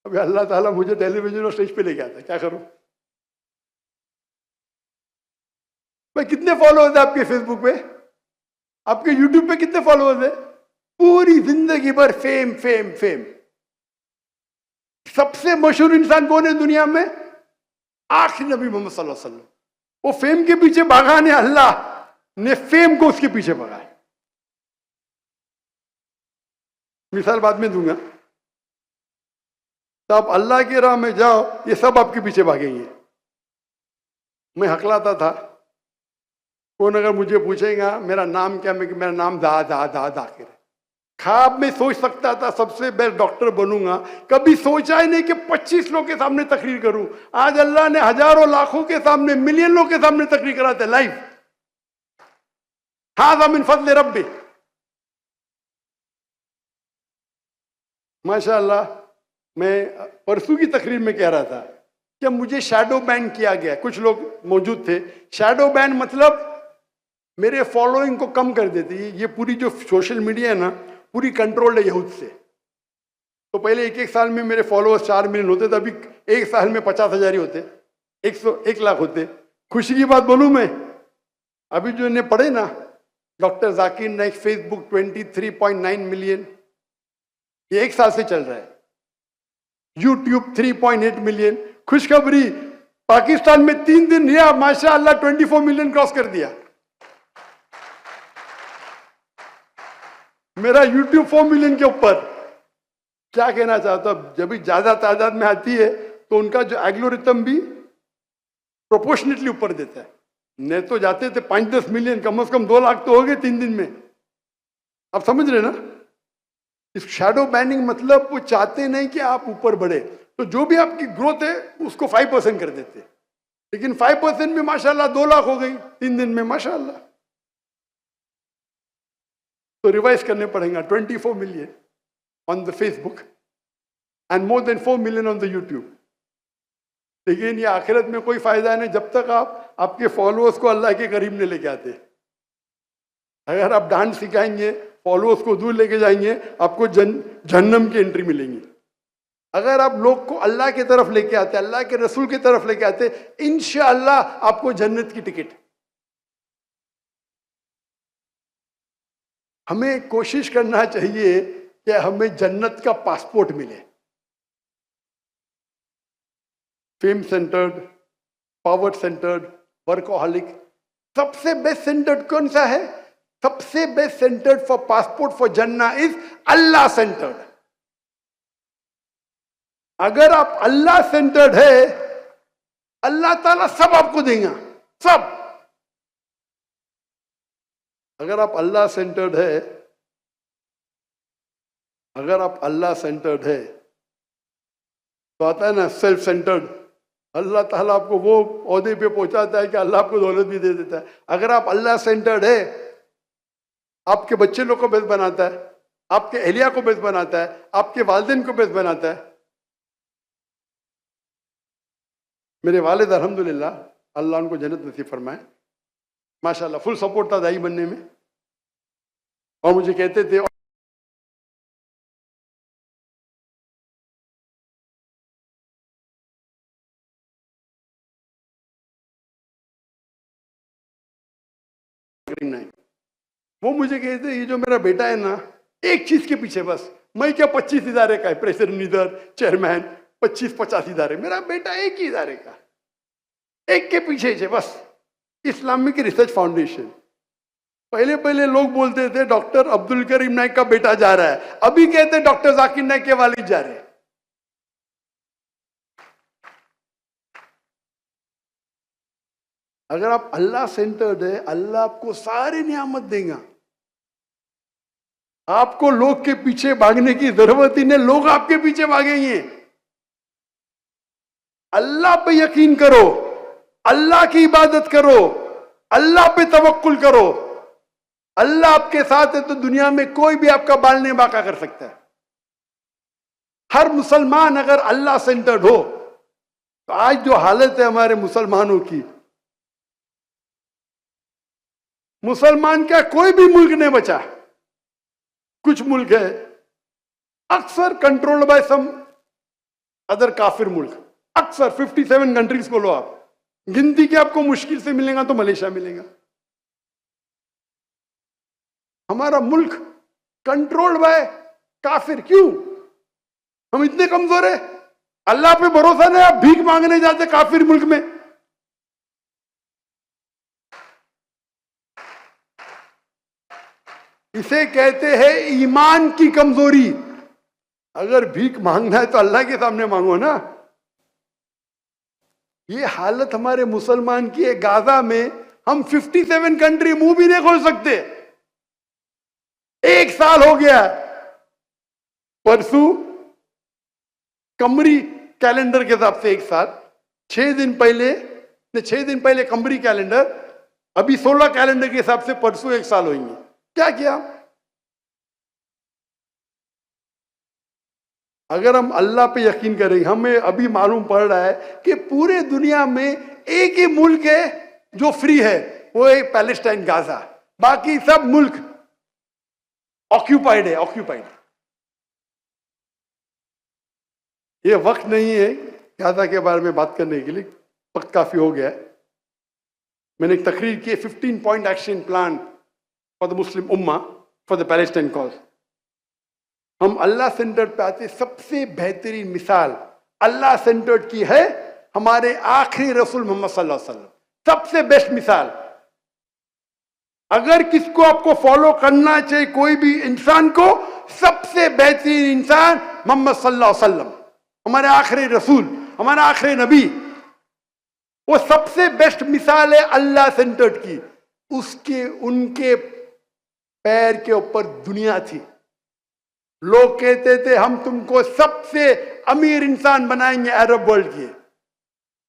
अभी अल्लाह ताला मुझे टेलीविजन और स्टेज पे लेके आता है, क्या करूं? भाई कितने फॉलोअर्स है आपके फेसबुक पे, आपके यूट्यूब पे कितने फॉलोअर्स है? पूरी जिंदगी भर फेम फेम फेम। सबसे मशहूर इंसान कौन है दुनिया में? आखिरी नबी मोहम्मद सल्लल्लाहु अलैहि वसल्लम। वो फेम के पीछे भागा ने, अल्लाह ने फेम को उसके पीछे भगाया। मिसाल बाद में दूंगा। तो आप अल्लाह के राह में जाओ, ये सब आपके पीछे भागेंगे। मैं हकलाता था, कौन अगर मुझे पूछेगा मेरा नाम क्या, मैं मेरा नाम दा दा दा दाकिर। ख्वाब में सोच सकता था सबसे बेस्ट डॉक्टर बनूंगा, कभी सोचा ही नहीं कि 25 लोग के सामने तकरीर करूं। आज अल्लाह ने हजारों लाखों के सामने, मिलियन लोग के सामने तकरीर कराते लाइव। हाज़ा मिन फज़्ल रब्बी। माशाअल्लाह। मैं परसों की तकरीर में कह रहा था कि मुझे शैडो बैन किया गया, कुछ लोग मौजूद थे। शैडो बैन मतलब मेरे फॉलोइंग को कम कर देती है। ये पूरी जो सोशल मीडिया है ना, पूरी कंट्रोल्ड है यहूद से। तो पहले एक साल में मेरे फॉलोअर्स 4 मिलियन होते थे, अभी एक साल में 50,000 ही होते, 1 लाख होते। खुशी की बात बोलूं मैं, अभी जो इन्हें पढ़े ना doctor Zakir Naik, Facebook 23.9 million, ये 1 साल से चल रहा है। YouTube 3.8 million. खुशखबरी, पाकिस्तान में 3 दिन रिया माशाअल्लाह 24 मिलियन क्रॉस कर दिया। मेरा यूट्यूब 4 मिलियन के ऊपर। क्या कहना चाहता हूं, जब भी ज्यादा तादाद में आती है तो उनका जो एल्गोरिथम भी प्रोपोर्शनेटली ऊपर देता है। नहीं तो जाते थे 5-10 मिलियन, कम से कम 2 लाख तो हो गए 3 दिन में। आप समझ रहे ना? इस शैडो बैनिंग मतलब वो चाहते नहीं कि आप ऊपर बढ़े, तो जो भी आपकी ग्रोथ है उसको 5% कर देते। लेकिन 5% में माशाल्लाह 2 लाख हो गई 3 दिन में माशाल्लाह। तो रिवाइज करने पड़ेगा। 24 million on the Facebook and more than 4 million on the YouTube. लेकिन ये आखिरत में कोई फायदा नहीं जब तक आप आपके फॉलोअर्स को अल्लाह के करीब नहीं लेके आते। अगर आप डांस सिखाएंगे, फॉलोअर्स को दूर लेके जाएंगे, आपको जहन्नम की एंट्री मिलेंगी। अगर आप लोग को अल्लाह की तरफ लेके आते, अल्लाह के रसूल की तरफ लेके आते, इंशाअल्लाह आपको जन्नत की टिकट। हमें कोशिश करना चाहिए कि हमें जन्नत का पासपोर्ट मिले। Fame centred, power centred, workaholic. सबसे बेस्ट सेंटर्ड कौन सा है? सबसे best centred for passport for जन्ना इज अल्लाह सेंटर्ड। अगर आप अल्लाह सेंटर्ड है, अल्लाह ताला सब आपको देगा, सब। अगर आप अल्लाह सेंटर्ड है, अगर आप अल्लाह सेंटर्ड है, तो आता है ना सेल्फ सेंटर्ड। अल्लाह ताला आपको वो ओहदे पे पहुंचाता है कि अल्लाह आपको दौलत भी दे देता है। अगर आप अल्लाह सेंटर्ड है, आपके बच्चे लोग को बेस्ट बनाता है, आपके एहलिया को बेस्ट बनाता है, आपके वालिदैन को बेस्ट बनाता है। मेरे वालिद अल्हम्दुलिल्लाह, अल्लाह उनको जन्नत नसीब फरमाए, माशाल्लाह फुल सपोर्ट था दाई बनने में। और मुझे कहते थे नहीं, वो मुझे कहते ये जो मेरा बेटा है ना, एक चीज के पीछे बस, मैं क्या 25 इदारे का है, प्रेसिडेंट, लीडर, चेयरमैन, 25-50 इदारे, मेरा बेटा एक ही इदारे का, एक के पीछे है बस, इस्लामिक रिसर्च फाउंडेशन। पहले पहले लोग बोलते थे डॉक्टर अब्दुल करीम नाइक का बेटा जा रहा है, अभी कहते डॉक्टर जाकिर नाइक के वालिद जा रहे हैं। अगर आप अल्लाह सेंटर्ड है, अल्लाह आपको सारी नियामत देगा। आपको लोग के पीछे भागने की जरूरत ही नहीं, लोग आपके पीछे भागेंगे। अल्लाह पे यकीन करो, अल्लाह की इबादत करो, अल्लाह पे तवक्कुल करो। अल्लाह आपके साथ है तो दुनिया में कोई भी आपका बाल नहीं बांका कर सकता है। हर मुसलमान अगर अल्लाह सेंटर्ड हो, तो आज जो हालत है हमारे मुसलमानों की, मुसलमान क्या कोई भी मुल्क नहीं बचा। कुछ मुल्क है अक्सर कंट्रोल्ड बाय सम अदर काफिर मुल्क, अक्सर 57 कंट्रीज को लो आप, गिनती के आपको मुश्किल से मिलेगा तो मलेशिया मिलेगा। हमारा मुल्क कंट्रोल्ड बाय काफिर। क्यों हम इतने कमजोर है? अल्लाह पे भरोसा नहीं, आप भीख मांगने जाते काफिर मुल्क में। इसे कहते हैं ईमान की कमजोरी। अगर भीख मांगना है तो अल्लाह के सामने मांगो ना। ये हालत हमारे मुसलमान की है। गाजा में हम 57 कंट्री मुंह भी नहीं खोल सकते। 1 साल हो गया। परसों कमरी कैलेंडर के हिसाब से 1 साल, 6 दिन पहले कमरी कैलेंडर, अभी 16 कैलेंडर के हिसाब से परसों 1 साल होंगे। क्या किया? अगर हम अल्लाह पे यकीन करेंगे, हमें अभी मालूम पड़ रहा है कि पूरे दुनिया में एक ही मुल्क है जो फ्री है, वो है पैलेस्टाइन, गाजा। बाकी सब मुल्क ऑक्यूपाइड है, ऑक्यूपाइड। ये वक्त नहीं है गाजा के बारे में बात करने के लिए, वक्त काफी हो गया है। मैंने एक तकरीर की, 15 point action plan for the Muslim Umma for the Palestine cause. हम अल्लाह सेंटर्ड पे आते, सबसे बेहतरीन मिसाल अल्लाह सेंटर्ड की है हमारे आखिरी रसूल मोहम्मद सल्लल्लाहु अलैहि वसल्लम, सबसे बेस्ट मिसाल। अगर किसको आपको फॉलो करना चाहिए, कोई भी इंसान को, सबसे बेहतरीन इंसान मोहम्मद सल्लल्लाहु अलैहि वसल्लम, हमारे आखिरी रसूल, हमारा आखिरी नबी। वो सबसे बेस्ट मिसाल है अल्लाह सेंटर्ड की। उनके पैर के ऊपर दुनिया थी। लोग कहते थे हम तुमको सबसे अमीर इंसान बनाएंगे अरब वर्ल्ड के।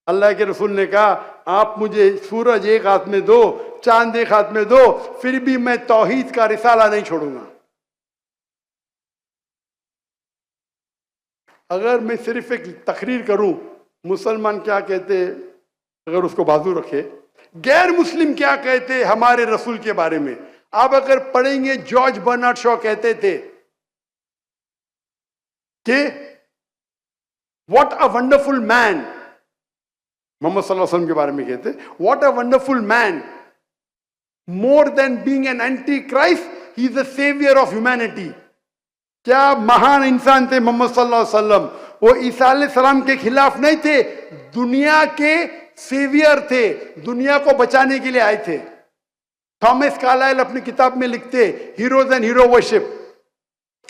अल्लाह के रसूल ने कहा आप मुझे सूरज एक हाथ में दो, चांद एक हाथ में दो, फिर भी मैं तौहीद का रिसाला नहीं छोड़ूंगा। अगर मैं सिर्फ एक तकरीर करूं, मुसलमान क्या कहते, अगर उसको बाजू रखे, गैर मुस्लिम क्या कहते हमारे रसूल के बारे में, आप अगर पढ़ेंगे, जॉर्ज बर्नार्ड शॉ कहते थे कि what a wonderful man, Muhammad सल्लल्लाहु अलैहि वसल्लम के बारे में कहते, what a wonderful man, more than being an anti Christ, he is the saviour of humanity. क्या महान इंसान थे मोहम्मद सल्लल्लाहु अलैहि वसल्लम। वो ईसा अलैहिस्सलाम के खिलाफ नहीं थे, दुनिया के सेवियर थे, दुनिया को बचाने के लिए आए थे। थॉमस कार्लाइल अपनी किताब में लिखते, heroes and hero worship,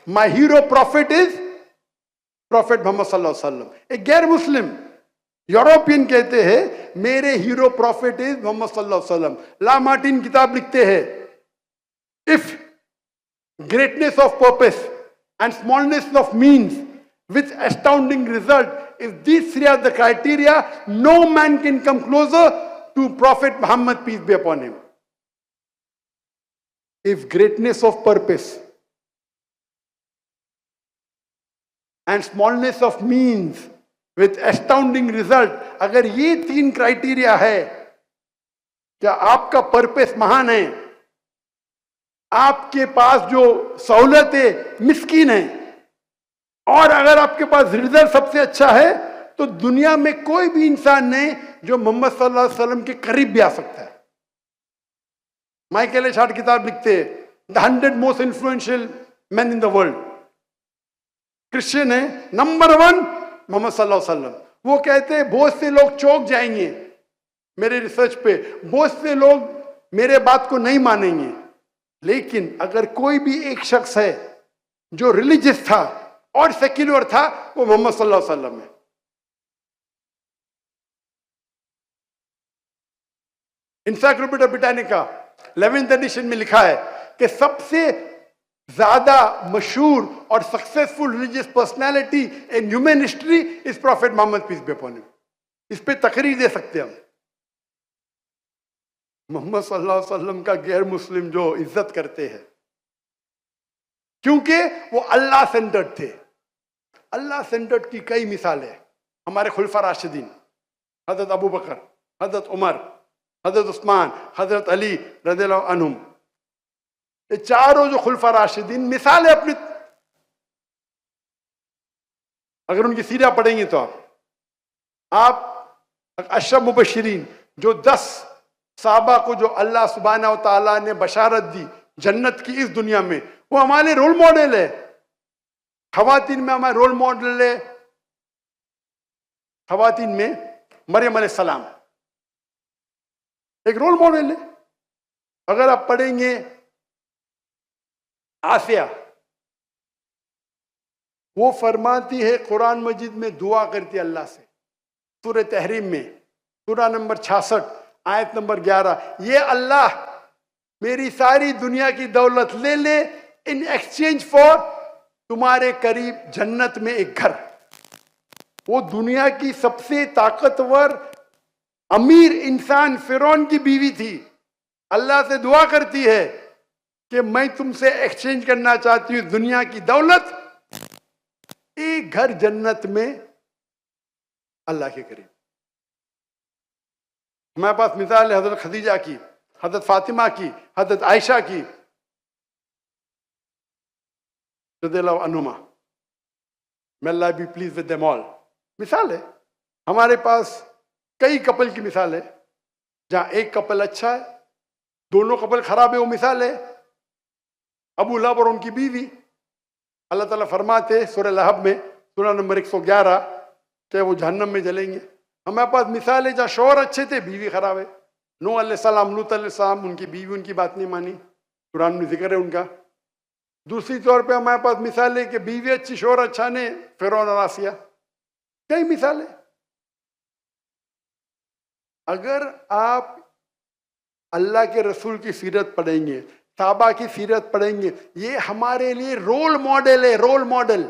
my hero prophet is prophet Muhammad सल्लल्लाहु अलैहि वसल्लम। एक गैर मुस्लिम यूरोपियन कहते हैं मेरे हीरो प्रॉफिट इज मोहम्मद सल्लल्लाहु अलैहि वसल्लम। ला मार्टिन किताब लिखते हैं, if greatness of purpose and smallness of means with astounding result, if these three are the criteria, no man can come closer to Prophet Muhammad, peace be upon him. If greatness of purpose and smallness of means with astounding result, अगर ये 3 criteria है, क्या आपका purpose महान है, आपके पास जो सहूलत है मिस्कीन है, और अगर आपके पास रिजल्ट सबसे अच्छा है, तो दुनिया में कोई भी इंसान नहीं जो मोहम्मद सल्लल्लाहु अलैहि वसल्लम के करीब भी आ सकता है। माइकल एच हार्ट किताब लिखते हैं, the 100 most influential man in the world. Christian है, नंबर 1 मोहम्मद सल्लल्लाहु अलैहि वसल्लम। वो कहते हैं बहुत से लोग चौंक जाएंगे मेरे रिसर्च पे, बहुत से लोग मेरे बात को नहीं मानेंगे, लेकिन अगर कोई भी एक शख्स है जो रिलीजियस था और सेक्युलर था, वो मोहम्मद सल्लल्लाहु अलैहि वसल्लम है। एनसाइक्लोपीडिया ब्रिटानिका 11th एडिशन में लिखा है कि सबसे ज्यादा मशहूर और successful religious personality in human history is prophet Muhammad, peace be upon him. इस पे तकरीर दे सकते हैं हम। मोहम्मद सल्लल्लाहु अलैहि वसल्लम का गैर मुस्लिम जो इज्जत करते हैं, क्योंकि वो अल्लाह सेंटर्ड थे। अल्लाह सेंटर्ड की कई मिसालें, हमारे खुलफा राशिदीन, हजरत अबू बकर, हजरत उमर, हजरत उस्मान, हजरत अली रज़ियल्लाहु अन्हुम, ये चारों जो खुलफा राशिदीन मिसालें अपनी अगर उनकी सीरा पढ़ेंगे तो आप अशर मुबशरीन, जो 10 साहबा को जो अल्लाह सुब्हानहू व तआला ने बशारत दी जन्नत की इस दुनिया में, वो हमारे रोल मॉडल है। खवातीन में हमारे रोल मॉडल है, खवातीन में मरियम अलैहिस्सलाम एक रोल मॉडल है। अगर आप पढ़ेंगे आसिया, वो फरमाती है कुरान मजीद में दुआ करती है अल्लाह से, सूरह तहरीम में सूरा नंबर 66 आयत नंबर 11, ये अल्लाह मेरी सारी दुनिया की दौलत ले ले इन एक्सचेंज फॉर तुम्हारे करीब जन्नत में एक घर। वो दुनिया की सबसे ताकतवर अमीर इंसान फिरौन की बीवी थी, अल्लाह से दुआ करती है कि मैं तुमसे एक्सचेंज करना चाहती हूं दुनिया की दौलत, एक घर जन्नत में अल्लाह के करीब। हमारे पास मिसाल है हजरत खदीजा की, हजरत फातिमा की, हजरत आयशा की रज़ियल्लाहु अन्हुमा, may Allah be pleased with them all। मिसाल है हमारे पास कई कपल की मिसाल है, जहां एक कपल अच्छा है, दोनों कपल खराब है, वो मिसाल है अबू लहब और उनकी बीवी। अल्लाह ताला फरमाते सूरह लहब में सूरा नंबर 111 कि वो जहन्नम में जलेंगे। हमारे पास मिसाल है जहाँ शौहर अच्छे थे, बीवी खराब है। नूह अलैहिस्सलाम, लूत अलैहिस्सलाम, उनकी बीवी उनकी बात नहीं मानी, कुरान में जिक्र है उनका। दूसरी तौर पे हमारे पास मिसाल है कि बीवी अच्छी शौहर अच्छा ने, फिरौन और आसिया, कई मिसाल है। अगर आप अल्लाह के रसूल की सीरत पढ़ेंगे, साहबा की सीरत पढ़ेंगे, ये हमारे लिए रोल मॉडल है, रोल मॉडल।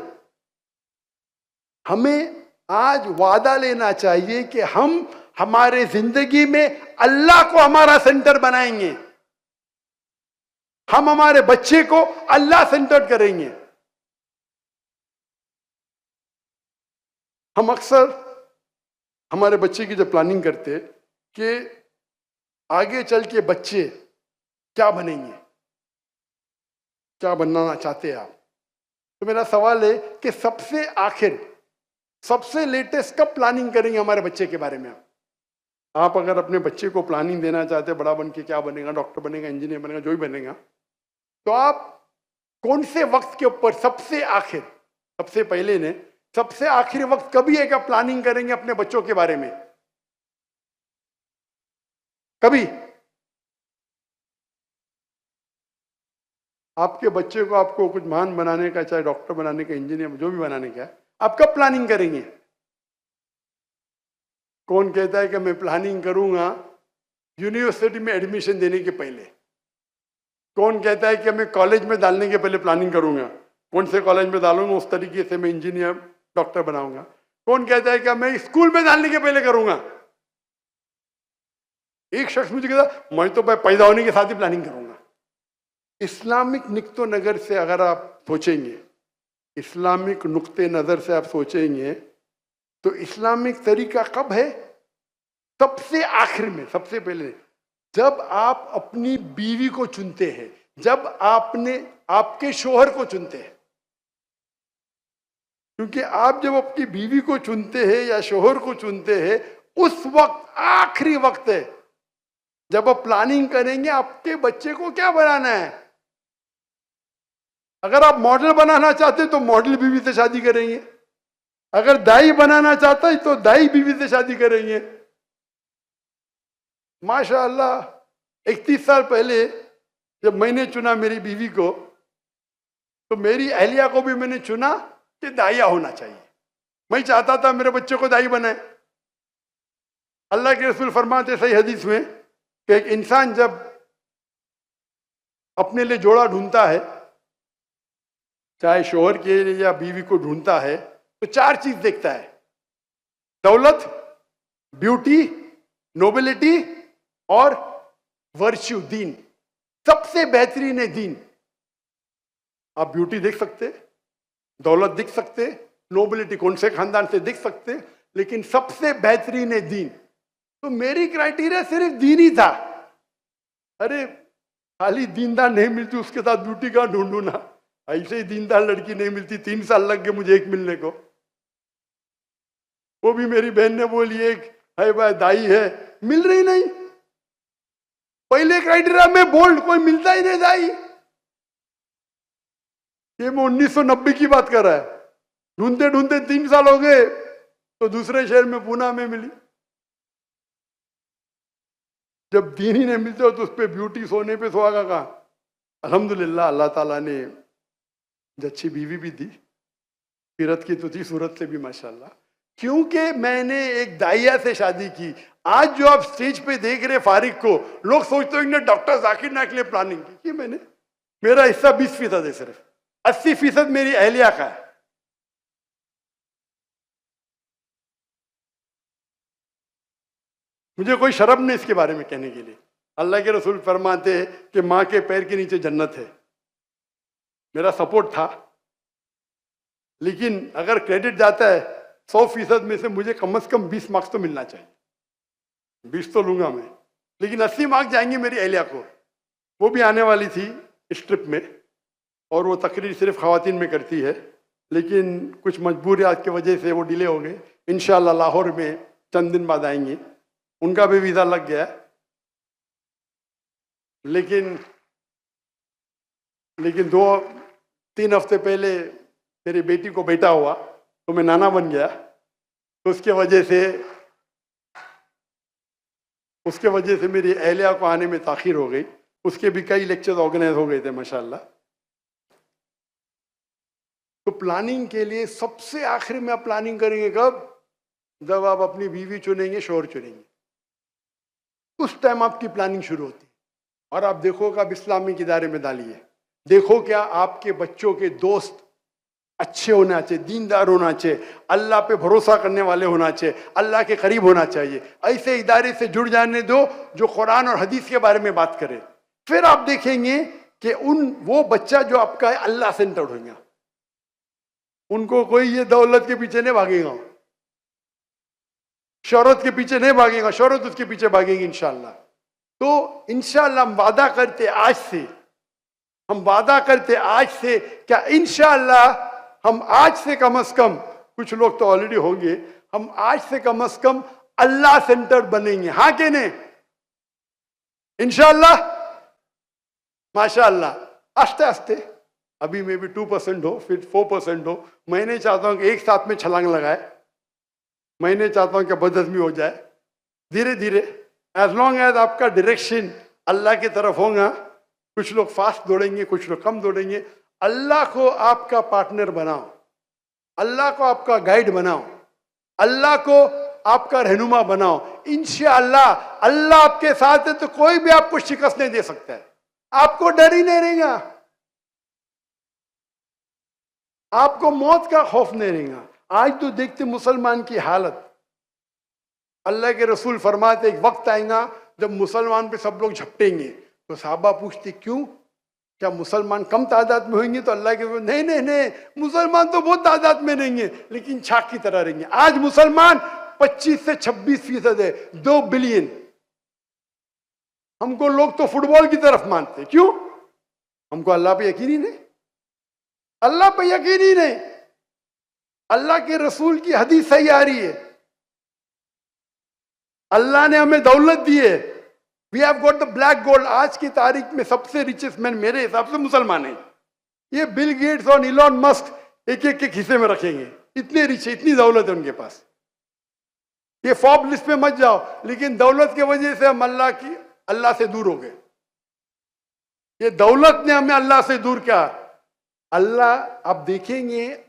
हमें आज वादा लेना चाहिए कि हम हमारे जिंदगी में अल्लाह को हमारा सेंटर बनाएंगे, हम हमारे बच्चे को अल्लाह सेंटर करेंगे। हम अक्सर हमारे बच्चे की जब प्लानिंग करते कि आगे चल के बच्चे क्या बनेंगे, क्या बनना चाहते हैं आप, तो मेरा सवाल है कि सबसे आखिर, सबसे लेटेस्ट कब प्लानिंग करेंगे हमारे बच्चे के बारे में? आप अगर अपने बच्चे को प्लानिंग देना चाहते हैं, बड़ा बन के क्या बनेगा, डॉक्टर बनेगा, इंजीनियर बनेगा, जो भी बनेगा, तो आप कौन से वक्त के ऊपर सबसे आखिर, सबसे पहले ने सबसे आखिरी वक्त कभी है क्या प्लानिंग करेंगे अपने बच्चों के बारे में? कभी आपके बच्चे को आपको कुछ महान बनाने का, चाहे डॉक्टर बनाने का, इंजीनियर जो भी बनाने का, आप कब प्लानिंग करेंगे? कौन कहता है कि मैं प्लानिंग करूंगा यूनिवर्सिटी में एडमिशन देने के पहले? कौन कहता है कि मैं कॉलेज में डालने के पहले प्लानिंग करूंगा, कौन से कॉलेज में डालूंगा उस तरीके से मैं इंजीनियर डॉक्टर बनाऊंगा? कौन कहता है कि मैं स्कूल में डालने के पहले करूंगा? एक शख्स मुझे कहता मैं तो पैदा होने के साथ ही प्लानिंग करूंगा। इस्लामिक नुक्ते नज़र से अगर आप सोचेंगे, इस्लामिक नुक्ते नज़र से आप सोचेंगे तो इस्लामिक तरीका कब है? सबसे आखिर में, सबसे पहले जब आप अपनी बीवी को चुनते हैं, जब आपने आपके शोहर को चुनते हैं। क्योंकि आप जब अपनी बीवी को चुनते हैं या शोहर को चुनते हैं, उस वक्त आखिरी वक्त है जब आप प्लानिंग करेंगे आपके बच्चे को क्या बनाना है। अगर आप मॉडल बनाना चाहते तो मॉडल बीवी से शादी करेंगे, अगर दाई बनाना चाहता है तो दाई बीवी से शादी करेंगे। माशाअल्लाह 31 साल पहले जब मैंने चुना मेरी बीवी को, तो मेरी अहलिया को भी मैंने चुना कि दाइया होना चाहिए। मैं चाहता था मेरे बच्चे को दाई बनाए। अल्लाह के रसूल फरमाते सही हदीस में कि एक इंसान जब अपने लिए जोड़ा ढूंढता है, चाहे शोहर के लिए या बीवी को ढूंढता है, तो 4 चीज देखता है: दौलत, ब्यूटी, नोबिलिटी और वर्च्यू, दीन। सबसे बेहतरीन है दीन। आप ब्यूटी देख सकते, दौलत दिख सकते, नोबिलिटी कौन से खानदान से दिख सकते, लेकिन सबसे बेहतरीन है दीन। तो मेरी क्राइटेरिया सिर्फ दीन ही था। अरे खाली दीनदार नहीं मिलती उसके साथ ब्यूटी का ढूंढू ना, ऐसे ही दीनदार लड़की नहीं मिलती। 3 साल लग गए मुझे एक मिलने को। वो भी मेरी बहन ने बोली एक है भाई दाई है, मिल रही नहीं। पहले क्राइटेरिया में बोल्ड, कोई मिलता ही नहीं दाई। ये मैं 1990 की बात कर रहा है, ढूंढते ढूंढते 3 साल हो गए तो दूसरे शहर में पूना में मिली। जब दिन ही नहीं मिलते हो तो उस पर ब्यूटी सोने पे सुहागा कहा। अल्हम्दुलिल्लाह अल्लाह ताला ने अच्छी बीवी भी दी, सीरत की तो थी, सूरत से भी माशाल्लाह। क्योंकि मैंने एक दाइया से शादी की। आज जो आप स्टेज पे देख रहे फारिक को, लोग सोचते हैं डॉक्टर जाकिर नायक के लिए प्लानिंग की। मैंने, मेरा हिस्सा 20% है, सिर्फ 80% मेरी अहलिया का है। मुझे कोई शर्म नहीं इसके बारे में कहने के लिए। अल्लाह के रसूल फरमाते हैं कि माँ के पैर के नीचे जन्नत है। मेरा सपोर्ट था, लेकिन अगर क्रेडिट जाता है 100% में से मुझे कम से कम 20 मार्क्स तो मिलना चाहिए। 20 तो लूंगा मैं, लेकिन 80 मार्क्स जाएंगे मेरी अहलिया को। वो भी आने वाली थी इस ट्रिप में, और वो तकरीर सिर्फ खवातीन में करती है, लेकिन कुछ मजबूरियात की वजह से वो डिले हो गए। इंशाल्लाह लाहौर में चंद दिन बाद आएंगी, उनका भी वीज़ा लग गया। लेकिन 2-3 हफ्ते पहले मेरी बेटी को बेटा हुआ तो मैं नाना बन गया। तो उसके वजह से मेरी अहलिया को आने में ताखीर हो गई। उसके भी कई लेक्चर्स ऑर्गेनाइज हो गए थे माशाल्लाह। तो प्लानिंग के लिए सबसे आखिर में आप प्लानिंग करेंगे कब? जब आप अपनी बीवी चुनेंगे, शोहर चुनेंगे, उस टाइम आपकी प्लानिंग शुरू होती है। और आप देखोगे, आप इस्लामिक इदारे में डालिए, देखो क्या आपके बच्चों के दोस्त अच्छे होना चाहिए, दीनदार होना चाहिए, अल्लाह पे भरोसा करने वाले होना चाहिए, अल्लाह के करीब होना चाहिए। ऐसे इदारे से जुड़ जाने दो जो कुरान और हदीस के बारे में बात करे। फिर आप देखेंगे कि वो बच्चा जो आपका है अल्लाह सेंटर्ड होगा। उनको कोई ये दौलत के पीछे नहीं भागेगा, शोहरत के पीछे नहीं भागेगा, शोहरत उसके पीछे भागेगी इंशाल्लाह। तो इंशाल्लाह हम वादा करते आज से, क्या इंशाल्लाह हम आज से कम से कम, कुछ लोग तो ऑलरेडी होंगे, हम आज से कम अल्लाह सेंटर बनेंगे। हाँ कि नहीं? इंशाल्लाह माशाल्लाह। आस्ते आस्ते, अभी में भी 2% हो, फिर 4% हो। मैं नहीं चाहता हूं कि एक साथ में छलांग लगाए, मैं नहीं चाहता हूं कि बदहजमी हो जाए। धीरे धीरे, एज लॉन्ग एज आपका डायरेक्शन अल्लाह की तरफ होगा। कुछ लोग फास्ट दौड़ेंगे, कुछ लोग कम दौड़ेंगे। अल्लाह को आपका पार्टनर बनाओ, अल्लाह को आपका गाइड बनाओ, अल्लाह को आपका रहनुमा बनाओ। इंशाअल्लाह अल्लाह आपके साथ है तो कोई भी आपको शिकस्त नहीं दे सकता है। आपको डर ही नहीं रहेगा, आपको मौत का खौफ नहीं रहेगा। आज तो देखते मुसलमान की हालत, अल्लाह के रसूल फरमाते एक वक्त आएगा जब मुसलमान पे सब लोग झपटेंगे। तो साहबा पूछते क्यों, क्या मुसलमान कम तादाद में होंगे? तो अल्लाह के नहीं, मुसलमान तो बहुत तादाद में रहेंगे, लेकिन छाक की तरह रहेंगे। आज मुसलमान 25 से 26% है, 2 बिलियन। हमको लोग तो फुटबॉल की तरफ मानते, क्यों? हमको अल्लाह पे यकीन ही नहीं, अल्लाह पे यकीन ही नहीं। अल्लाह के रसूल की हदीस सही आ रही है, अल्लाह ने हमें दौलत दी है। We have got the black gold. आज की तारीख में सबसे रिचेस्ट मैन मेरे हिसाब से मुसलमान है। ये बिल गेट्स और इलॉन मस्क एक हिस्से में रखेंगे, इतने रिच है, इतनी दौलत है उनके पास। ये फॉर्ब्स लिस्ट पे मत जाओ, लेकिन दौलत की वजह से हम अल्लाह से दूर हो गए। ये दौलत ने हमें अल्लाह से दूर किया। अल्लाह, आप देखेंगे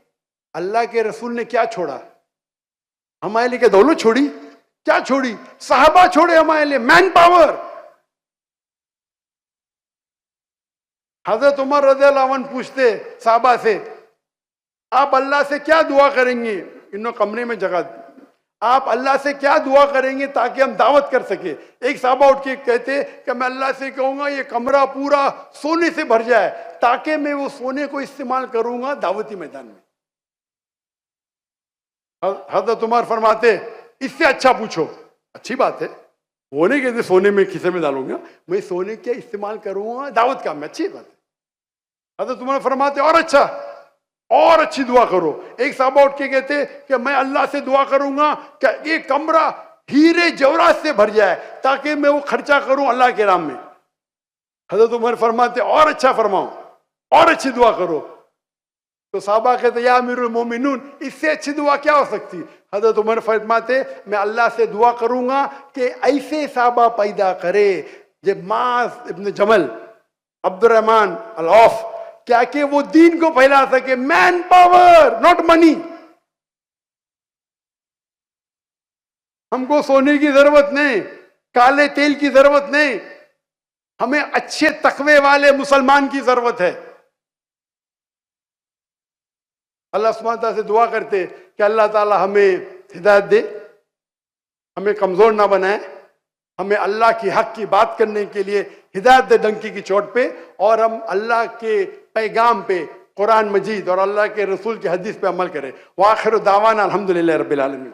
अल्लाह के रसूल ने क्या छोड़ा हमारे लिए? क्या दौलत छोड़ी? क्या छोड़ी? साहबा छोड़े हमारे लिए, मैन पावर। हजरत उमर रज़ियल्लाहु अन्हु पूछते साहबा से, आप अल्लाह से क्या दुआ करेंगे? इन्होंने कमरे में जगह, आप अल्लाह से क्या दुआ करेंगे ताकि हम दावत कर सके? एक साहबा उठ के कहते कि मैं अल्लाह से कहूंगा ये कमरा पूरा सोने से भर जाए, ताकि मैं वो सोने को इस्तेमाल करूंगा दावती मैदान में। हजरत उमर फरमाते इससे अच्छा पूछो। अच्छी बात है, वो नहीं कहते सोने में खिसे में डालूंगा, मैं सोने के इस्तेमाल करूंगा दावत का में, अच्छी बात है। हजरत उमर फरमाते और अच्छा, और अच्छी दुआ करो। एक साहबा उठ के कहते कि मैं अल्लाह से दुआ करूंगा कि ये कमरा हीरे जवरात से भर जाए ताकि मैं वो खर्चा करूं अल्लाह के नाम में। हजरत उमर फरमाते और अच्छा फरमाओ, और अच्छी दुआ करो। तो साहबा कहते या अमीरुल मोमिनून, इससे अच्छी दुआ क्या हो सकती। हजरत उमर फरमाते मैं अल्लाह से दुआ करूंगा कि ऐसे साहबा पैदा करे जब मास इब्न जमल, अब्दुर्रहमान अल औफ, क्या कि वो दीन को फैला सके। Man power not money. हमको सोने की जरूरत नहीं, काले तेल की जरूरत नहीं, हमें अच्छे तकवे वाले मुसलमान की जरूरत है। अल्लाह सुब्हानहू व तआला से दुआ करते कि अल्लाह ताला हमें हिदायत दे, हमें कमजोर ना बनाए, हमें अल्लाह की हक की बात करने के लिए हिदायत दे डंकी की चोट पे, और हम अल्लाह के पैगाम पे, कुरान मजीद और अल्लाह के रसूल की हदीस पे अमल करें। व आखिर दावाना अल्हम्दुलिल्लाहि रब्बिल आलमीन।